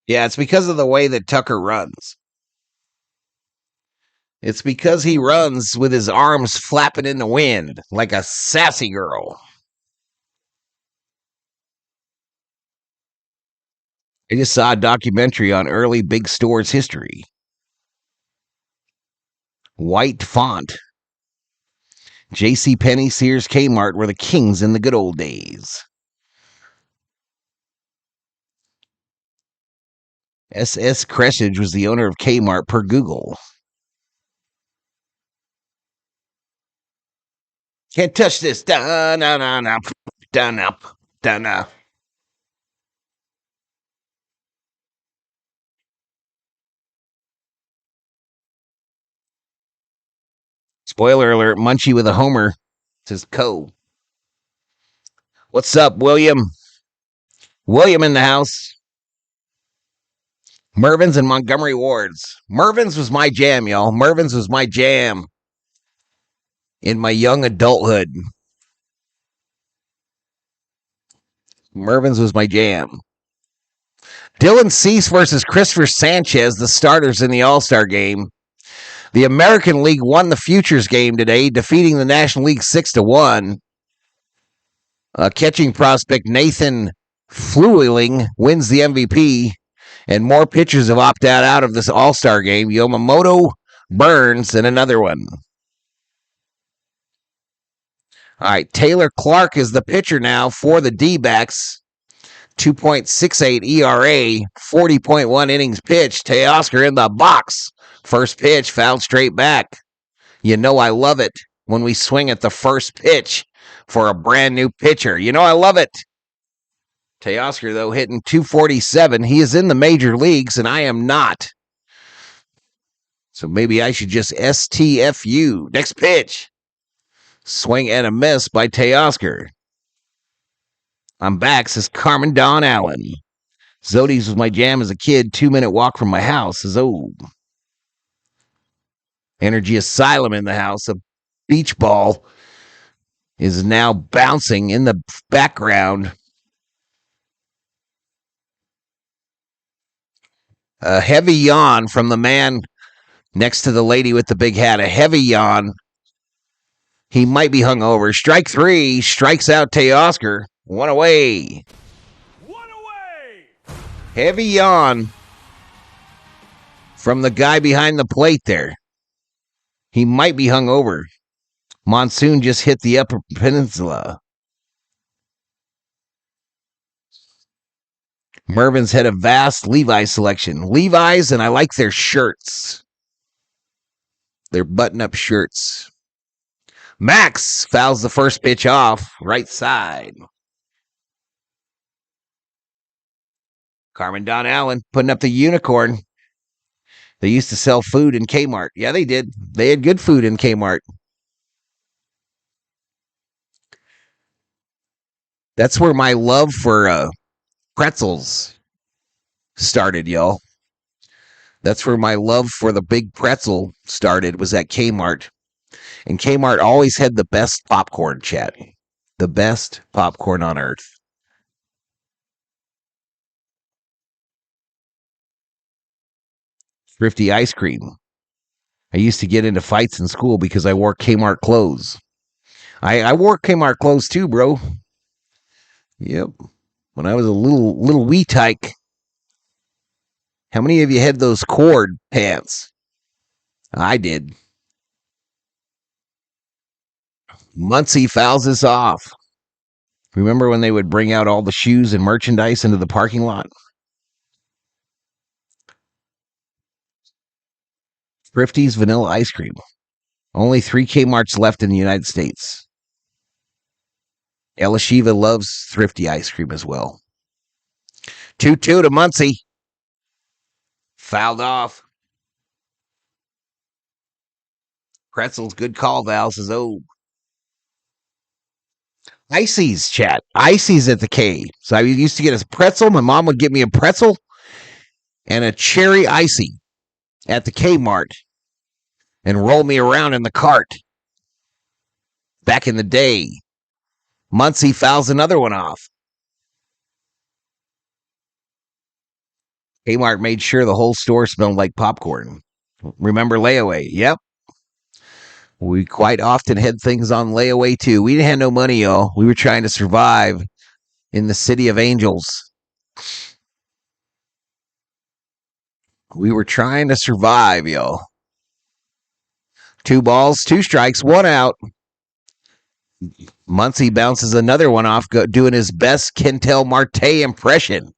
Yeah, it's because of the way that Tucker runs. It's because he runs with his arms flapping in the wind like a sassy girl. I just saw a documentary on early big stores history. White font. JCPenney, Sears, Kmart were the kings in the good old days. S.S. Cressage was the owner of Kmart per Google. Can't touch this. Down, down, down, down, down, down, down, down. Spoiler alert, Munchie with a homer. Says Co. What's up, William? William in the house. Mervin's and Montgomery Wards. Mervin's was my jam, y'all. Mervin's was my jam in my young adulthood. Mervin's was my jam. Dylan Cease versus Christopher Sanchez, the starters in the All-Star game. The American League won the Futures game today, defeating the National League 6-1. Catching prospect Nathan Flueling wins the MVP, and more pitchers have opted out of this All-Star game. Yamamoto, Burns, and another one. All right, Taylor Clark is the pitcher now for the Dbacks. 2.68 ERA, 40.1 innings pitched. Teoscar in the box. First pitch, fouled straight back. You know I love it when we swing at the first pitch for a brand new pitcher. You know I love it. Teoscar, though, hitting 247. He is in the major leagues, and I am not. So maybe I should just STFU. Next pitch. Swing and a miss by Teoscar. I'm back, says Carmen Don Allen. Zodi's was my jam as a kid. 2-minute walk from my house, says Energy Asylum in the house. A beach ball is now bouncing in the background. A heavy yawn from the man next to the lady with the big hat. A heavy yawn. He might be hungover. Strike 3. Strikes out Teoscar. One away. One away. Heavy yawn from the guy behind the plate there. He might be hungover. Monsoon just hit the Upper Peninsula. Mervin's had a vast Levi's selection. Levi's, and I like their shirts. Their button-up shirts. Max fouls the first pitch off. Right side. Carmen Don Allen putting up the unicorn. They used to sell food in Kmart. Yeah, they did. They had good food in Kmart. That's where my love for pretzels started, y'all. That's where my love for the big pretzel started, was at Kmart. And Kmart always had the best popcorn, chat. The best popcorn on earth. Thrifty ice cream. I used to get into fights in school because I wore Kmart clothes. I wore Kmart clothes too, bro. Yep. When I was a little wee tyke. How many of you had those cord pants? I did. Muncie fouls us off. Remember when they would bring out all the shoes and merchandise into the parking lot? Thrifty's vanilla ice cream. Only 3 Kmarts left in the United States. Elishiva loves Thrifty ice cream as well. 2-2 to Muncie. Fouled off. Pretzels, good call, Val, says Icy's, chat. Icy's at the K. So I used to get a pretzel. My mom would get me a pretzel and a cherry icy at the Kmart and roll me around in the cart. Back in the day. Muncie fouls another one off. Kmart made sure the whole store smelled like popcorn. Remember layaway? Yep. We quite often had things on layaway too. We didn't have no money, y'all. We were trying to survive in the city of angels. We were trying to survive, y'all. 2 balls, 2 strikes, 1 out. Muncie bounces another one off, doing his best Kentel Marte impression.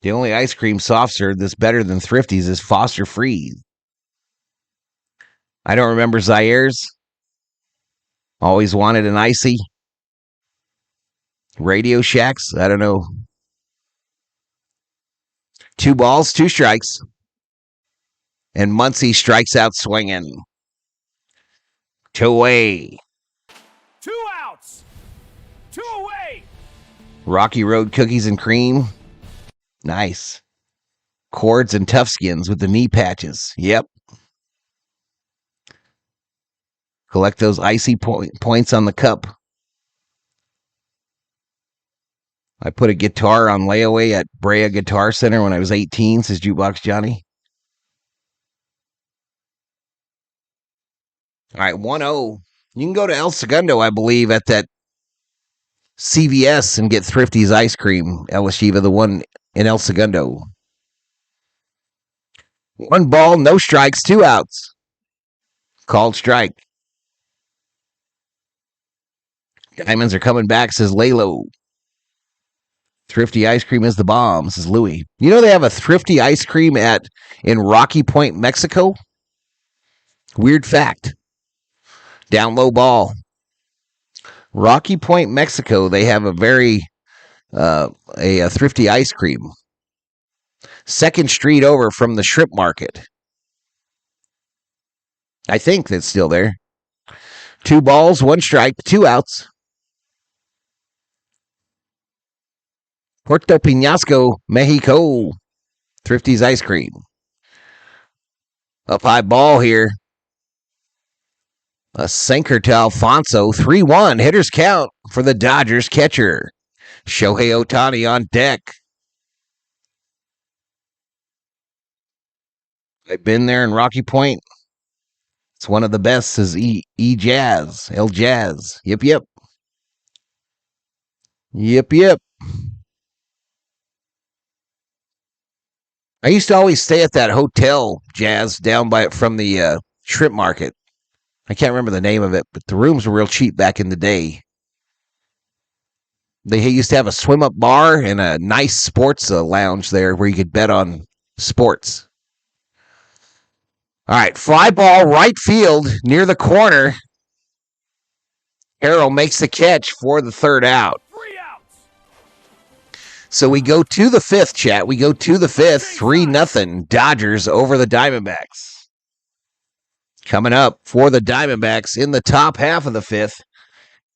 The only ice cream soft serve that's better than Thrifty's is Foster Freeze. I don't remember Zaire's. Always wanted an icy. Radio Shacks. I don't know. 2 balls, 2 strikes. And Muncie strikes out swinging. 2 away. 2 outs. 2 away. Rocky Road cookies and cream. Nice. Cords and Toughskins with the knee patches. Yep. Collect those icy points on the cup. I put a guitar on layaway at Brea Guitar Center when I was 18, says Jukebox Johnny. All right, 1-0. You can go to El Segundo, I believe, at that CVS and get Thrifty's ice cream. El Eshiva, the one in El Segundo. 1 ball, no strikes, 2 outs. Called strike. Diamonds are coming back, says Lalo. Thrifty ice cream is the bomb, says Louie. You know they have a Thrifty ice cream in Rocky Point, Mexico? Weird fact. Down low ball. Rocky Point, Mexico, they have a very a Thrifty ice cream. 2nd Street over from the Shrimp Market. I think that's still there. 2 balls, 1 strike, 2 outs. Puerto Penasco, Mexico. Thrifty's ice cream. Up high ball here. A sinker to Alfonso. 3-1. Hitters count for the Dodgers catcher. Shohei Ohtani on deck. I've been there in Rocky Point. It's one of the best, says Jazz. El Jazz. Yep. I used to always stay at that hotel, Jazz, down from the Shrimp Market. I can't remember the name of it, but the rooms were real cheap back in the day. They used to have a swim-up bar and a nice sports lounge there where you could bet on sports. All right, fly ball, right field, near the corner. Harrell makes the catch for the 3rd out. 3 outs. So we go to the 5th, chat. We go to the 5th, 3-0, Dodgers over the Diamondbacks. Coming up for the Diamondbacks in the top half of the 5th.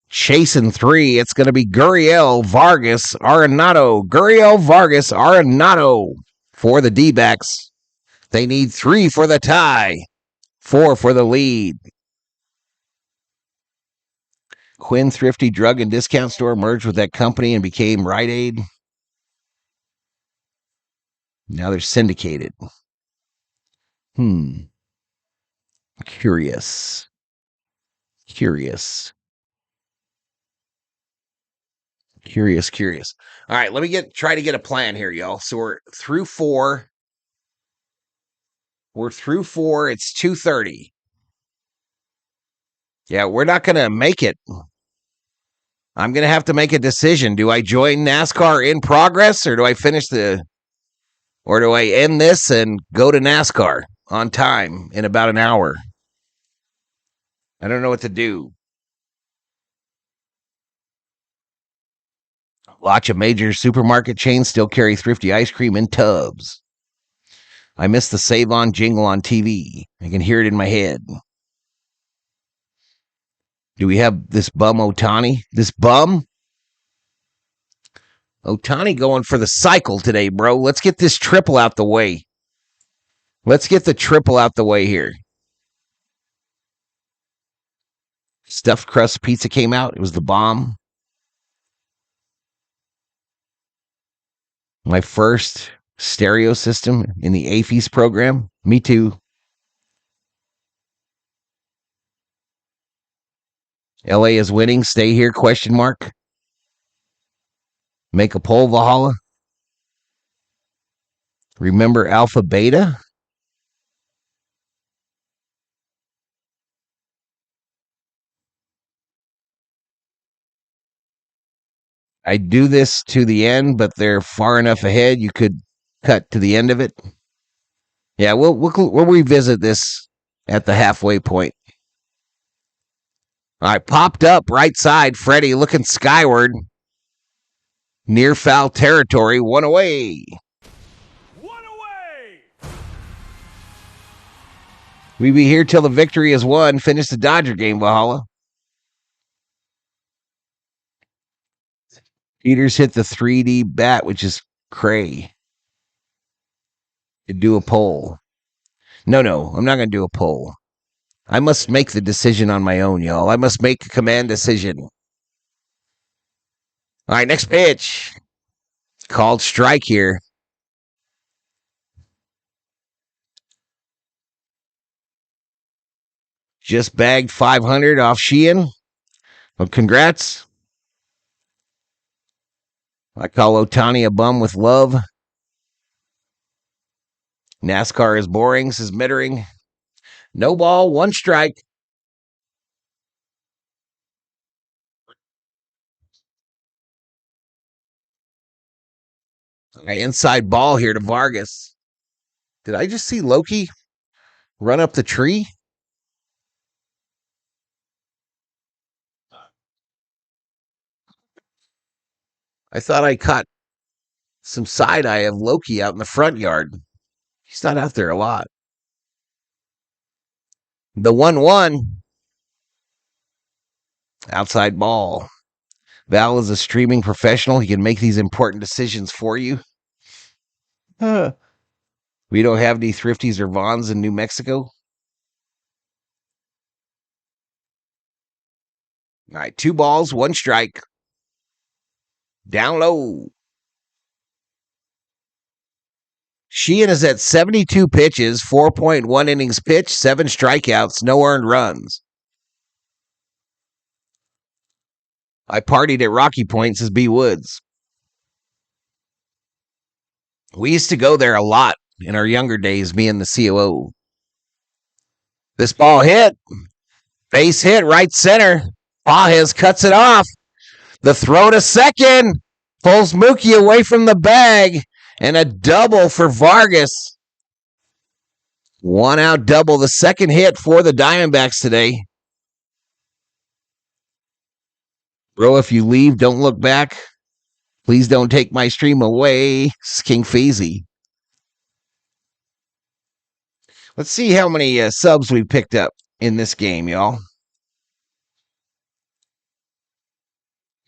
Chasing 3, it's going to be Gurriel Vargas Arenado. Gurriel Vargas Arenado for the Dbacks. They need 3 for the tie, 4 for the lead. Quinn Thrifty Drug and Discount Store merged with that company and became Rite Aid. Now they're syndicated. Curious. All right, let me try to get a plan here, y'all. So we're through 4. It's 2:30. Yeah, we're not going to make it. I'm going to have to make a decision. Do I join NASCAR in progress, or do I or do I end this and go to NASCAR on time in about an hour? I don't know what to do. Lots of major supermarket chains still carry Thrifty ice cream in tubs. I miss the Save On jingle on TV. I can hear it in my head. Do we have this bum Ohtani? This bum? Ohtani going for the cycle today, bro. Let's get this triple out the way. Let's get the triple out the way here. Stuffed crust pizza came out. It was the bomb. My first stereo system in the AFES program. Me too. LA is winning. Stay here, question mark. Make a poll, Valhalla. Remember Alpha Beta? I do this to the end, but they're far enough ahead. You could cut to the end of it. Yeah, we'll revisit this at the halfway point. All right, popped up right side. Freddie looking skyward. Near foul territory. One away. One away. We be here till the victory is won. Finish the Dodger game, Valhalla. Peters hit the 3D bat, which is cray. To do a poll. No, I'm not going to do a poll. I must make the decision on my own, y'all. I must make a command decision. All right, next pitch. Called strike here. Just bagged 500 off Sheehan. Well, congrats. I call Ohtani a bum with love. NASCAR is boring, says Mittering. No ball, one strike. Right, inside ball here to Vargas. Did I just see Loki run up the tree? I thought I caught some side eye of Loki out in the front yard. He's not out there a lot. The 1-1. Outside ball. Val is a streaming professional. He can make these important decisions for you. We don't have any Thrifties or Vons in New Mexico. All right, 2 balls, 1 strike. Down low. Sheehan is at 72 pitches, 4.1 innings pitched, 7 strikeouts, no earned runs. I partied at Rocky Point, says B. Woods. We used to go there a lot in our younger days, me and the COO. This ball hit. Base hit, right center. Pajes cuts it off. The throw to second. Pulls Mookie away from the bag. And a double for Vargas. 1 out double. The second hit for the Diamondbacks today. Bro, if you leave, don't look back. Please don't take my stream away. It's King Feezy. Let's see how many subs we picked up in this game, y'all.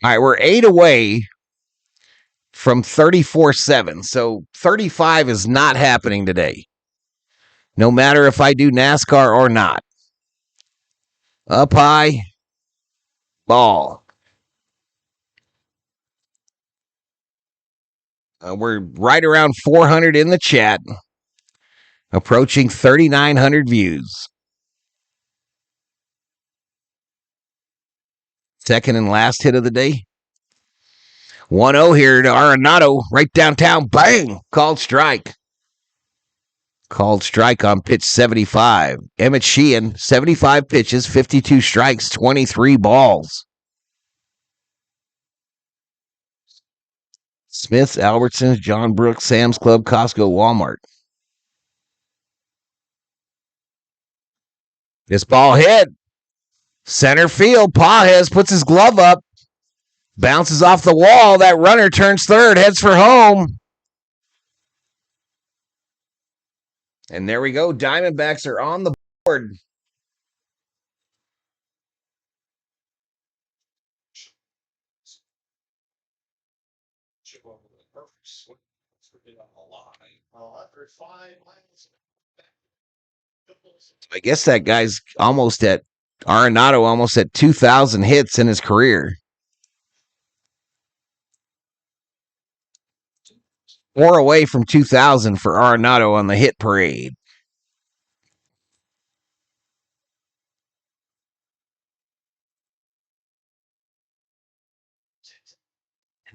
All right, we're 8 away from 34-7. So 35 is not happening today. No matter if I do NASCAR or not. Up high. Ball. We're right around 400 in the chat. Approaching 3,900 views. Second and last hit of the day. 1-0 here to Arenado. Right downtown. Bang! Called strike. Called strike on pitch 75. Emmett Sheehan, 75 pitches, 52 strikes, 23 balls. Smith's, Albertsons, John Brooks, Sam's Club, Costco, Walmart. This ball hit. Center field. Pajes puts his glove up. Bounces off the wall. That runner turns third, heads for home. And there we go. Diamondbacks are on the board. I guess that guy's almost at Arenado, almost at 2,000 hits in his career. 4 away from 2,000 for Arenado on the hit parade.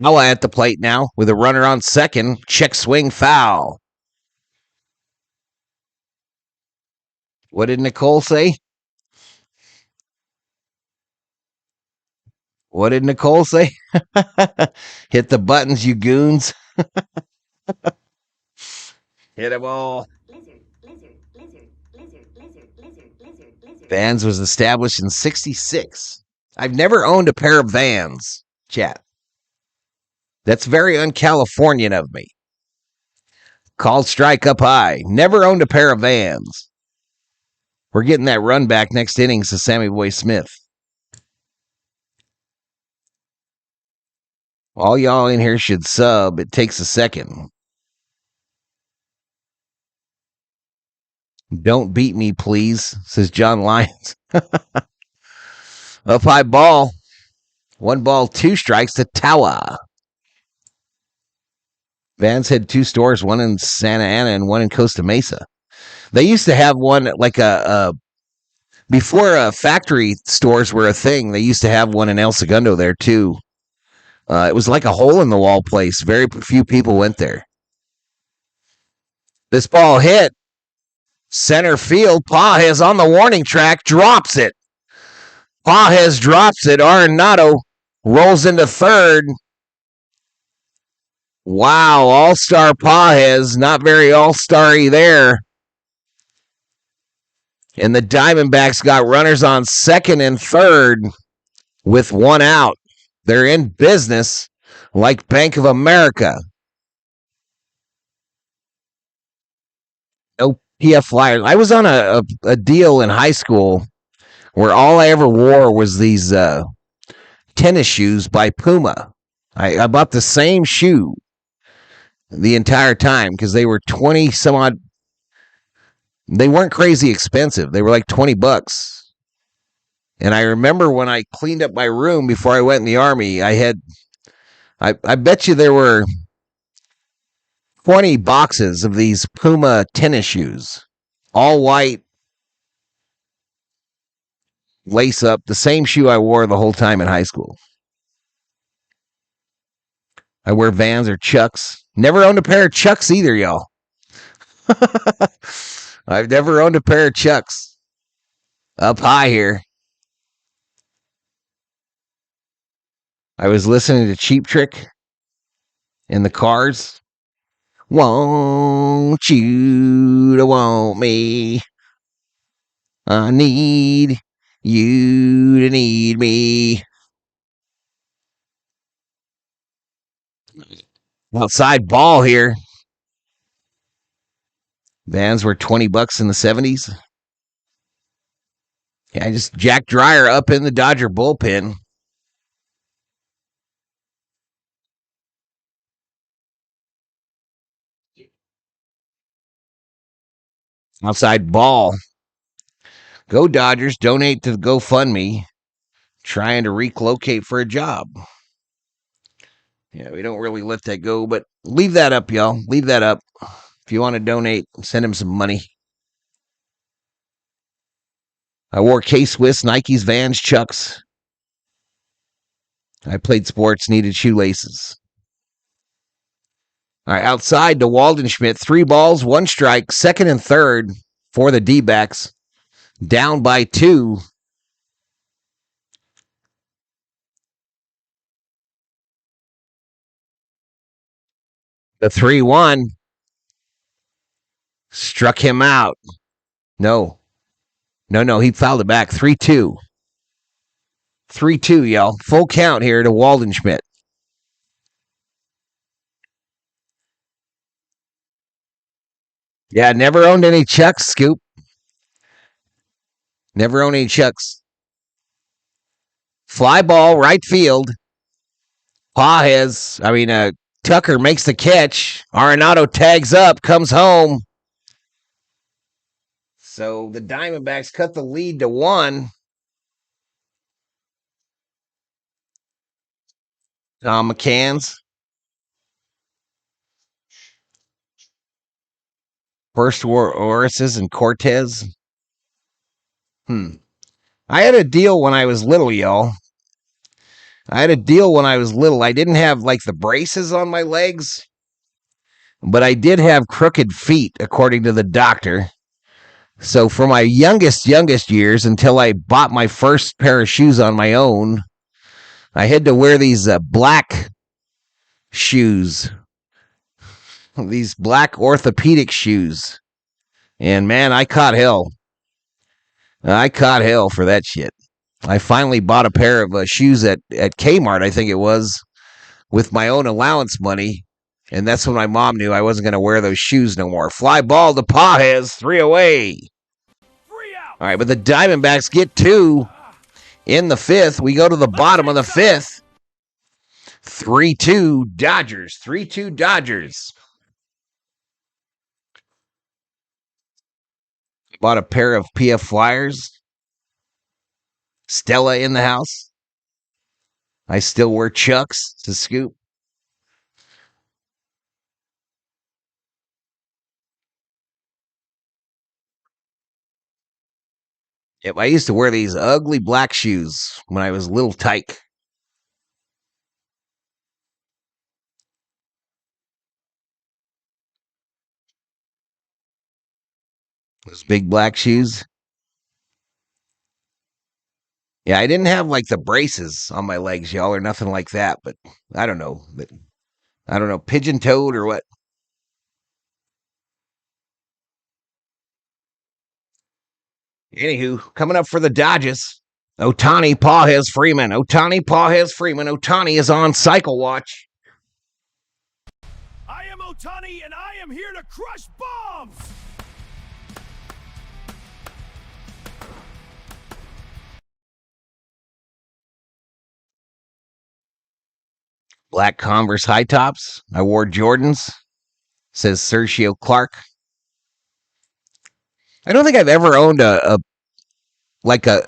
Noah at the plate now with a runner on second. Check swing foul. What did Nicole say? What did Nicole say? Hit the buttons, you goons. Hit a ball. Vans was established in 66. I've never owned a pair of Vans, chat. That's very un-Californian of me. Called strike up high. Never owned a pair of Vans. We're getting that run back next innings to Sammy Boy Smith. All y'all in here should sub. It takes a second. Don't beat me, please, says John Lyons. Up high ball. 1 ball, 2 strikes to Tawa. Vans had 2 stores, one in Santa Ana and one in Costa Mesa. They used to have one like before factory stores were a thing. They used to have one in El Segundo there too. It was like a hole in the wall place. Very few people went there. This ball hit center field. Pages on the warning track, drops it. Pages drops it. Arenado rolls into third. Wow, all-star Pages, not very all-starry there. And the Diamondbacks got runners on second and third with 1 out. They're in business like Bank of America. No PF Flyers. I was on a deal in high school where all I ever wore was these tennis shoes by Puma. I bought the same shoe the entire time because they were 20 some odd. They weren't crazy expensive. They were like $20. And I remember when I cleaned up my room before I went in the Army, I bet you there were 20 boxes of these Puma tennis shoes. All white, lace up, the same shoe I wore the whole time in high school. I wear Vans or Chucks. Never owned a pair of Chucks either, y'all. I've never owned a pair of Chucks. Up high here. I was listening to Cheap Trick in the cars. Want you to want me. I need you to need me. Outside ball here. Vans were $20 in the 70s. Yeah, just Jack Dreyer up in the Dodger bullpen. Outside ball. Go Dodgers. Donate to the GoFundMe. Trying to relocate for a job. Yeah, we don't really let that go, but leave that up, y'all. Leave that up. If you want to donate, send him some money. I wore K-Swiss, Nikes, Vans, Chucks. I played sports, needed shoelaces. All right, outside to Waldenschmidt. 3 balls, 1 strike, second and third for the Dbacks. Down by 2. The 3-1 struck him out. No, he fouled it back. 3-2. 3-2, y'all. Full count here to Waldenschmidt. Yeah, never owned any Chucks, Scoop. Never owned any Chucks. Fly ball, right field. Tucker makes the catch. Arenado tags up, comes home. So the Diamondbacks cut the lead to 1. Tom McCann's first war Orises and Cortez. I had a deal when I was little, y'all. I didn't have like the braces on my legs, but I did have crooked feet, according to the doctor. So for my youngest years, until I bought my first pair of shoes on my own, I had to wear these black shoes. these black orthopedic shoes. And man, I caught hell. I caught hell for that shit. I finally bought a pair of shoes at Kmart, I think it was, with my own allowance money. And that's when my mom knew I wasn't going to wear those shoes no more. Fly ball to Pajes, 3 away. All right, but the Diamondbacks get 2 in the 5th. We go to the bottom of the 5th. 3-2 Dodgers. 3-2 Dodgers. Bought a pair of PF Flyers. Stella in the house. I still wear Chucks to scoop. Yep, I used to wear these ugly black shoes when I was little tyke. Those big black shoes. Yeah, I didn't have like the braces on my legs, y'all, or nothing like that, but I don't know. Pigeon-toed or what? Anywho, coming up for the Dodgers, Ohtani, Pajes, Freeman. Ohtani, Pajes, Freeman. Ohtani is on cycle watch. I am Ohtani, and I am here to crush bombs! Black Converse high tops. I wore Jordans, says Sergio Clark. I don't think I've ever owned a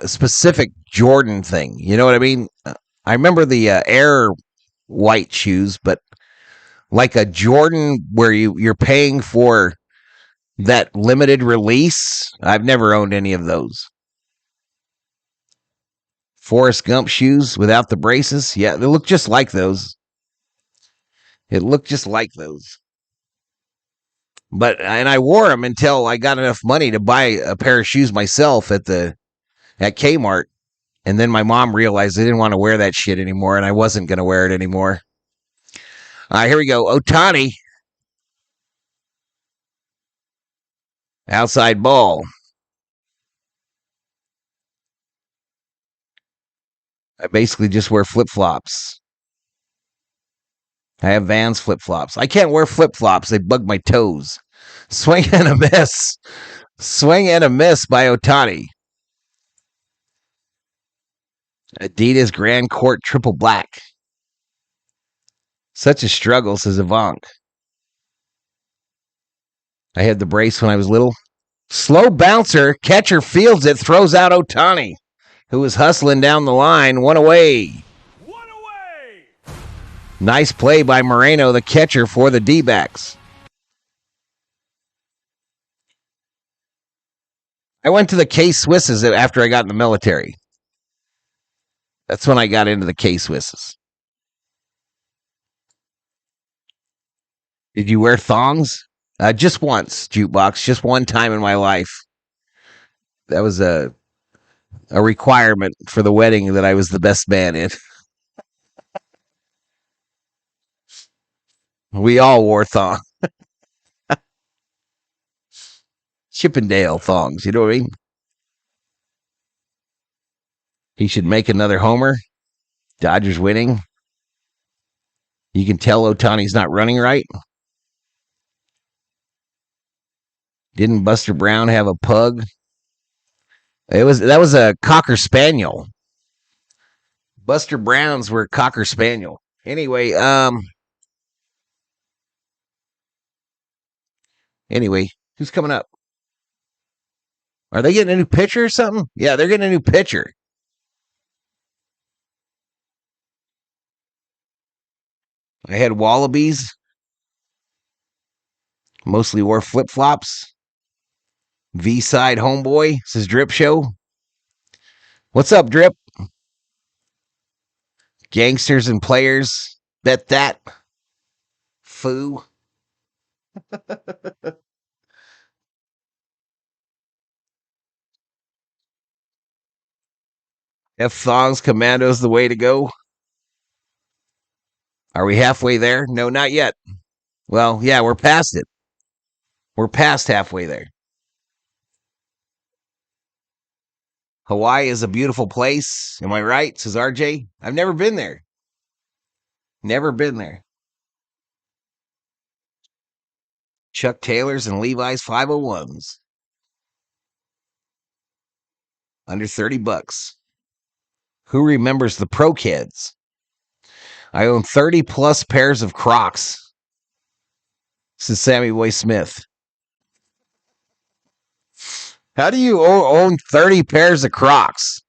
specific Jordan thing. You know what I mean? I remember the Air white shoes, but like a Jordan where you're paying for that limited release, I've never owned any of those. Forrest Gump shoes without the braces. Yeah, they look just like those. It looked just like those. And I wore them until I got enough money to buy a pair of shoes myself at Kmart. And then my mom realized I didn't want to wear that shit anymore, and I wasn't going to wear it anymore. Here we go. Ohtani. Outside ball. I basically just wear flip-flops. I have Vans flip-flops. I can't wear flip-flops. They bug my toes. Swing and a miss. Swing and a miss by Ohtani. Adidas Grand Court Triple Black. Such a struggle, says Ivank. I had the brace when I was little. Slow bouncer. Catcher fields it. Throws out Ohtani, who was hustling down the line. 1 away. 1 away! Nice play by Moreno, the catcher for the Dbacks. I went to the K-Swisses after I got in the military. That's when I got into the K-Swisses. Did you wear thongs? Just once, Jukebox. Just one time in my life. That was a requirement for the wedding that I was the best man in. We all wore thongs. Chippendale thongs, you know what I mean? He should make another homer. Dodgers winning. You can tell Ohtani's not running right. Didn't Buster Brown have a pug? That was a Cocker Spaniel. Buster Browns were Cocker Spaniel. Anyway, who's coming up? Are they getting a new pitcher or something? Yeah, they're getting a new pitcher. I had Wallabies. Mostly wore flip-flops. V-side homeboy, says Drip Show. What's up, Drip? Gangsters and players. Bet that. Foo. F Thongs Commandos the way to go. Are we halfway there? No, not yet. Well, yeah, we're past it. We're past halfway there. Hawaii is a beautiful place. Am I right? Says RJ. I've never been there. Never been there. Chuck Taylor's and Levi's 501s. Under $30. Who remembers the Pro Kids? I own 30 plus pairs of Crocs. This is Sammy Boy Smith. How do you own 30 pairs of Crocs?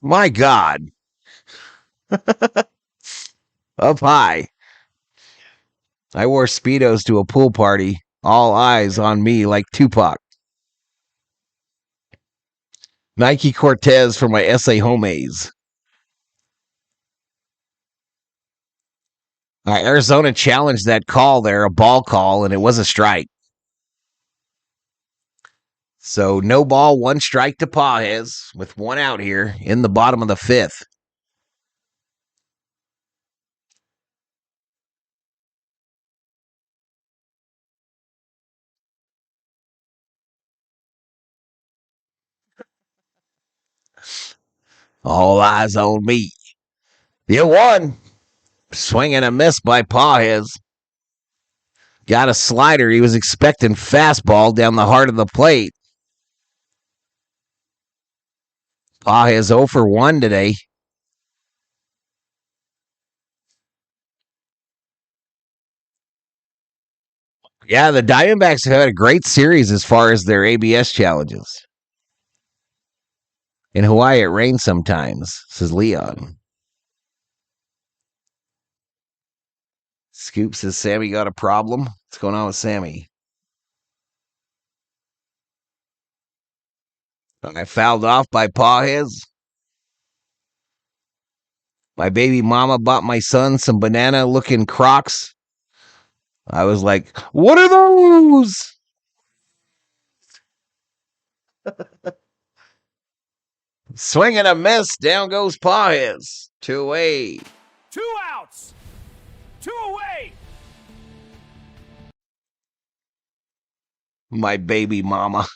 My God. Up high. I wore Speedos to a pool party. All eyes on me like Tupac. Nike Cortez for my SA homies. Arizona challenged that call there, a ball call, and it was a strike. So no ball, one strike to Pages with one out here in the bottom of the fifth. All eyes on me. You won. Swing and a miss by Pages. Got a slider. He was expecting fastball down the heart of the plate. Pages 0 for 1 today. Yeah, the Diamondbacks have had a great series as far as their ABS challenges. In Hawaii, it rains sometimes, says Leon. Scoop says Sammy got a problem. What's going on with Sammy? I fouled off by Pages. My baby mama bought my son some banana-looking Crocs. I was like, what are those? Swing and a miss. Down goes Pages. 2 away. 2 outs. 2 away. My baby mama.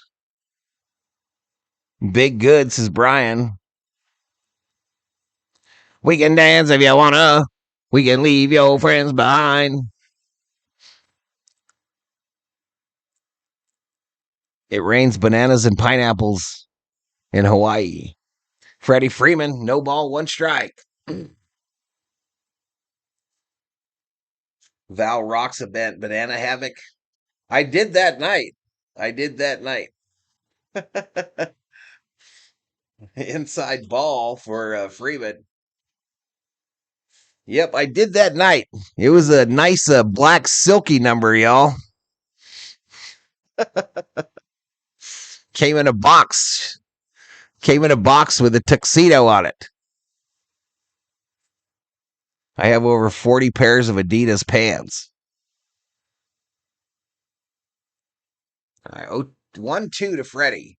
Big good, says Brian. We can dance if you wanna. We can leave your friends behind. It rains bananas and pineapples in Hawaii. Freddie Freeman, no ball, one strike. Val rocks a banana havoc. I did that night. Inside ball for Freeman. Yep, I did that night. It was a nice black silky number, y'all. Came in a box. Came in a box with a tuxedo on it. I have over 40 pairs of Adidas pants. All right, 1-2 to Freddie.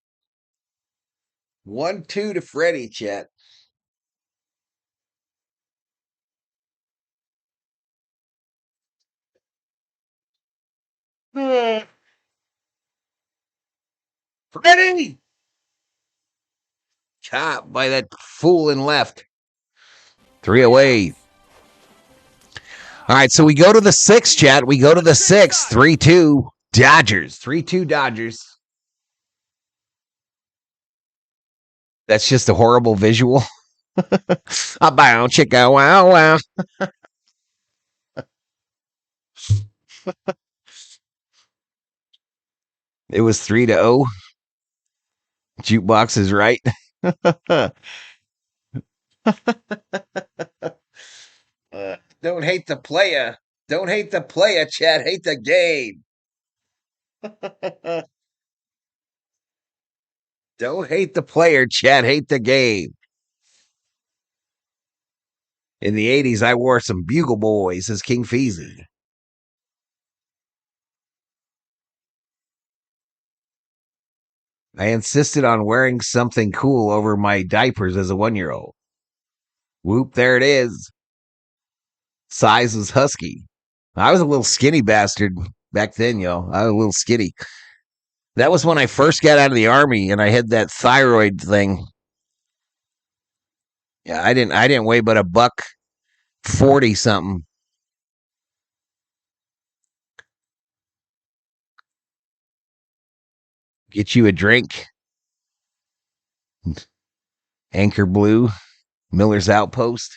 1-2 to Freddie, chat. Freddie! Caught by that fool in left. 3 away. All right, so we go to the 6, chat. We go to the 6. 3-2 Dodgers. 3-2 Dodgers. That's just a horrible visual. A bow, chicka, wow, wow. It was 3-0. Jukebox is right. Don't hate the player. Don't hate the player, Chad. Hate the game. Don't hate the player, Chad. Hate the game. In the 80s, I wore some Bugle Boys as King Feezy. I insisted on wearing something cool over my diapers as a 1-year-old. Whoop, there it is. Size was husky. I was a little skinny bastard back then, yo. I was a little skinny. That was when I first got out of the Army and I had that thyroid thing. Yeah, I didn't weigh but $140 something. Get you a drink. Anchor Blue, Miller's Outpost.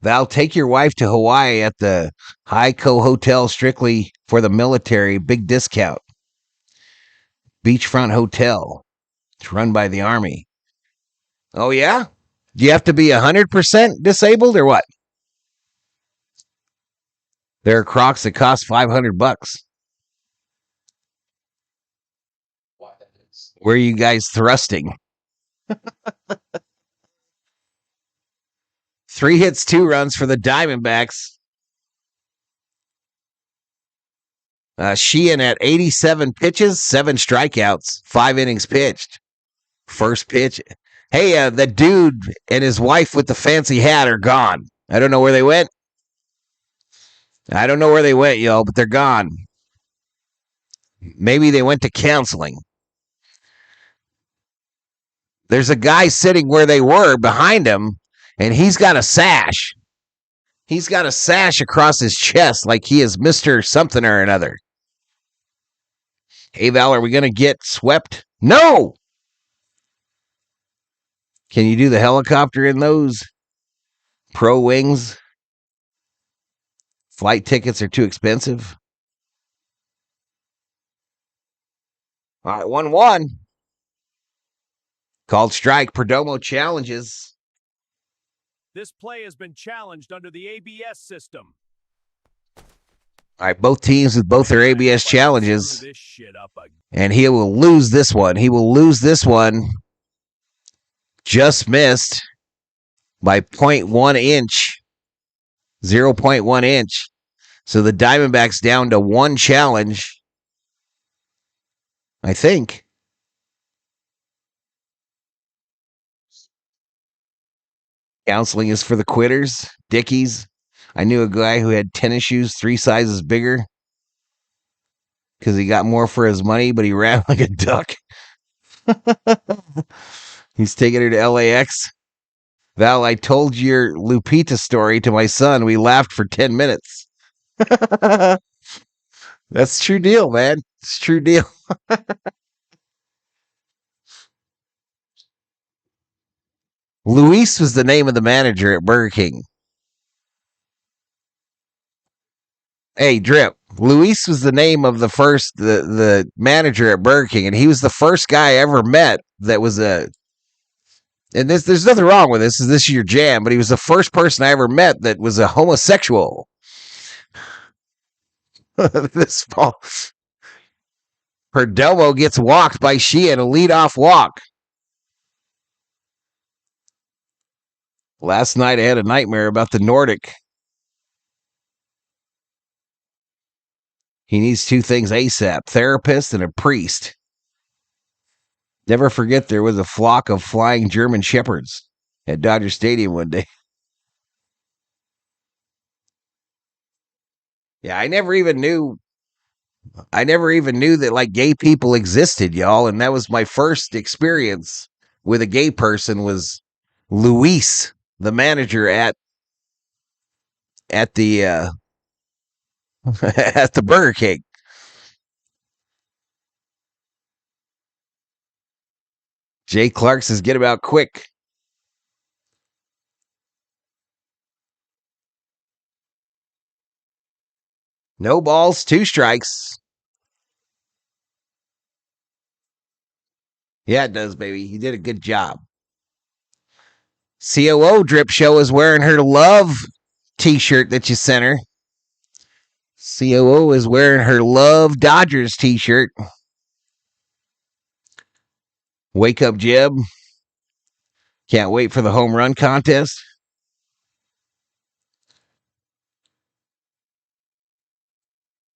Val, take your wife to Hawaii at the Haiku Hotel strictly for the military. Big discount. Beachfront Hotel. It's run by the Army. Oh, yeah? Do you have to be 100% disabled or what? There are Crocs that cost $500. Where are you guys thrusting? 3 hits, 2 runs for the Diamondbacks. Sheehan at 87 pitches, 7 strikeouts, 5 innings pitched. First pitch. Hey, the dude and his wife with the fancy hat are gone. I don't know where they went. Yo, but they're gone. Maybe they went to counseling. There's a guy sitting where they were behind him, and he's got a sash. He's got a sash across his chest like he is Mr. Something or another. Hey, Val, are we going to get swept? No! Can you do the helicopter in those? Pro wings? Flight tickets are too expensive. All right, 1-1. Called strike. Perdomo challenges. This play has been challenged under the ABS system. All right, both teams with both their ABS challenges. Screw this shit up again. And he will lose this one. Just missed by 0.1 inch. 0.1 inch. So the Diamondbacks down to 1 challenge. I think. Counseling is for the quitters. Dickies. I knew a guy who had tennis shoes 3 sizes bigger because he got more for his money, but he ran like a duck. He's taking her to LAX. Val, I told your Lupita story to my son. We laughed for 10 minutes. That's true deal, man. It's true deal. Luis was the name of the manager at Burger King. Hey, Drip. Luis was the name of the manager at Burger King, and he was the first guy I ever met that was and there's nothing wrong with this. This is your jam, but he was the first person I ever met that was a homosexual. This ball. Perdomo gets walked by Sheehan, a leadoff walk. Last night I had a nightmare about the Nordic. He needs 2 things ASAP, therapist and a priest. Never forget there was a flock of flying German shepherds at Dodger Stadium one day. Yeah, I never even knew that like gay people existed, y'all, and that was my first experience with a gay person was Luis, the manager at the at the Burger King. Jay Clark says, get him out quick. No balls, 2 strikes. Yeah, it does, baby. You did a good job. COO Drip Show is wearing her love t-shirt that you sent her. COO is wearing her love Dodgers t-shirt. Wake up, Jeb. Can't wait for the home run contest.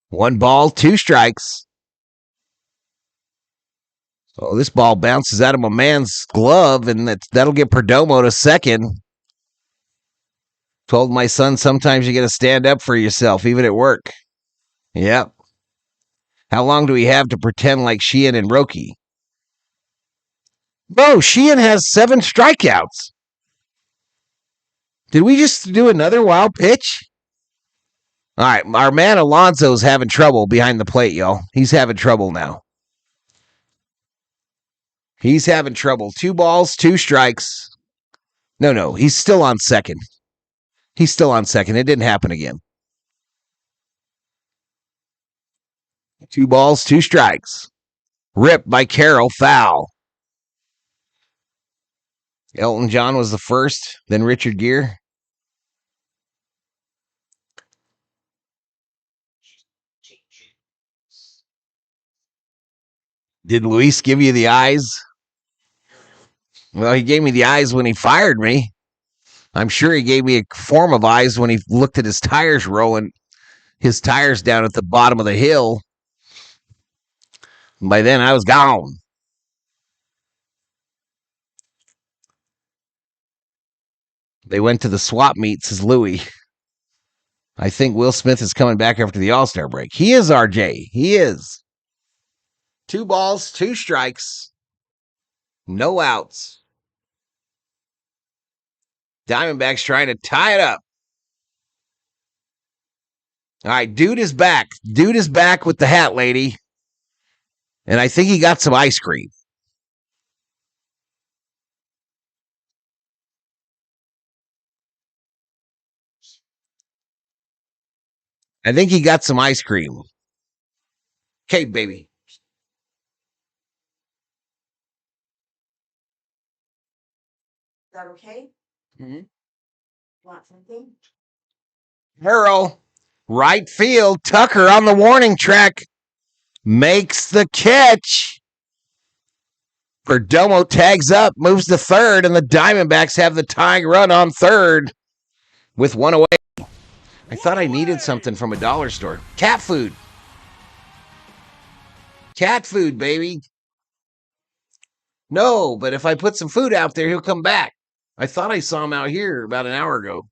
One ball, 2 strikes. Oh, this ball bounces out of my man's glove, and that'll get Perdomo to second. Told my son sometimes you got to stand up for yourself, even at work. Yep. How long do we have to pretend like Sheehan and Roki? Bro, Sheehan has 7 strikeouts. Did we just do another wild pitch? All right, our man Alonso's having trouble behind the plate, y'all. He's having trouble now. He's having trouble. 2 balls, 2 strikes. No, he's still on second. He's still on second. It didn't happen again. 2 balls, 2 strikes. Ripped by Carroll, foul. Elton John was the first, then Richard Gere. Did Luis give you the eyes? Well, he gave me the eyes when he fired me. I'm sure he gave me a form of eyes when he looked at his tires rolling, his tires down at the bottom of the hill. By then, I was gone. They went to the swap meet, says Louie. I think Will Smith is coming back after the All-Star break. He is, RJ. He is. 2 balls, 2 strikes. No outs. Diamondbacks trying to tie it up. All right, dude is back. Dude is back with the hat lady. And I think he got some ice cream. I think he got some ice cream. Okay, baby. Is that okay? Mhm. Want something? Harrell, right field. Tucker on the warning track. Makes the catch. Perdomo tags up, moves to third, and the Diamondbacks have the tying run on third with 1 away. I thought I needed something from a dollar store. Cat food. Cat food, baby. No, but if I put some food out there, he'll come back. I thought I saw him out here about an hour ago.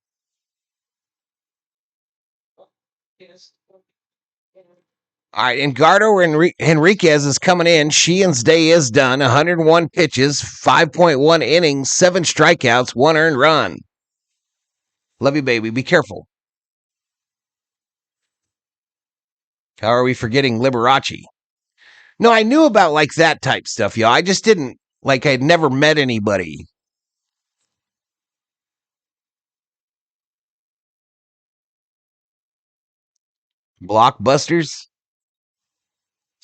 All right, Engardo Henriquez is coming in. Sheehan's day is done. 101 pitches, 5.1 innings, 7 strikeouts, 1 earned run. Love you, baby. Be careful. How are we forgetting Liberace? No, I knew about like that type stuff, y'all. I just didn't, like I'd never met anybody. Blockbusters?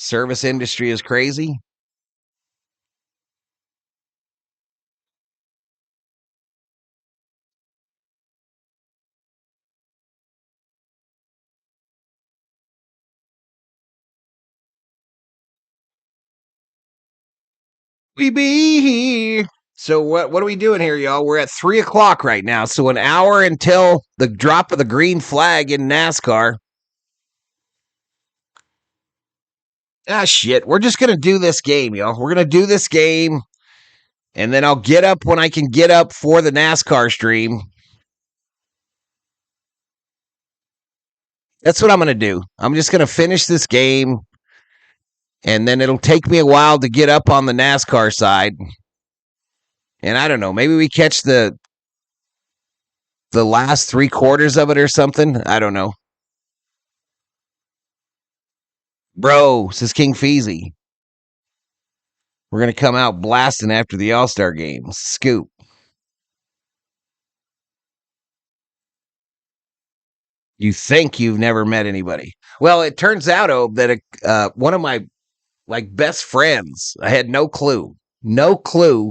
Service industry is crazy. We be here. So what are we doing here, y'all? We're at 3 o'clock right now. So an hour until the drop of the green flag in NASCAR. Ah, shit. We're just going to do this game, y'all. We're going to do this game. And then I'll get up when I can get up for the NASCAR stream. That's what I'm going to do. I'm just going to finish this game. And then it'll take me a while to get up on the NASCAR side. And I don't know. Maybe we catch the last 3/4 of it or something. I don't know. Bro, says King Feezy. We're going to come out blasting after the All-Star game. Scoop. You think you've never met anybody. Well, it turns out, that one of my like best friends, I had no clue. No clue.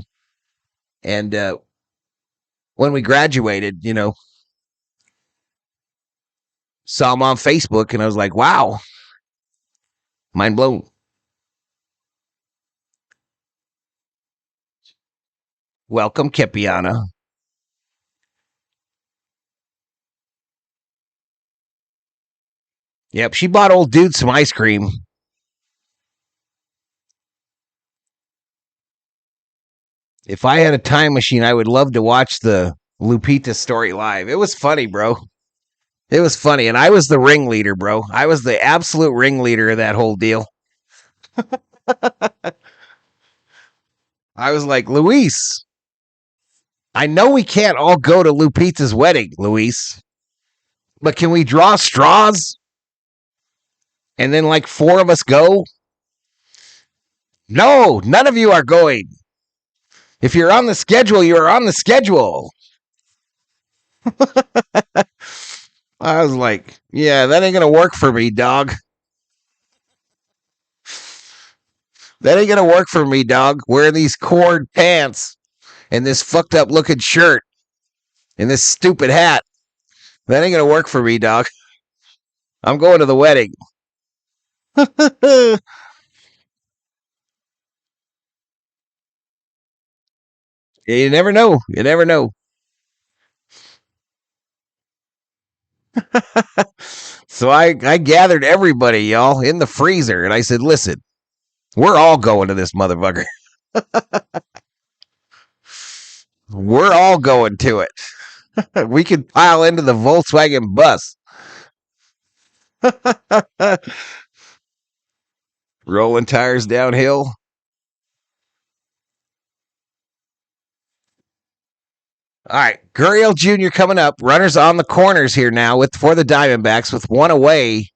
And when we graduated, saw him on Facebook, and I was like, wow. Mind blown. Welcome, Kepiana. Yep, she bought old dude some ice cream. If I had a time machine, I would love to watch the Lupita's story live. It was funny, bro. It was funny. And I was the ringleader, bro. I was the absolute ringleader of that whole deal. I was like, Luis, I know we can't all go to Lupita's wedding, Luis, but can we draw straws? And then like 4 of us go? No, none of you are going. If you're on the schedule, you're on the schedule. I was like, yeah, that ain't going to work for me, dog. That ain't going to work for me, dog. Wearing these cord pants and this fucked up looking shirt and this stupid hat. That ain't going to work for me, dog. I'm going to the wedding. You never know. You never know. So I gathered everybody, y'all, in the freezer, and I said, listen, we're all going to this motherfucker. We're all going to it. We could pile into the Volkswagen bus. Rolling tires downhill. All right, Gurriel Jr. coming up. Runners on the corners here now for the Diamondbacks with 1 away.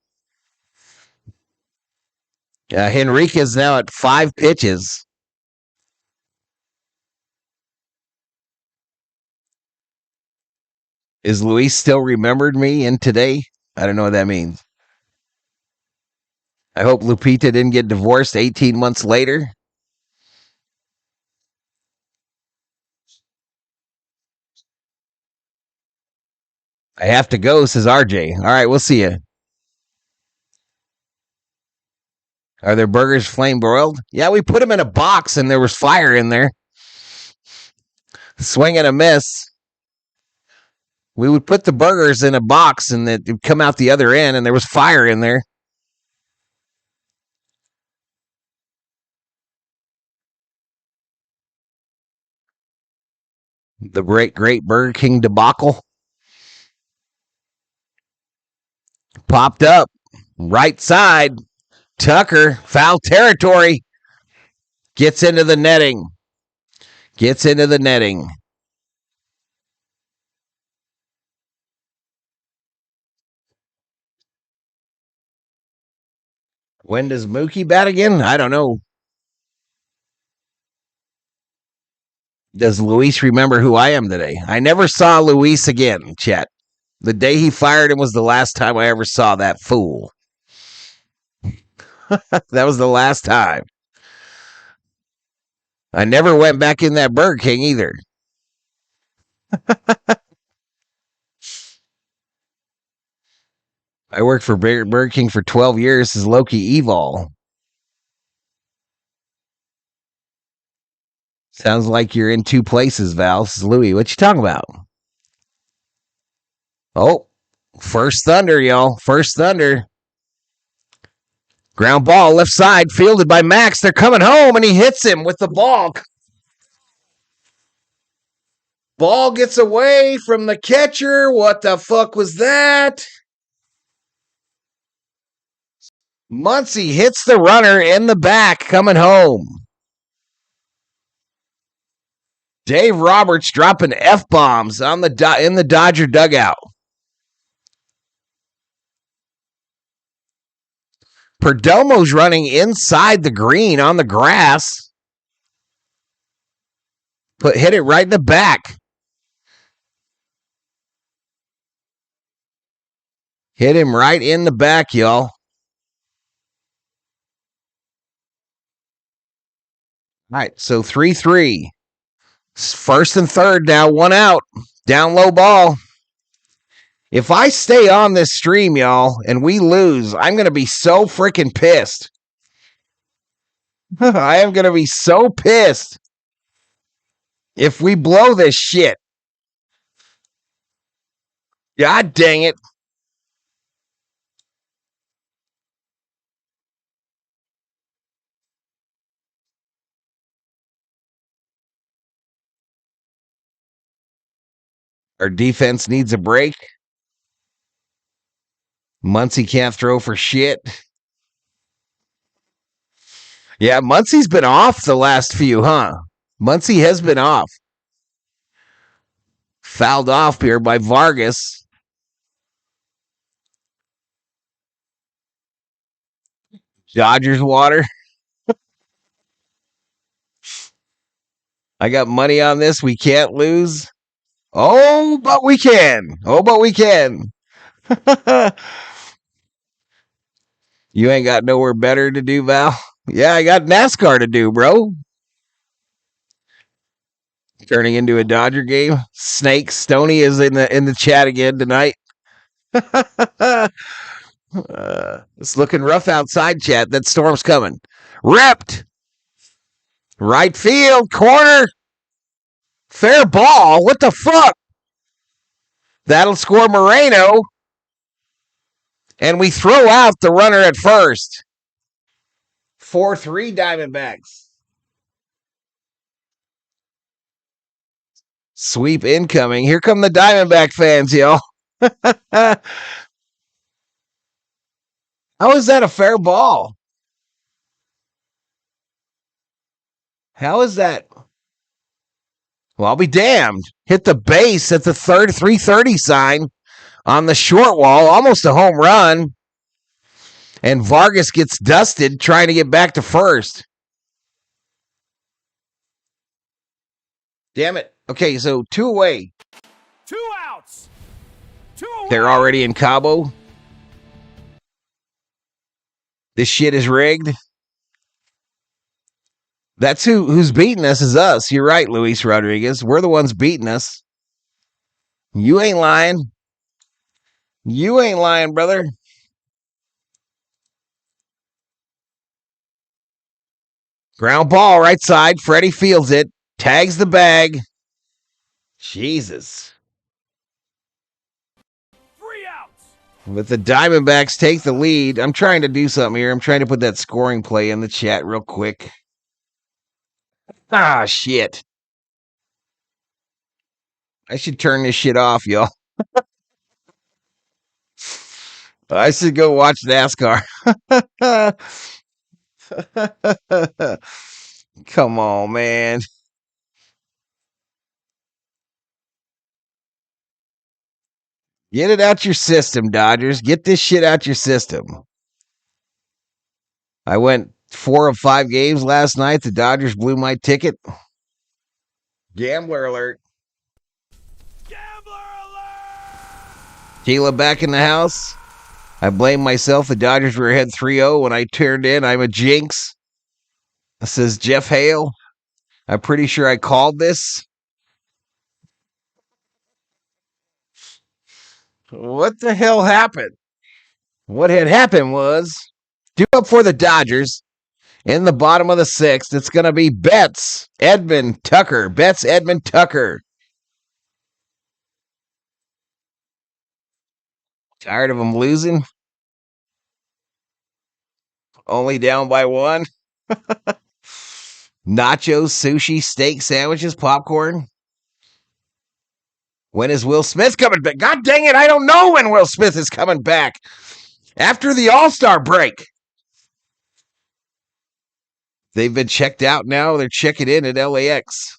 Henriquez now at 5 pitches. Is Luis still remembered me in today? I don't know what that means. I hope Lupita didn't get divorced 18 months later. I have to go, says RJ. All right, we'll see you. Are their burgers flame broiled? Yeah, we put them in a box and there was fire in there. Swing and a miss. We would put the burgers in a box and it would come out the other end and there was fire in there. The great Burger King debacle. Popped up. Right side. Tucker, foul territory. Gets into the netting. Gets into the netting. When does Mookie bat again? I don't know. Does Luis remember who I am today? I never saw Luis again, Chet. The day he fired him was the last time I ever saw that fool. That was the last time. I never went back in that Burger King either. I worked for Burger King for 12 years as Loki Evol. Sounds like you're in 2 places, Val. This is Louie. What you talking about? Oh, first thunder, y'all. First thunder. Ground ball, left side, fielded by Max. They're coming home, and he hits him with the ball. Ball gets away from the catcher. What the fuck was that? Muncy hits the runner in the back coming home. Dave Roberts dropping F-bombs in the Dodger dugout. Perdomo's running inside the green on the grass. Hit it right in the back. Hit him right in the back, y'all. All right, so 3-3. First and third now, 1 out. Down low ball. If I stay on this stream, y'all, and we lose, I'm going to be so freaking pissed. I am going to be so pissed if we blow this shit. God dang it. Our defense needs a break. Muncy can't throw for shit. Yeah, Muncy's been off the last few, huh? Muncy has been off. Fouled off here by Vargas. Dodgers water. I got money on this. We can't lose. Oh, but we can. Oh, but we can. You ain't got nowhere better to do, Val? Yeah, I got NASCAR to do, bro. Turning into a Dodger game. Snake Stoney is in the chat again tonight. It's looking rough outside, chat. That storm's coming. Ripped. Right field, corner. Fair ball. What the fuck? That'll score Moreno. And we throw out the runner at first. 4-3 Diamondbacks. Sweep incoming. Here come the Diamondback fans, y'all. How is that a fair ball? How is that? Well, I'll be damned. Hit the base at the 330 sign on the short wall. Almost a home run. And Vargas gets dusted trying to get back to first. Damn it. Okay, so 2 away. 2 outs. 2 away. They're already in Cabo. This shit is rigged. That's who's beating us is us. You're right, Luis Rodriguez. We're the ones beating us. You ain't lying. You ain't lying, brother. Ground ball, right side. Freddie fields it. Tags the bag. Jesus. 3 outs. But the Diamondbacks take the lead. I'm trying to do something here. I'm trying to put that scoring play in the chat real quick. Ah, shit. I should turn this shit off, y'all. I should go watch NASCAR. Come on, man. Get it out your system, Dodgers. Get this shit out your system. I went 4 of 5 games last night. The Dodgers blew my ticket. Gambler alert. Gambler alert. Sheila back in the house. I blame myself. The Dodgers were ahead 3-0 when I turned in. I'm a jinx. This says Jeff Hale. I'm pretty sure I called this. What the hell happened? What had happened was due up for the Dodgers in the bottom of the 6th. It's going to be Betts, Edmund, Tucker. Betts, Edmund, Tucker. Tired of them losing? Only down by 1. Nachos, sushi, steak, sandwiches, popcorn. When is Will Smith coming back? God dang it, I don't know when Will Smith is coming back. After the All-Star break. They've been checked out now. They're checking in at LAX.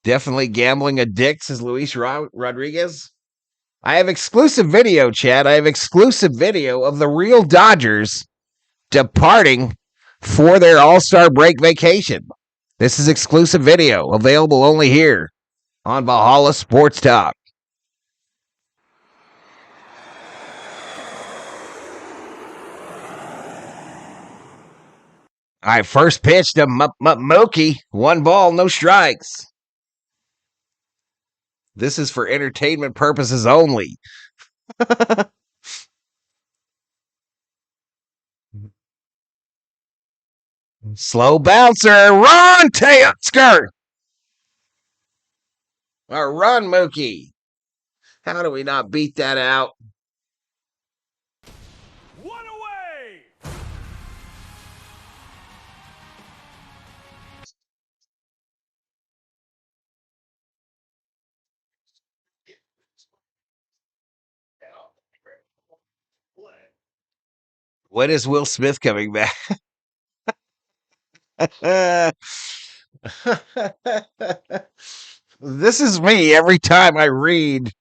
Definitely gambling addicts, says Luis Rodriguez. I have exclusive video, Chad. I have exclusive video of the real Dodgers departing for their All-Star break vacation. This is exclusive video, available only here on Valhalla Sports Talk. All right, first pitch to Mookie. 1 ball, no strikes. This is for entertainment purposes only. Slow bouncer. Run, Teoscar. Or run, Mookie. How do we not beat that out? 1 away. When is Will Smith coming back? This is me every time I read,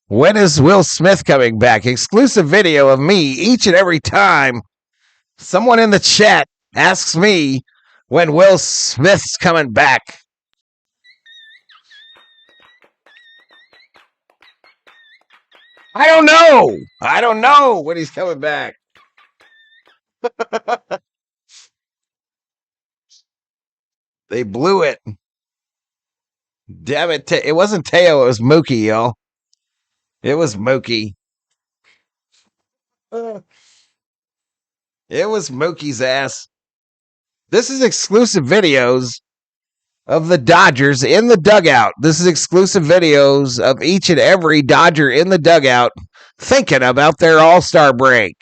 when is Will Smith coming back? Exclusive video of me each and every time someone in the chat asks me when Will Smith's coming back. I don't know. I don't know when he's coming back. They blew it. Damn it. It wasn't Teo. It was Mookie, y'all. It was Mookie. It was Mookie's ass. This is exclusive videos of the Dodgers in the dugout. This is exclusive videos of each and every Dodger in the dugout thinking about their All-Star break.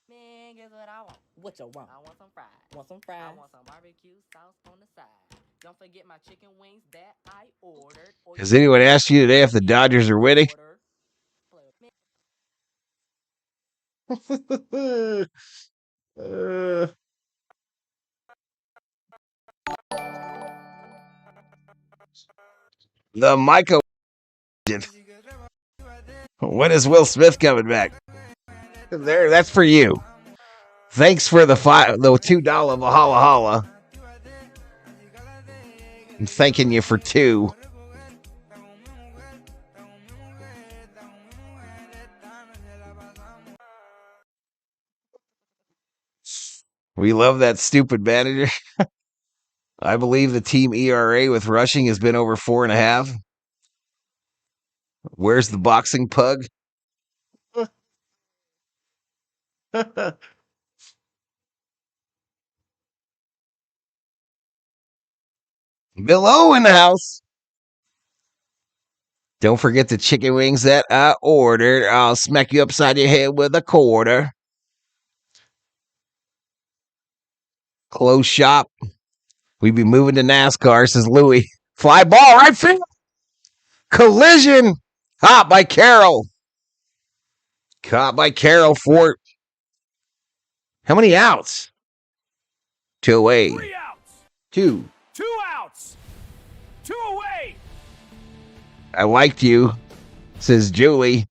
Man, guess what I want? What you want? I want some fries. Want some fries? I want some barbecue sauce on the side. Don't forget my chicken wings that I ordered. Has anyone asked you today if the Dodgers are winning? The Michael. When is Will Smith coming back? There, that's for you. Thanks for the $2 Valhalla Holla. I'm thanking you for 2. We love that stupid manager. I believe the team ERA with rushing has been over 4.5. Where's the boxing pug? Bill O in the house. Don't forget the chicken wings that I ordered. I'll smack you upside your head with a quarter. Close shop. We be moving to NASCAR, says Louie. Fly ball, right field. Collision. Caught by Carroll. Caught by Carroll for how many outs? 2 away. 3 outs. 2. 2 outs. 2 away. I liked you, says Julie.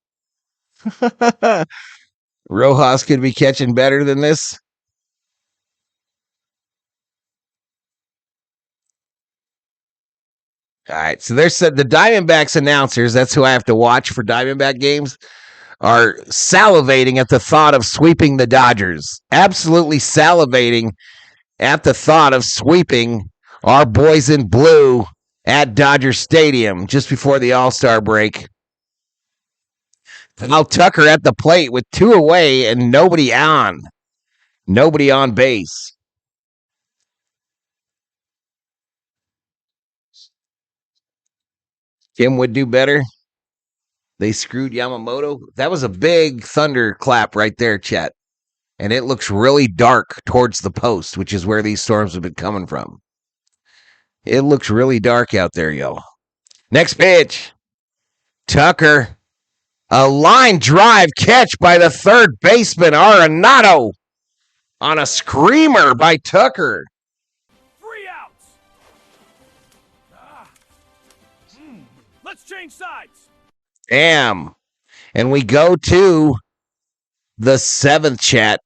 Rojas could be catching better than this. All right, so there's the Diamondbacks announcers. That's who I have to watch for Diamondback games. Are salivating at the thought of sweeping the Dodgers. Absolutely salivating at the thought of sweeping our boys in blue at Dodger Stadium just before the All-Star break. Now Tucker at the plate with 2 away and nobody on. Nobody on base. Kim would do better. They screwed Yamamoto. That was a big thunderclap right there, Chet. And it looks really dark towards the post, which is where these storms have been coming from. It looks really dark out there, yo. Next pitch. Tucker. A line drive catch by the third baseman, Arenado. On a screamer by Tucker. 3 outs. Let's change sides. Damn. And we go to the 7th, chat.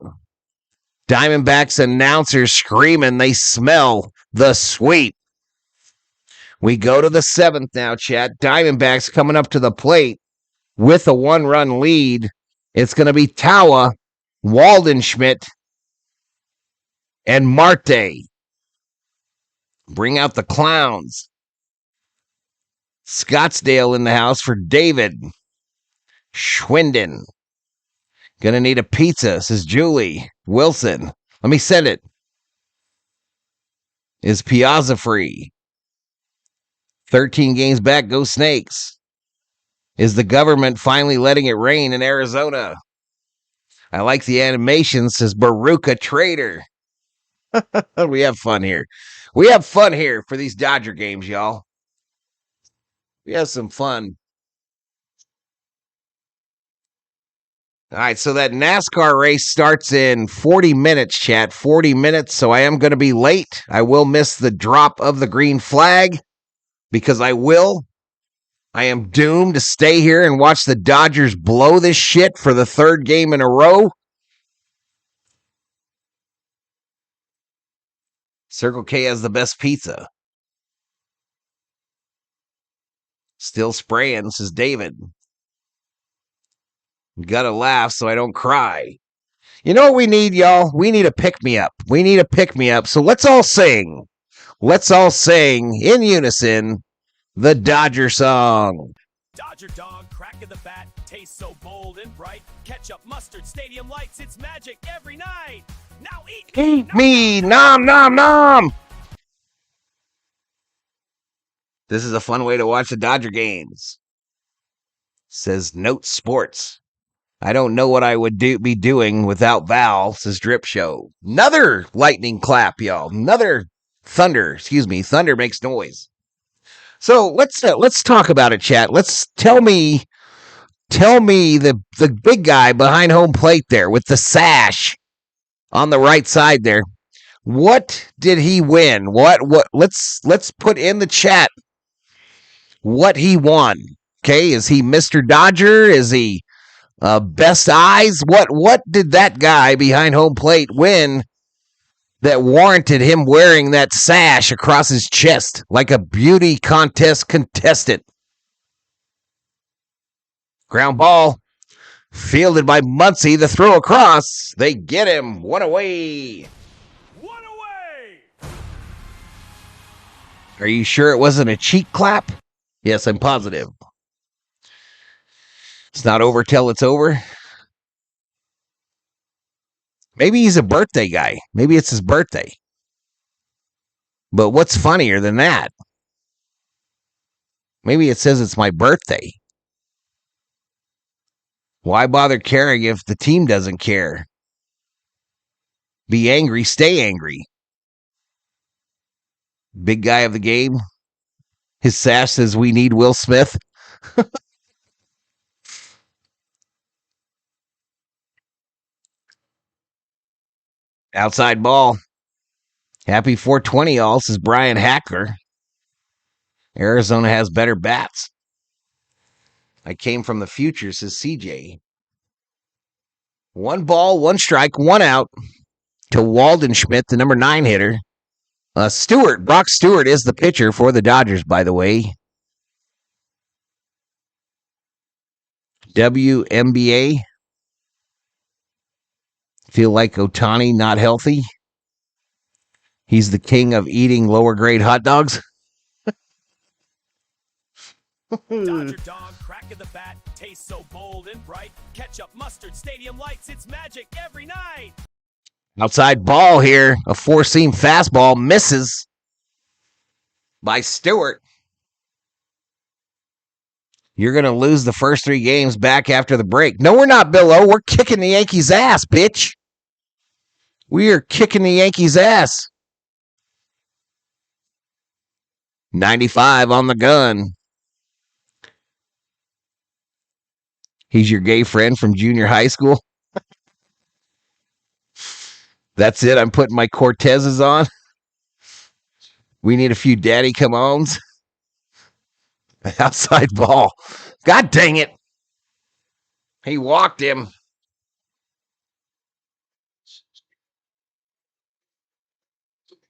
Diamondbacks announcers screaming they smell the sweep. We go to the 7th now, chat. Diamondbacks coming up to the plate with a 1-run lead. It's going to be Tawa, Waldenschmidt, and Marte. Bring out the clowns. Scottsdale in the house for David. Schwinden. Gonna need a pizza, says Julie. Wilson. Let me send it. Is Piazza free? 13 games back, go Snakes. Is the government finally letting it rain in Arizona? I like the animation, says Baruka Trader. We have fun here. We have fun here for these Dodger games, y'all. We have some fun. All right, so that NASCAR race starts in 40 minutes, chat. 40 minutes, so I am going to be late. I will miss the drop of the green flag because I am doomed to stay here and watch the Dodgers blow this shit for the third game in a row. Circle K has the best pizza. Still spraying, says David. Gotta laugh so I don't cry. You know what we need, y'all? We need a pick-me-up. We need a pick-me-up. So let's all sing. Let's all sing in unison the Dodger song. Dodger dog, crack of the bat, tastes so bold and bright. Ketchup, mustard, stadium lights, it's magic every night. Now eat Eat me, nom, nom, nom. This is a fun way to watch the Dodger games. Says Note Sports. I don't know what I would be doing without Val, says Drip Show. Another lightning clap, y'all. Another thunder. Thunder makes noise. So let's talk about it, chat. Let's tell me the big guy behind home plate there with the sash on the right side there. What did he win? What let's put in the chat what he won. Okay, is he Mr. Dodger? Is he best eyes? What did that guy behind home plate win that warranted him wearing that sash across his chest like a beauty contest contestant? Ground ball fielded by Muncy. The throw across. They get him. One away. one away. Are you sure it wasn't a cheek clap? Yes, I'm positive. It's not over till it's over. Maybe he's a birthday guy. Maybe it's his birthday. But what's funnier than that? Maybe it says it's my birthday. Why bother caring if the team doesn't care? Be angry, stay angry. Big guy of the game. His sash says we need Will Smith. Outside ball. Happy 420 all, says Brian Hackler. Arizona has better bats. I came from the future, says CJ. 1 ball, 1 strike, 1 out to Walden Schmidt, the number 9 hitter. Brock Stewart is the pitcher for the Dodgers, by the way. WNBA. Feel like Ohtani not healthy? He's the king of eating lower grade hot dogs? Dodger dog, crack of the bat, tastes so bold and bright. Ketchup, mustard, stadium lights, it's magic every night. Outside ball here. A 4-seam fastball misses by Stewart. You're going to lose the first 3 games back after the break. No, we're not, Bill O. We're kicking the Yankees' ass, bitch. We are kicking the Yankees' ass. 95 on the gun. He's your gay friend from junior high school. That's it. I'm putting my Cortezes on. We need a few daddy come-ons. Outside ball. God dang it. He walked him.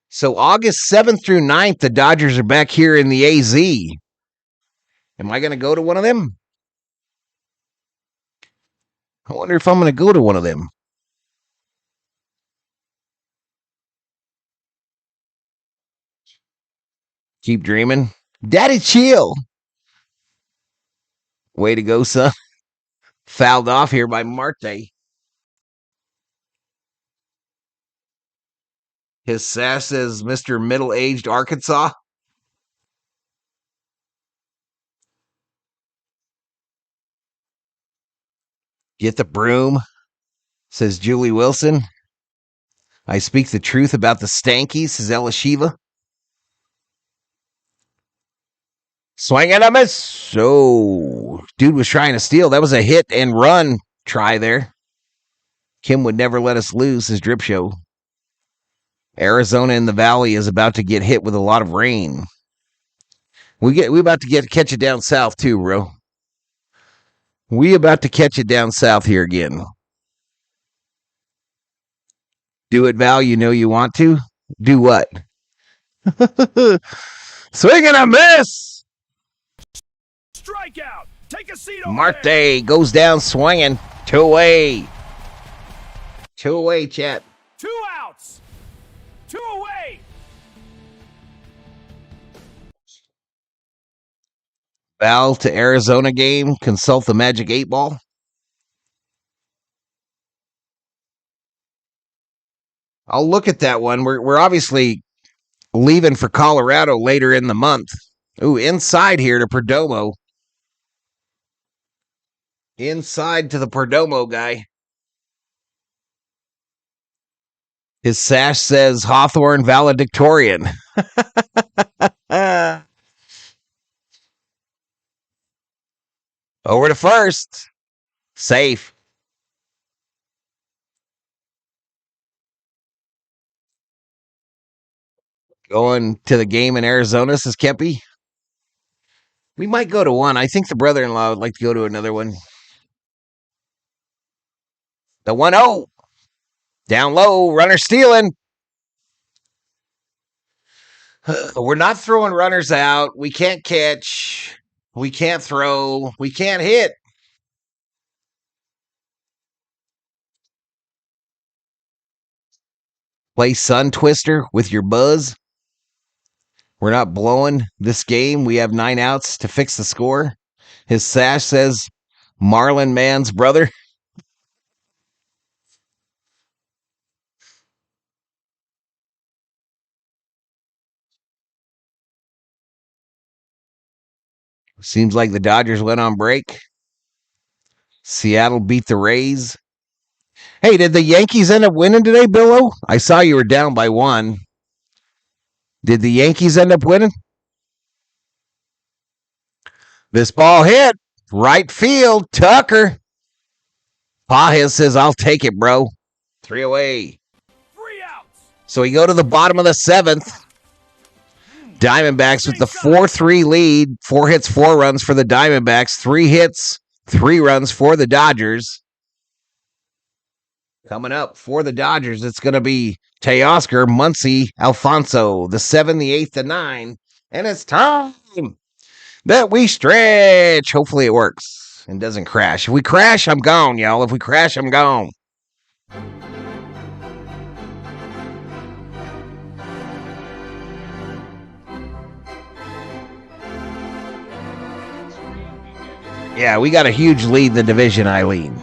So August 7th through 9th, the Dodgers are back here in the AZ. Am I going to go to one of them? I wonder if I'm going to go to one of them. Keep dreaming. Daddy, chill. Way to go, son. Fouled off here by Marte. His sash says Mr. Middle-Aged Arkansas. Get the broom, says Julie Wilson. I speak the truth about the Stankies, says Ella Shiva. Swing and a miss. So, dude was trying to steal. That was a hit and run try there. Kim would never let us lose, his Drip Show. Arizona in the Valley is about to get hit with a lot of rain. We about to catch it down south too, bro. We about to catch it down south here again. Do it, Val. You know you want to. Do what? Swing and a miss. Strikeout. Take a seat over Marte there. goes down swinging. 2 away. 2 away, chat. 2 outs. 2 away. Val to Arizona game. Consult the Magic 8 Ball. I'll look at that one. We're obviously leaving for Colorado later in the month. Ooh, inside here to Perdomo. Inside to the Perdomo guy. His sash says Hawthorne valedictorian. Over to first. Safe. Going to the game in Arizona, says Kepi. We might go to one. I think the brother-in-law would like to go to another one. The 1-0. Down low. Runner stealing. We're not throwing runners out. We can't catch. We can't throw. We can't hit. Play Sun Twister with your buzz. We're not blowing this game. We have 9 outs to fix the score. His sash says Marlon Mann's brother. Seems like the Dodgers went on break. Seattle beat the Rays. Hey, did the Yankees end up winning today, Billo? I saw you were down by 1. Did the Yankees end up winning? This ball hit. Right field. Tucker. Pajes says, I'll take it, bro. 3 away. 3 outs. So we go to the bottom of the 7th. Diamondbacks with the 4-3 lead. 4 hits, 4 runs for the Diamondbacks. 3 hits, 3 runs for the Dodgers. Coming up for the Dodgers, it's going to be Teoscar, Muncy, Alfonso, the 7, the 8, the 9. And it's time that we stretch. Hopefully it works and doesn't crash. If we crash, I'm gone, y'all. If we crash, I'm gone. Yeah, we got a huge lead in the division, Eileen.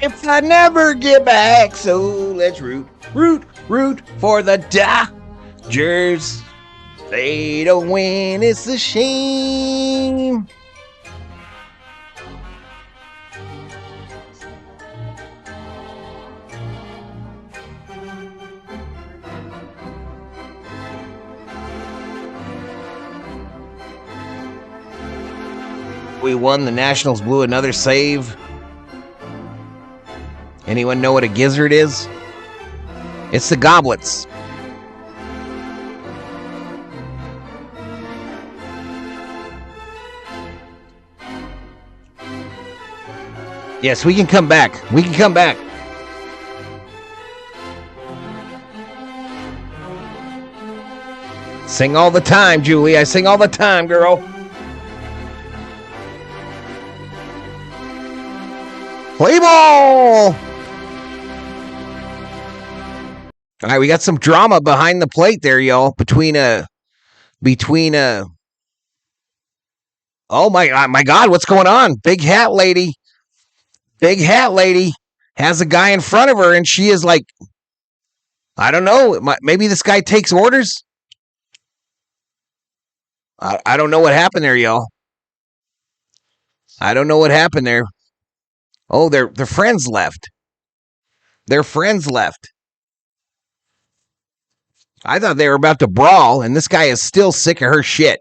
If I never get back, so let's root for the Dodgers. They don't win, it's a shame. We won, the Nationals blew another save. Anyone know what a gizzard is? It's the goblets. Yes, we can come back. We can come back. Sing all the time, Julie. I sing all the time, girl. Play ball! All right, we got some drama behind the plate there, y'all. Between Oh my God, what's going on? Big hat lady has a guy in front of her, and she is like, I don't know. Maybe this guy takes orders. I don't know what happened there, y'all. I don't know what happened there. Oh, their friends left. Their friends left. I thought they were about to brawl, and this guy is still sick of her shit.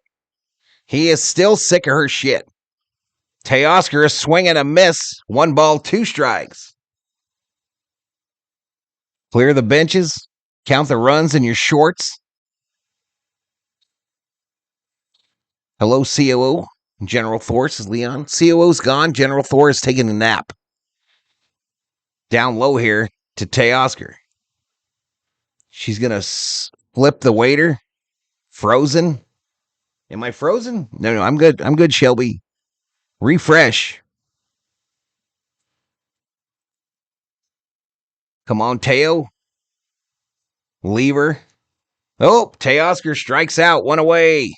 He is still sick of her shit. Teoscar is swinging a miss. 1 ball, 2 strikes. Clear the benches. Count the runs in your shorts. Hello, COO. General Thor, says Leon. COO's gone. General Thor is taking a nap. Down low here to Teoscar. She's going to flip the waiter. Frozen. Am I frozen? No, I'm good. I'm good, Shelby. Refresh. Come on, Teo. Lever. Oh, Teoscar strikes out. 1 away.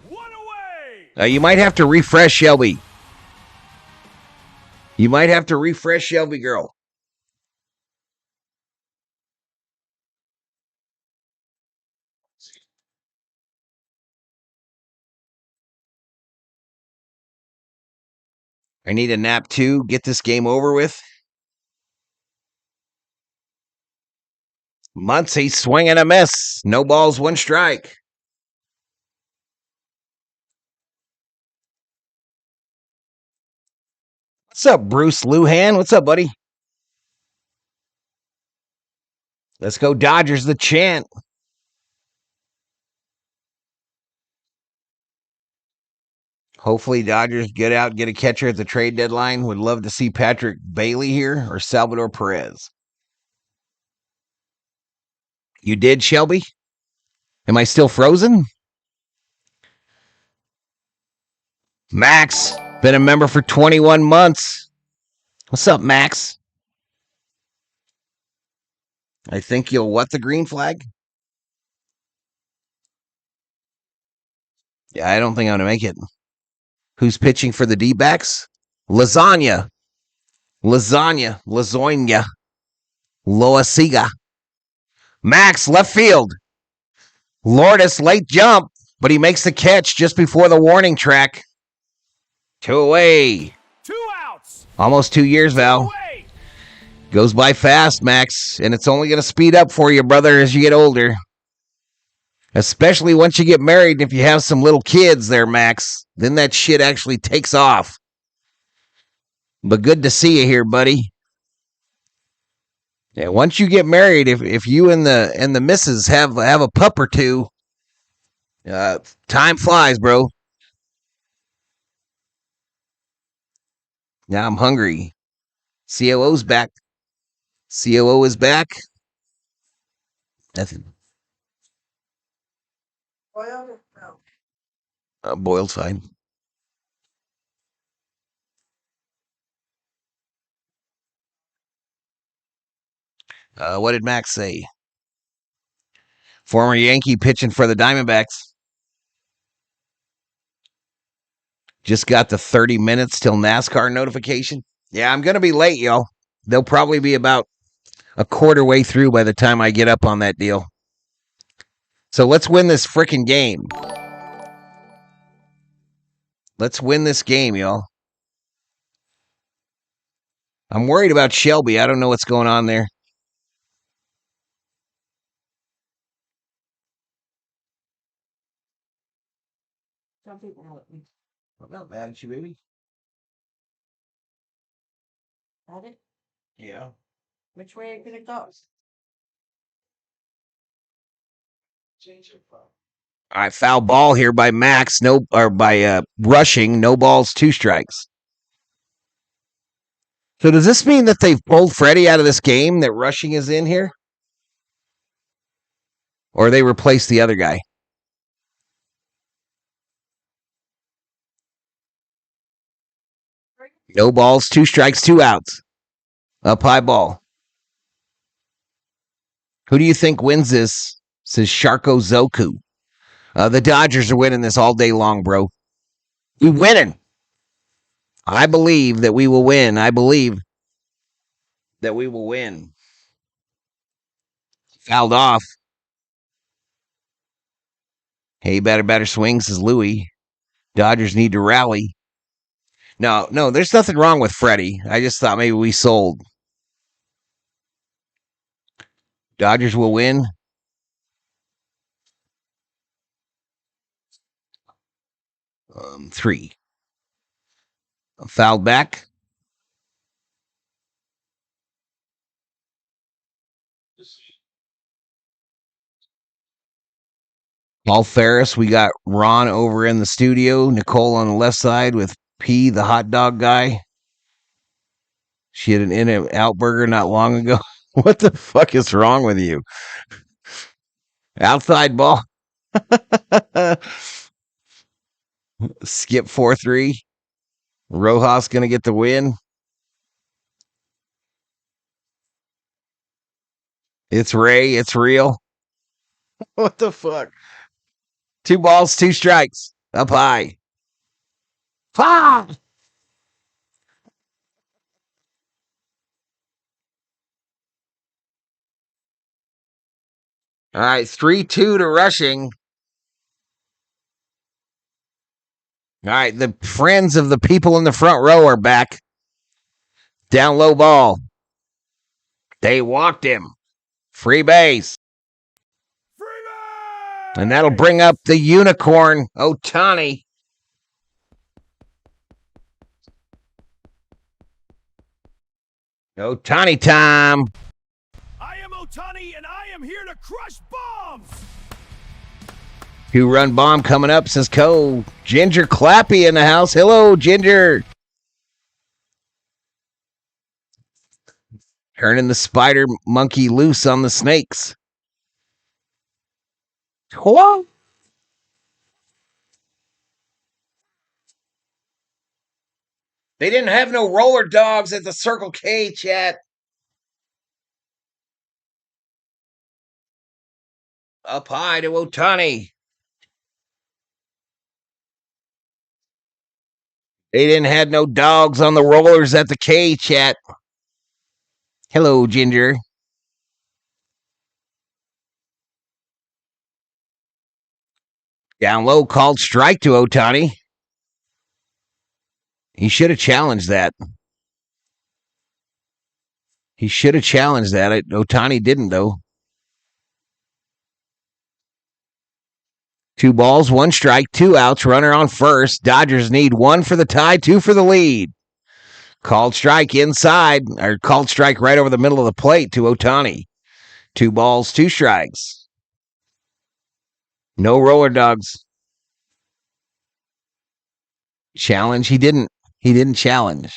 1 away. You might have to refresh, Shelby. You might have to refresh, Shelby girl. I need a nap too. Get this game over with. Muncy swinging a miss. No balls, 1 strike. What's up, Bruce Luhan? What's up, buddy? Let's go Dodgers, the chant. Hopefully Dodgers get out, get a catcher at the trade deadline. Would love to see Patrick Bailey here or Salvador Perez. You did, Shelby? Am I still frozen? Max, been a member for 21 months. What's up, Max? I think you'll what the green flag? Yeah, I don't think I'm going to make it. Who's pitching for the Dbacks? Lasagna. Loasiga. Max, left field. Lourdes, late jump, but he makes the catch just before the warning track. 2 away. 2 outs. Almost 2 years, Val. Away. Goes by fast, Max, and it's only going to speed up for you, brother, as you get older. Especially once you get married and if you have some little kids there, Max. Then that shit actually takes off. But good to see you here, buddy. Yeah, once you get married, if you and the missus have a pup or two, time flies, bro. Now I'm hungry. COO's back. COO is back. Nothing. Boiled or no? Boiled fine. What did Max say? Former Yankee pitching for the Diamondbacks. Just got the 30 minutes till NASCAR notification. Yeah, I'm going to be late, y'all. They'll probably be about a quarter way through by the time I get up on that deal. So let's win this freaking game. Let's win this game, y'all. I'm worried about Shelby. I don't know what's going on there. Some people know it. I'm not mad at you, baby. Got it? Yeah. Which way are you gonna go? Change your phone. All right, foul ball here by Max. By rushing. No balls, 2 strikes. So does this mean that they've pulled Freddie out of this game, that rushing is in here? Or they replaced the other guy? No balls, 2 strikes, 2 outs. Up high ball. Who do you think wins this? Says Sharko Zoku. The Dodgers are winning this all day long, bro. We winning. I believe that we will win. I believe that we will win. Fouled off. Hey, better swing, says Louie. Dodgers need to rally. No, there's nothing wrong with Freddie. I just thought maybe we sold. Dodgers will win. 3. Fouled back. Paul Ferris. We got Ron over in the studio. Nicole on the left side with P, the hot dog guy. She had an In-N-Out burger not long ago. What the fuck is wrong with you? Outside ball. Skip 4-3. Rojas going to get the win. It's Ray. It's real. What the fuck? 2 balls, 2 strikes. Up high. 5. All right, 3-2 to Rushing. All right, the friends of the people in the front row are back. Down low ball. They walked him. Free base. And that'll bring up the unicorn, Ohtani. Ohtani time. I am Ohtani, and I am here to crush bombs. 2-run bomb coming up, says Cole. Ginger Clappy in the house. Hello, Ginger. Turning the spider monkey loose on the snakes. Hello. They didn't have no roller dogs at the Circle K, chat. Up high to Ohtani. They didn't have no dogs on the rollers at the K, chat. Hello, Ginger. Down low, called strike to Ohtani. He should have challenged that. Ohtani didn't, though. 2 balls, 1 strike, 2 outs, runner on first. Dodgers need 1 for the tie, 2 for the lead. Called strike inside, or called strike right over the middle of the plate to Ohtani. 2 balls, 2 strikes. No roller dogs. Challenge? He didn't challenge.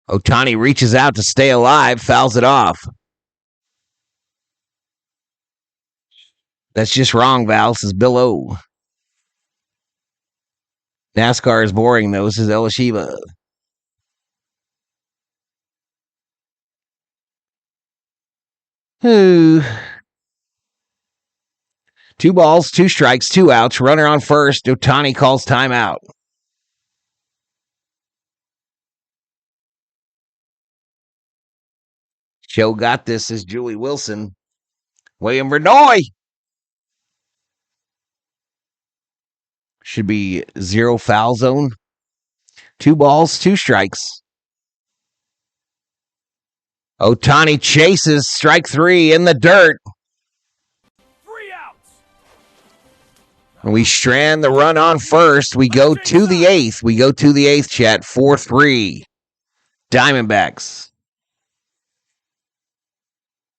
Ohtani reaches out to stay alive, fouls it off. That's just wrong, Val, says Bill O. NASCAR is boring, though, says Elishiva. Ooh. 2 balls, 2 strikes, 2 outs, runner on first. Ohtani calls timeout. Show got this, says Julie Wilson. William Vernoy. Should be 0 foul zone. 2 balls, 2 strikes. Ohtani chases, strike 3 in the dirt. 3 outs. And we strand the run on first. We go to the 8th. Chat. 4-3. Diamondbacks.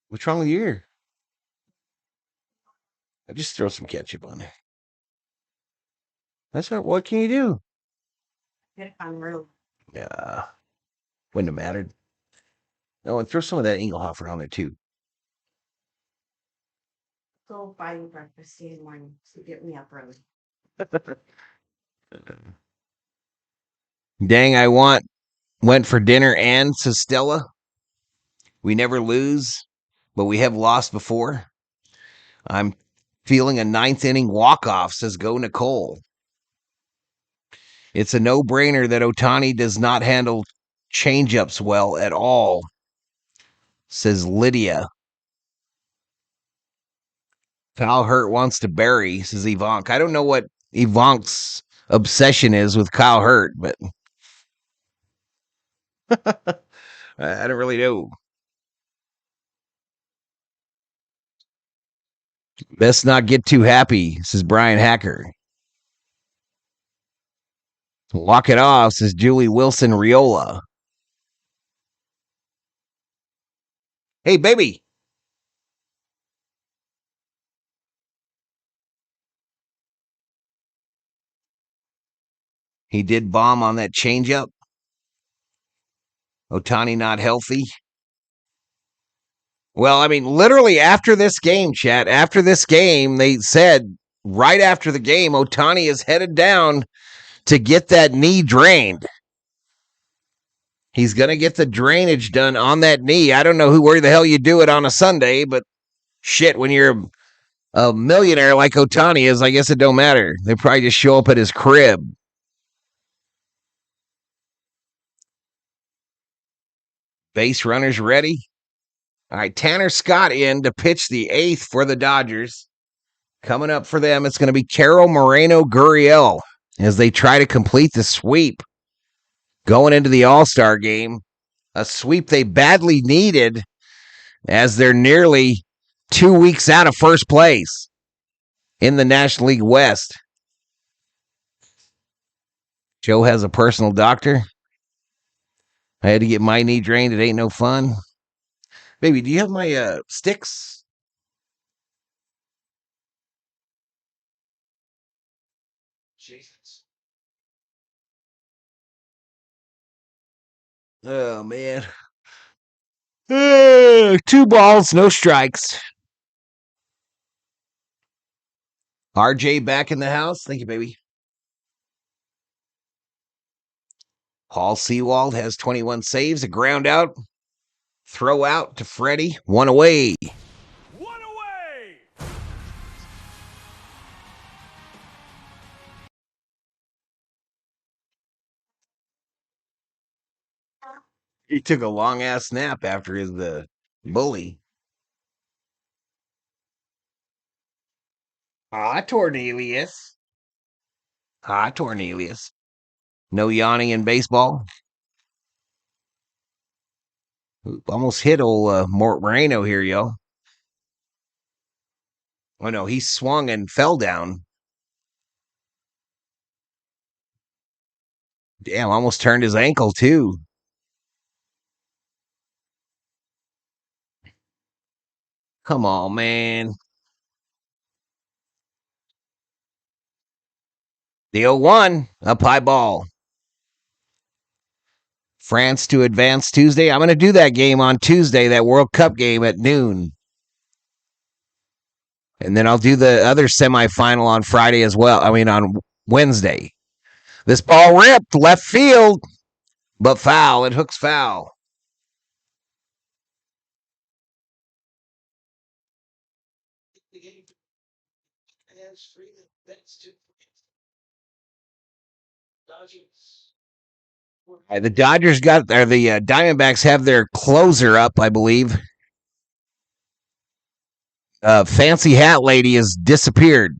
What's wrong with your ear? I just throw some ketchup on there. That's not. What can you do? Get it on real. Yeah. Wouldn't have mattered. Oh, and throw some of that Engelhofer on there too. Go buy you breakfast in the morning to get me up early. Dang, I went for dinner and says Stella. We never lose, but we have lost before. I'm feeling a ninth inning walk-off, says Go Nicole. It's a no-brainer that Ohtani does not handle changeups well at all, says Lydia. Kyle Hurt wants to bury, says Ivank. I don't know what Ivank's obsession is with Kyle Hurt, but I don't really know. Best not get too happy, says Brian Hacker. Walk it off, says Julie Wilson Riola. Hey, baby. He did bomb on that changeup. Ohtani not healthy. Well, I mean, literally after this game, chat, after this game, they said right after the game, Ohtani is headed down to get that knee drained. He's going to get the drainage done on that knee. I don't know where the hell you do it on a Sunday, but shit, when you're a millionaire like Ohtani is, I guess it don't matter. They probably just show up at his crib. Base runners ready. All right, Tanner Scott in to pitch the 8th for the Dodgers. Coming up for them, it's going to be Carol Moreno Gurriel as they try to complete the sweep going into the All-Star game. A sweep they badly needed as they're nearly 2 weeks out of first place in the National League West. Joe has a personal doctor. I had to get my knee drained. It ain't no fun. Baby, do you have my sticks? Jesus. Oh, man. 2 balls, no strikes. RJ back in the house. Thank you, baby. Paul Sewald has 21 saves, a ground out. Throw out to Freddie. 1 away. 1 away. He took a long-ass snap after his bully. Tornelius. Tornelius. No yawning in baseball. Almost hit old Mort Moreno here, yo. Oh, no, he swung and fell down. Damn, almost turned his ankle, too. Come on, man. The 0-1, up high ball. France to advance Tuesday. I'm going to do that game on Tuesday, that World Cup game at noon. And then I'll do the other semifinal on Friday as well. I mean, on Wednesday. This ball ripped left field, but foul. It hooks foul. The game hands free. That's 2 points. Dodgers. The Dodgers the Diamondbacks have their closer up, I believe. Fancy Hat Lady has disappeared.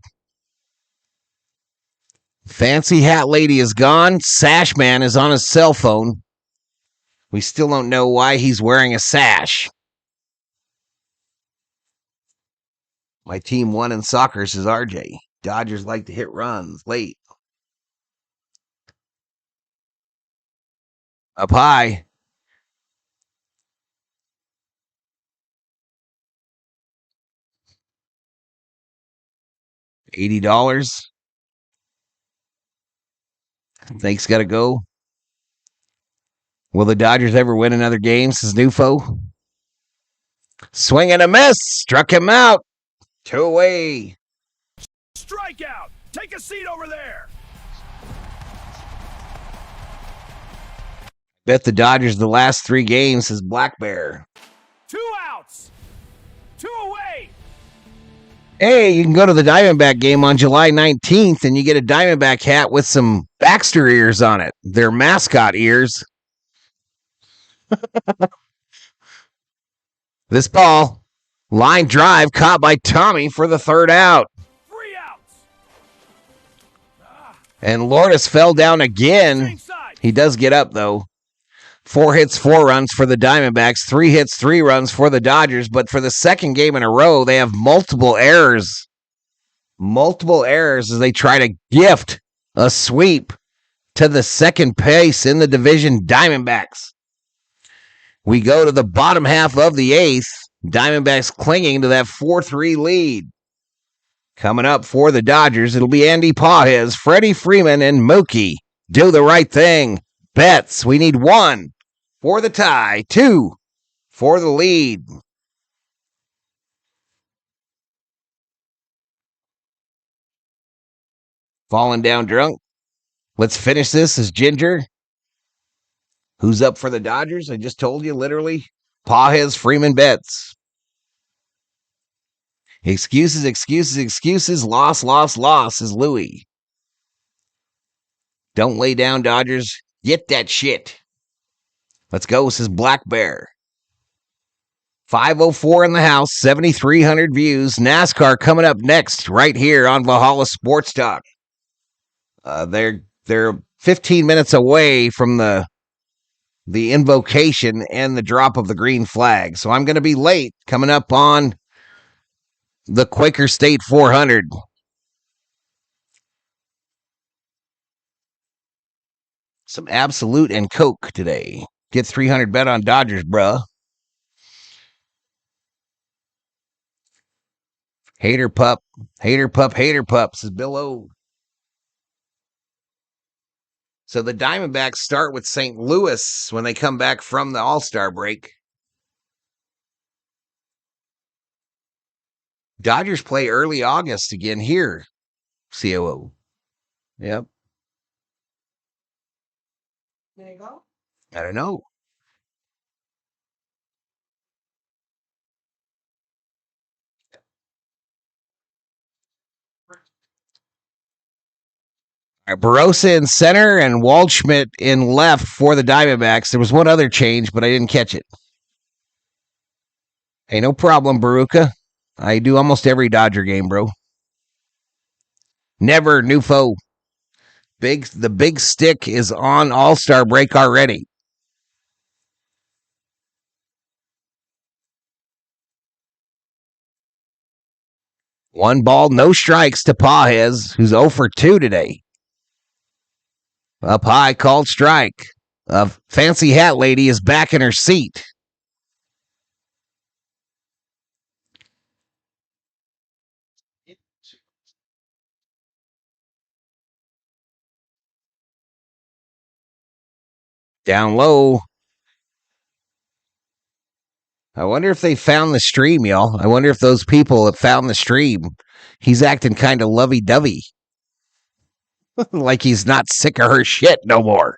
Fancy Hat Lady is gone. Sash Man is on his cell phone. We still don't know why he's wearing a sash. My team won in soccer, says RJ. Dodgers like to hit runs late. Up high. $80. Thanks, gotta go. Will the Dodgers ever win another game, says Nufo? Swing and a miss. Struck him out. 2 away. Strikeout. Take a seat over there. Bet the Dodgers the last 3 games, says Black Bear. 2 outs. 2 away. Hey, you can go to the Diamondback game on July 19th and you get a Diamondback hat with some Baxter ears on it. They're mascot ears. This ball, line drive caught by Tommy for the third out. 3 outs. And Lourdes fell down again. Same side. He does get up, though. 4 hits, 4 runs for the Diamondbacks. 3 hits, 3 runs for the Dodgers. But for the second game in a row, they have multiple errors. Multiple errors as they try to gift a sweep to the second place in the division, Diamondbacks. We go to the bottom half of the eighth. Diamondbacks clinging to that 4-3 lead. Coming up for the Dodgers, it'll be Andy Pages, Freddie Freeman, and Mookie. Do the right thing. Betts, we need 1 for the tie, 2 for the lead. Falling down drunk. Let's finish this as Ginger. Who's up for the Dodgers? I just told you, literally. Pages, Freeman, Betts. Excuses, excuses, excuses. Loss, loss, loss is Louie. Don't lay down, Dodgers. Get that shit. Let's go, says Black Bear. 504 in the house, 7,300 views. NASCAR coming up next, right here on Valhalla Sports Talk. They're 15 minutes away from the invocation and the drop of the green flag. So I'm going to be late coming up on the Quaker State 400. Some Absolute and Coke today. Get 300 bet on Dodgers, bruh. Hater pup, hater pup, hater pup, says Bill O. So the Diamondbacks start with St. Louis when they come back from the All-Star break. Dodgers play early August again here, COO. Yep. There you go. I don't know. All right, Barossa in center and Waldschmidt in left for the Diamondbacks. There was one other change, but I didn't catch it. Hey, no problem, Baruka. I do almost every Dodger game, bro. Never new foe. The big stick is on All-Star break already. One ball, no strikes to Pages, who's 0 for 2 today. Up high, called strike. A fancy hat lady is back in her seat. Down low. I wonder if they found the stream, y'all. I wonder if those people have found the stream. He's acting kind of lovey-dovey. Like he's not sick of her shit no more.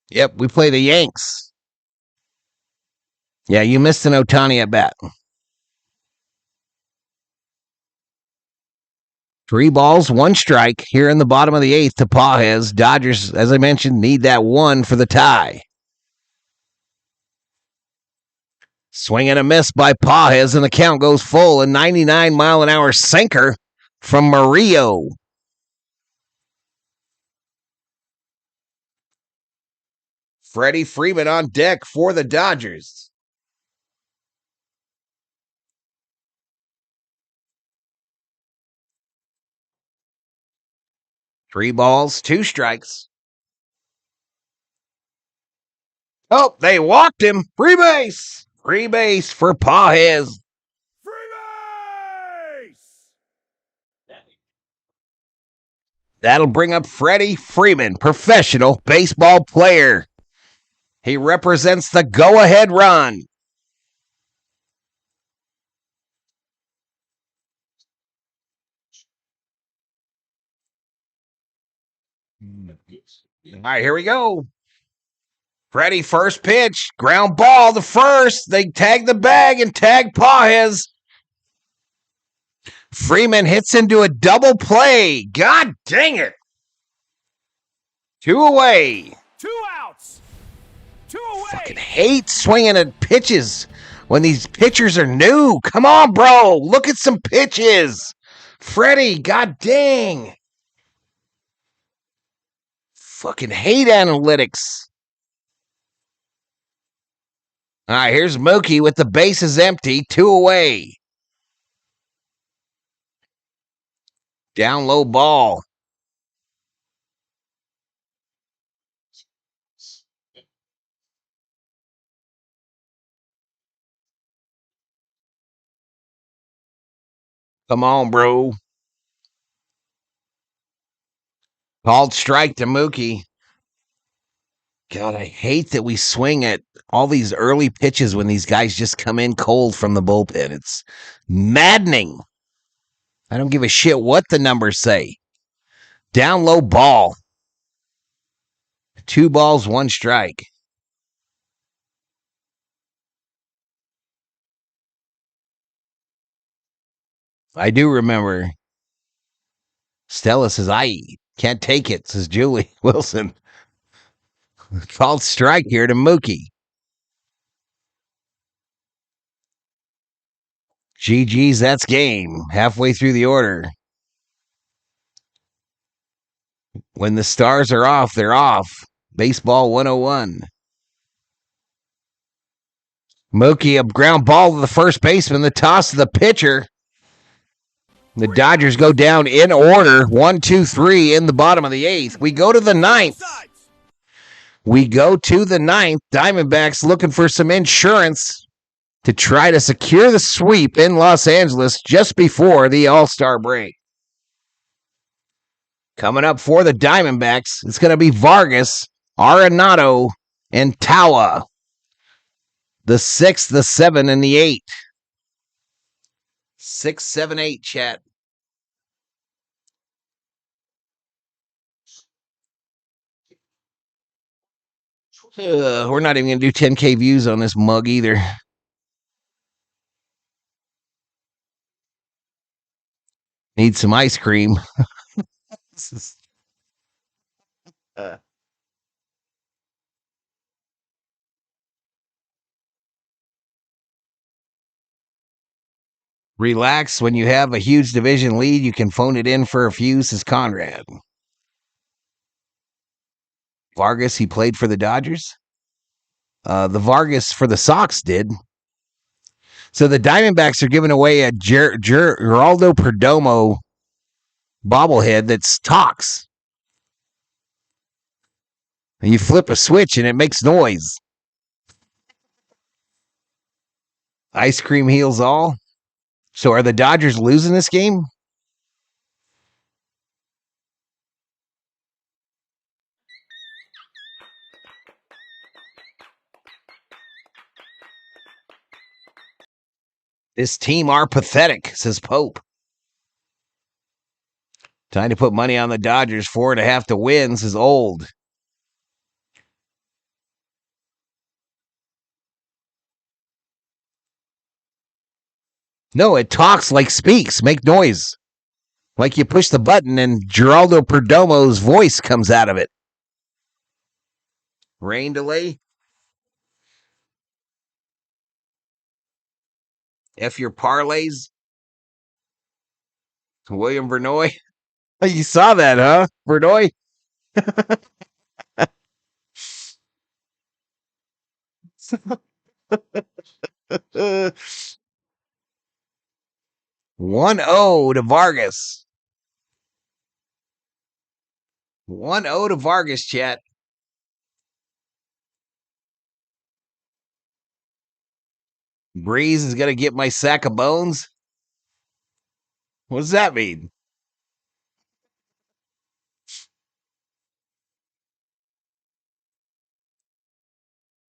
Yep, we play the Yanks. Yeah, you missed an Ohtani at bat. 3 balls, 1 strike here in the bottom of the 8th to Pages. Dodgers, as I mentioned, need that 1 for the tie. Swing and a miss by Pages, and the count goes full. A 99-mile-an-hour sinker from Murillo. Freddie Freeman on deck for the Dodgers. Three balls, 2 strikes. Oh, they walked him. Free base. Free base for Pages. Free base! That'll bring up Freddie Freeman, professional baseball player. He represents the go-ahead run. All right, here we go. Freddie, first pitch, ground ball to first. They tag the bag and tag Pajes. Freeman hits into a double play. God dang it. 2 away. 2 outs. 2 away. Fucking hate swinging at pitches when these pitchers are new. Come on, bro. Look at some pitches. Freddie, god dang. Fucking hate analytics. All right, here's Mookie with the bases empty. 2 away. Down low ball. Come on, bro. Called strike to Mookie. God, I hate that we swing at all these early pitches when these guys just come in cold from the bullpen. It's maddening. I don't give a shit what the numbers say. Down low ball. 2 balls, 1 strike. I do remember. Stella says, I can't take it, says Julie Wilson. Called strike here to Mookie. GG's, that's game. Halfway through the order. When the stars are off, they're off. Baseball 101. Mookie, a ground ball to the first baseman. The toss to the pitcher. The Dodgers go down in order. 1, 2, 3 in the bottom of the 8th. We go to the 9th. Diamondbacks looking for some insurance to try to secure the sweep in Los Angeles just before the All-Star break. Coming up for the Diamondbacks, it's going to be Vargas, Arenado, and Tawa. The 6, the 7, and the 8. 6, 7, 8, chat. We're not even going to do 10K views on this mug either. Need some ice cream. Relax. When you have a huge division lead, you can phone it in for a few, says Conrad. Vargas, he played for the Dodgers. The Vargas for the Sox did. So the Diamondbacks are giving away a Geraldo Perdomo bobblehead that's talks. And you flip a switch and it makes noise. Ice cream heals all. So are the Dodgers losing this game? This team are pathetic, says Pope. Time to put money on the Dodgers. 4.5 to win, says Old. No, it talks like speaks. Make noise. Like you push the button and Geraldo Perdomo's voice comes out of it. Rain delay. F your parlays. William Vernoy. You saw that, huh? Vernoy? 1-0 to Vargas. 1-0 to Vargas, chat. Breeze is going to get my sack of bones. What does that mean?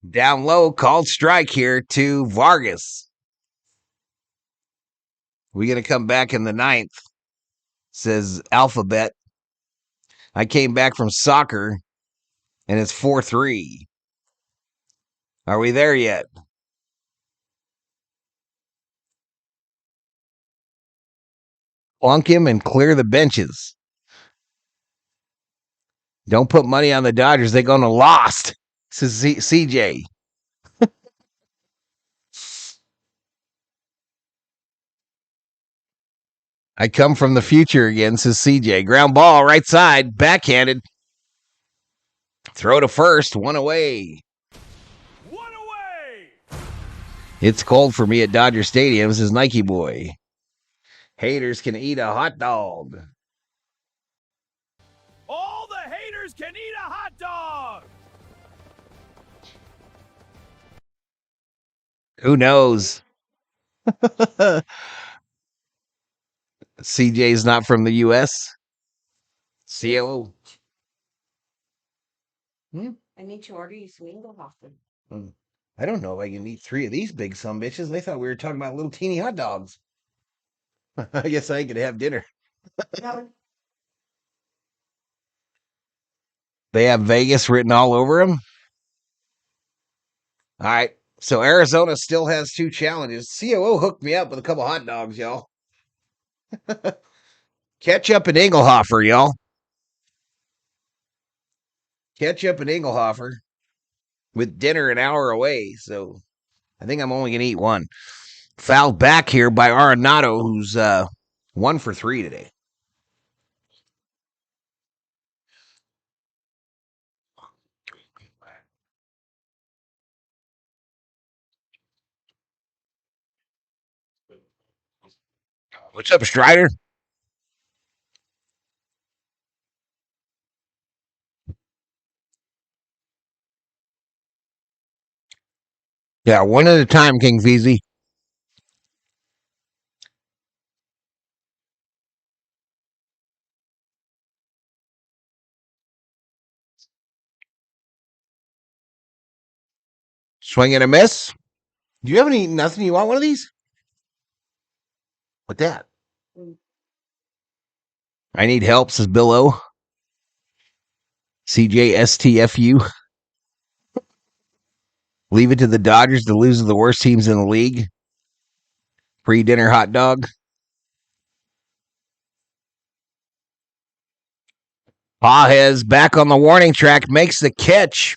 Down low, called strike here to Vargas. We're going to come back in the 9th, says Alphabet. I came back from soccer, and it's 4-3. Are we there yet? Plunk him and clear the benches. Don't put money on the Dodgers. They're going to lost. This is CJ. I come from the future again, says CJ. Ground ball, right side, backhanded. Throw to first, one away. One away. It's cold for me at Dodger Stadium, says Nike Boy. Haters can eat a hot dog. All the haters can eat a hot dog. Who knows? CJ's not from the U.S. COO. I need to order you some Engelhofen. I don't know if I can eat 3 of these big sumbitches. They thought we were talking about little teeny hot dogs. I guess I could have dinner. No, They have Vegas written all over them. All right. So Arizona still has 2 challenges. COO hooked me up with a couple hot dogs, y'all. Ketchup and Engelhofer, y'all. Ketchup and Engelhofer with dinner an hour away. So I think I'm only going to eat 1. Fouled back here by Arenado, who's 1 for 3 today. What's up, Strider? Yeah, one at a time, King Feezy. Swing and a miss. Do you have any nothing? You want one of these? What that? I need help, says Bill O. CJSTFU. Leave it to the Dodgers to lose to the worst teams in the league. Pre-dinner hot dog. Pajes back on the warning track, makes the catch.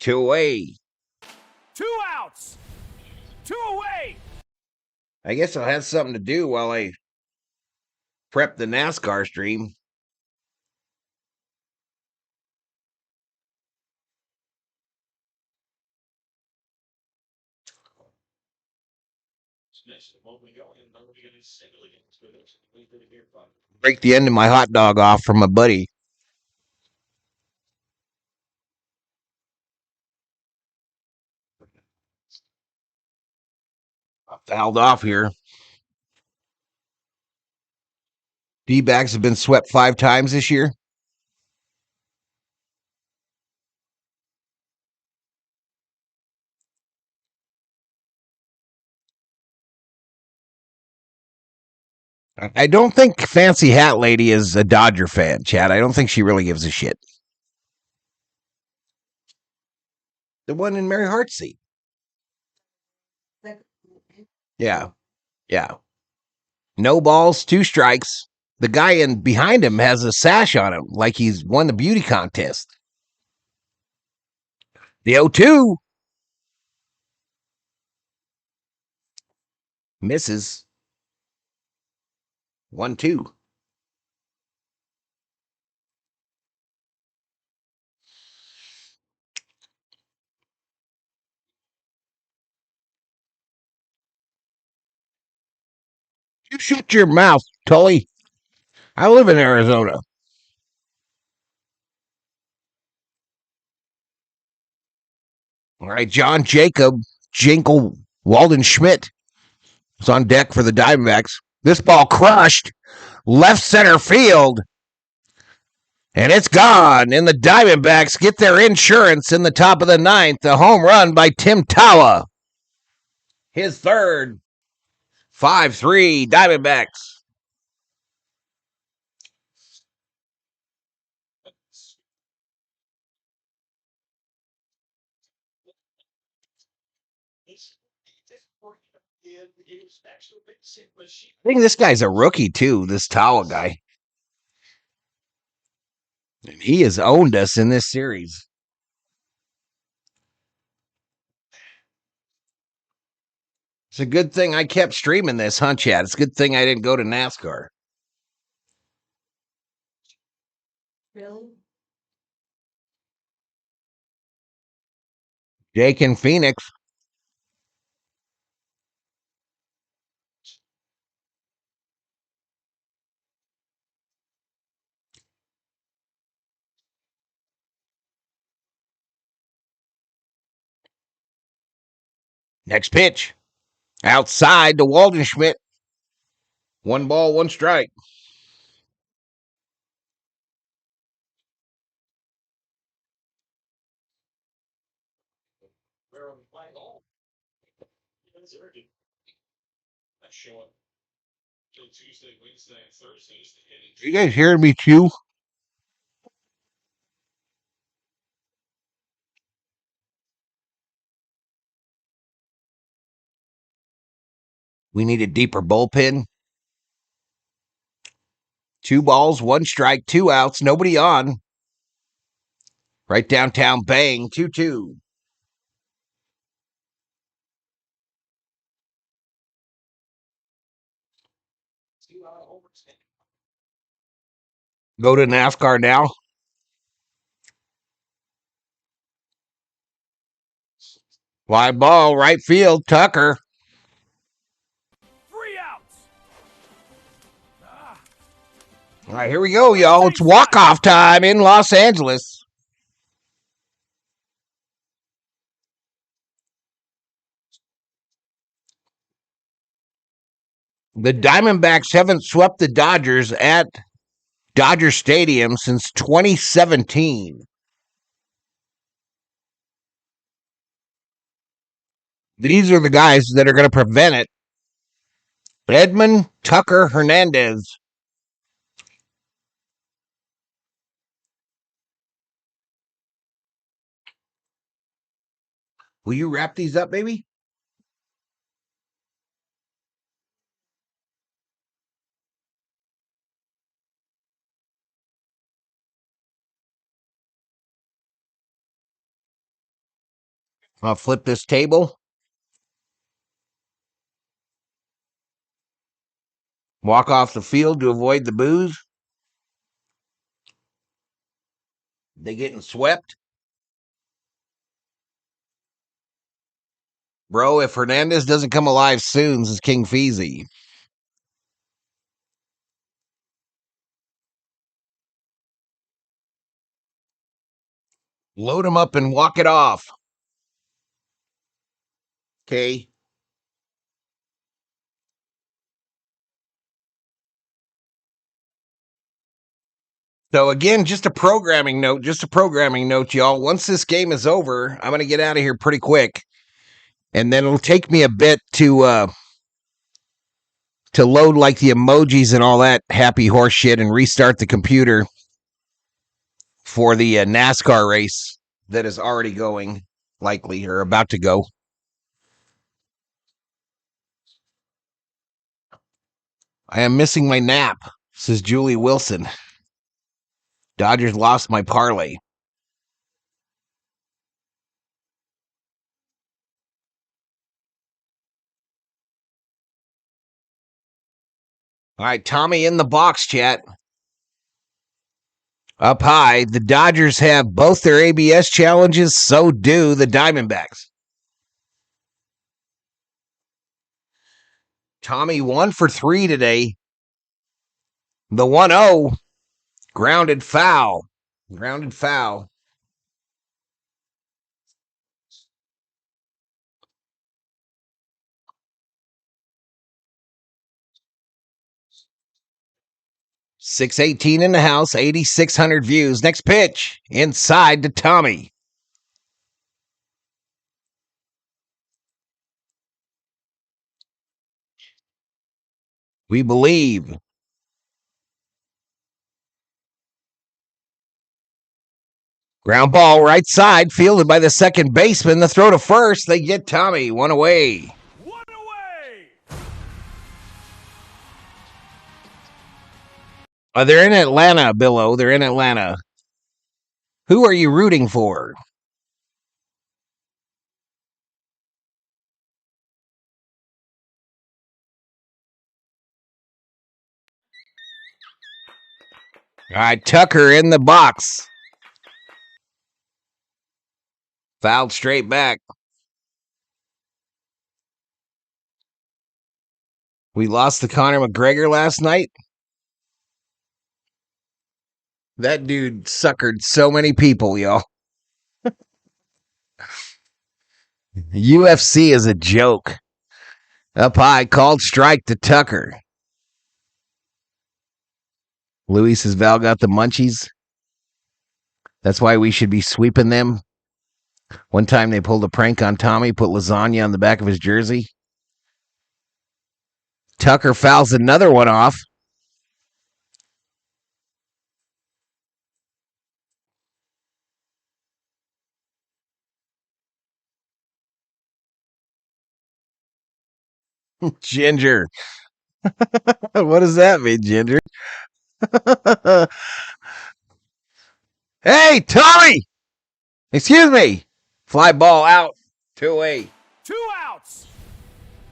2 away. 2 outs. 2 away. I guess I'll have something to do while I prep the NASCAR stream. Break the end of my hot dog off from my buddy. I fouled off here. Dbacks have been swept 5 times this year. I don't think Fancy Hat Lady is a Dodger fan, Chad. I don't think she really gives a shit. The one in Mary Hart's seat. Yeah. Yeah. No balls, 2 strikes. The guy in behind him has a sash on him like he's won the beauty contest. The 0-2 misses. 1-2. You shut your mouth, Tully. I live in Arizona. All right, John Jacob, Jinkle, Walden Schmidt is on deck for the Diamondbacks. This ball crushed left center field. And it's gone. And the Diamondbacks get their insurance in the top of the 9th. A home run by Tim Tawa. His third. 5-3 Diamondbacks. I think this guy's a rookie too, this Tawa guy. And he has owned us in this series. It's a good thing I kept streaming this, huh, Chad? It's a good thing I didn't go to NASCAR. Really? Jake in Phoenix. Next pitch. Outside to Waldenschmidt. 1 ball, 1 strike. You guys hearing me too? We need a deeper bullpen. 2 balls, 1 strike, 2 outs, nobody on. Right downtown, bang, 2-2. Go to NASCAR now. Fly ball, right field, Tucker. 3 outs. All right, here we go, y'all. It's walk-off time in Los Angeles. The Diamondbacks haven't swept the Dodgers at Dodger Stadium since 2017. These are the guys that are going to prevent it. Edmund Tucker Hernandez. Will you wrap these up, baby? I'll flip this table. Walk off the field to avoid the boos. They getting swept. Bro, if Hernandez doesn't come alive soon, this is King Feezy. Load him up and walk it off. Okay. So again, just a programming note, y'all. Once this game is over, I'm going to get out of here pretty quick. And then it'll take me a bit to load like the emojis and all that happy horse shit and restart the computer for the NASCAR race that is already going, likely, or about to go. I am missing my nap, says Julie Wilson. Dodgers lost my parlay. All right, Tommy in the box, chat. Up high, the Dodgers have both their ABS challenges, so do the Diamondbacks. Tommy 1 for 3 today. The 1-0, grounded foul. Grounded foul. .618 in the house, 8,600 views. Next pitch, inside to Tommy. We believe. Ground ball right side, fielded by the second baseman. The throw to first. They get Tommy. 1 away. They're in Atlanta, Billo. They're in Atlanta. Who are you rooting for? All right, Tucker in the box. Fouled straight back. We lost to Conor McGregor last night. That dude suckered so many people, y'all. UFC is a joke. Up high, called strike to Tucker. Luis says Val got the munchies. That's why we should be sweeping them. One time they pulled a prank on Tommy, put lasagna on the back of his jersey. Tucker fouls another one off. Ginger. What does that mean, Ginger? Hey, Tommy! Excuse me. Fly ball out. 2 away. 2 outs.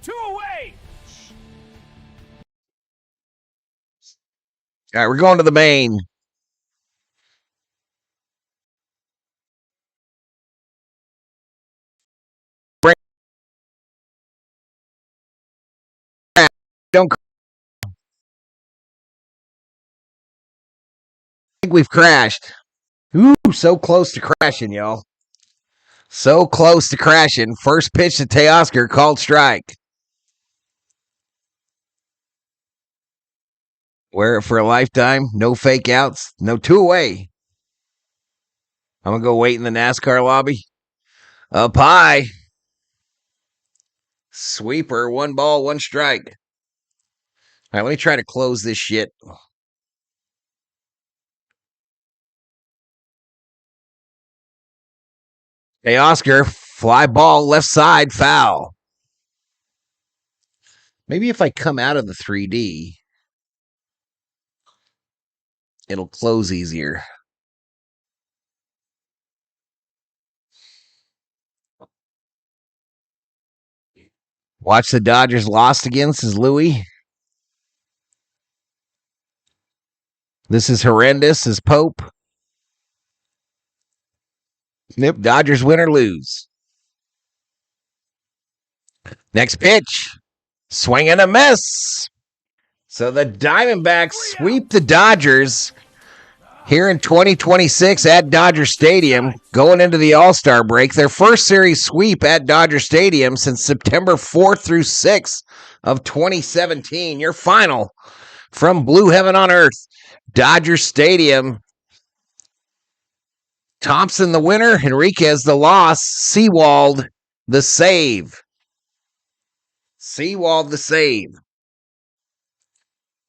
2 away. All right, we're going to the main. Don't think we've crashed. Ooh, so close to crashing, y'all. So close to crashing. First pitch to Teoscar, called strike. Wear it for a lifetime. No fake outs. No 2 away. I'm going to go wait in the NASCAR lobby. Up high. Sweeper. 1 ball, 1 strike. All right, let me try to close this shit. Hey, Oscar, fly ball, left side, foul. Maybe if I come out of the 3D, it'll close easier. Watch the Dodgers lost again, says Louie. This is horrendous, says Pope. Nope, Dodgers win or lose. Next pitch. Swing and a miss. So the Diamondbacks sweep the Dodgers here in 2026 at Dodger Stadium, going into the All-Star break. Their first series sweep at Dodger Stadium since September 4th through 6th of 2017. Your final from Blue Heaven on Earth, Dodger Stadium. Thompson the winner, Enriquez the loss, Seawald the save. Seawald the save.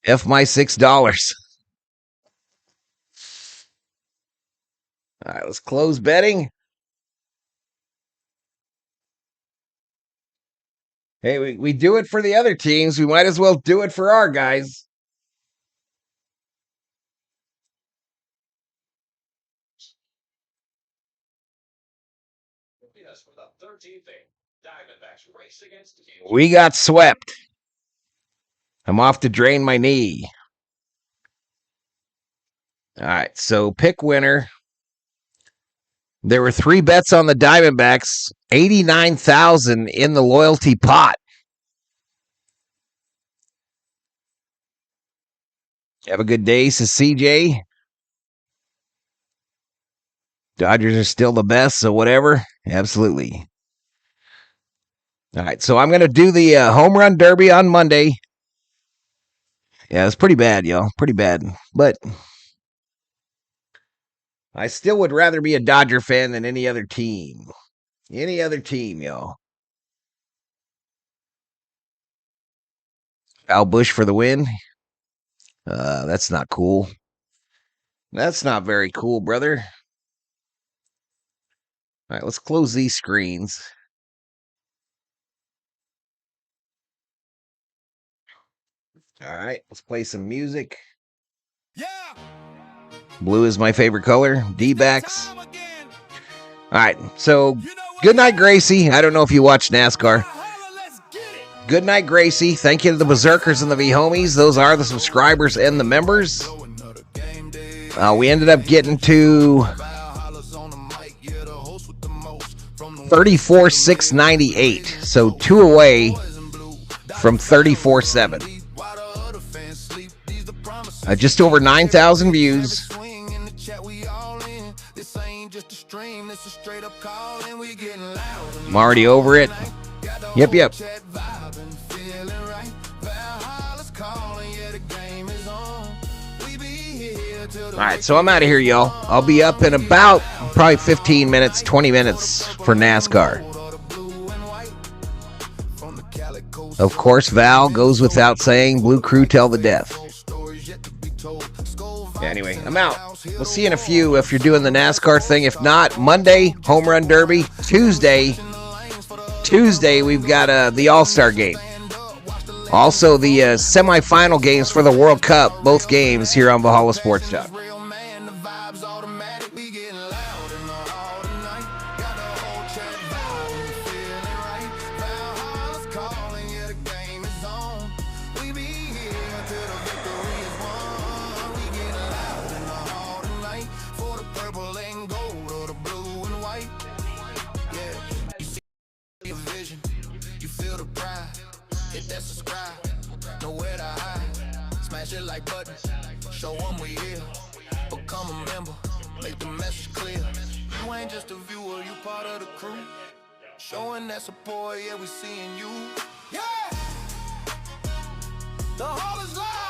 F my $6. All right, let's close betting. Hey, we do it for the other teams. We might as well do it for our guys. Yes, for the 13th inning, Diamondbacks race against Kansas. We got swept. I'm off to drain my knee. All right, so pick winner. There were 3 bets on the Diamondbacks, 89,000 in the loyalty pot. Have a good day, says CJ. Dodgers are still the best, so whatever. Absolutely. All right, so I'm going to do the home run derby on Monday. Yeah, it's pretty bad, y'all. Pretty bad. But I still would rather be a Dodger fan than any other team. Any other team, y'all. Al Busch for the win. That's not cool. That's not very cool, brother. All right, let's close these screens. All right, let's play some music. Yeah, Blue is my favorite color. D-backs. All right, so good night, Gracie. I don't know if you watch NASCAR. Good night, Gracie. Thank you to the Berserkers and the V-Homies. Those are the subscribers and the members. We ended up getting to 34,698. So 2 away from 34,700. Just over 9,000 views. I'm already over it. Yep. All right, so I'm out of here, y'all. I'll be up in about probably 15 minutes, 20 minutes for NASCAR. Of course, Val goes without saying, Blue Crew tell the death. Anyway, I'm out. We'll see you in a few if you're doing the NASCAR thing. If not, Monday, Home Run Derby. Tuesday, we've got the All-Star game. Also, the semifinal games for the World Cup, both games here on Valhalla Sports Talk. Like buttons, show them we here. Become a member, make the message clear. You ain't just a viewer, you part of the crew. Showing that support, yeah, we seeing you. Yeah! The Hall is live!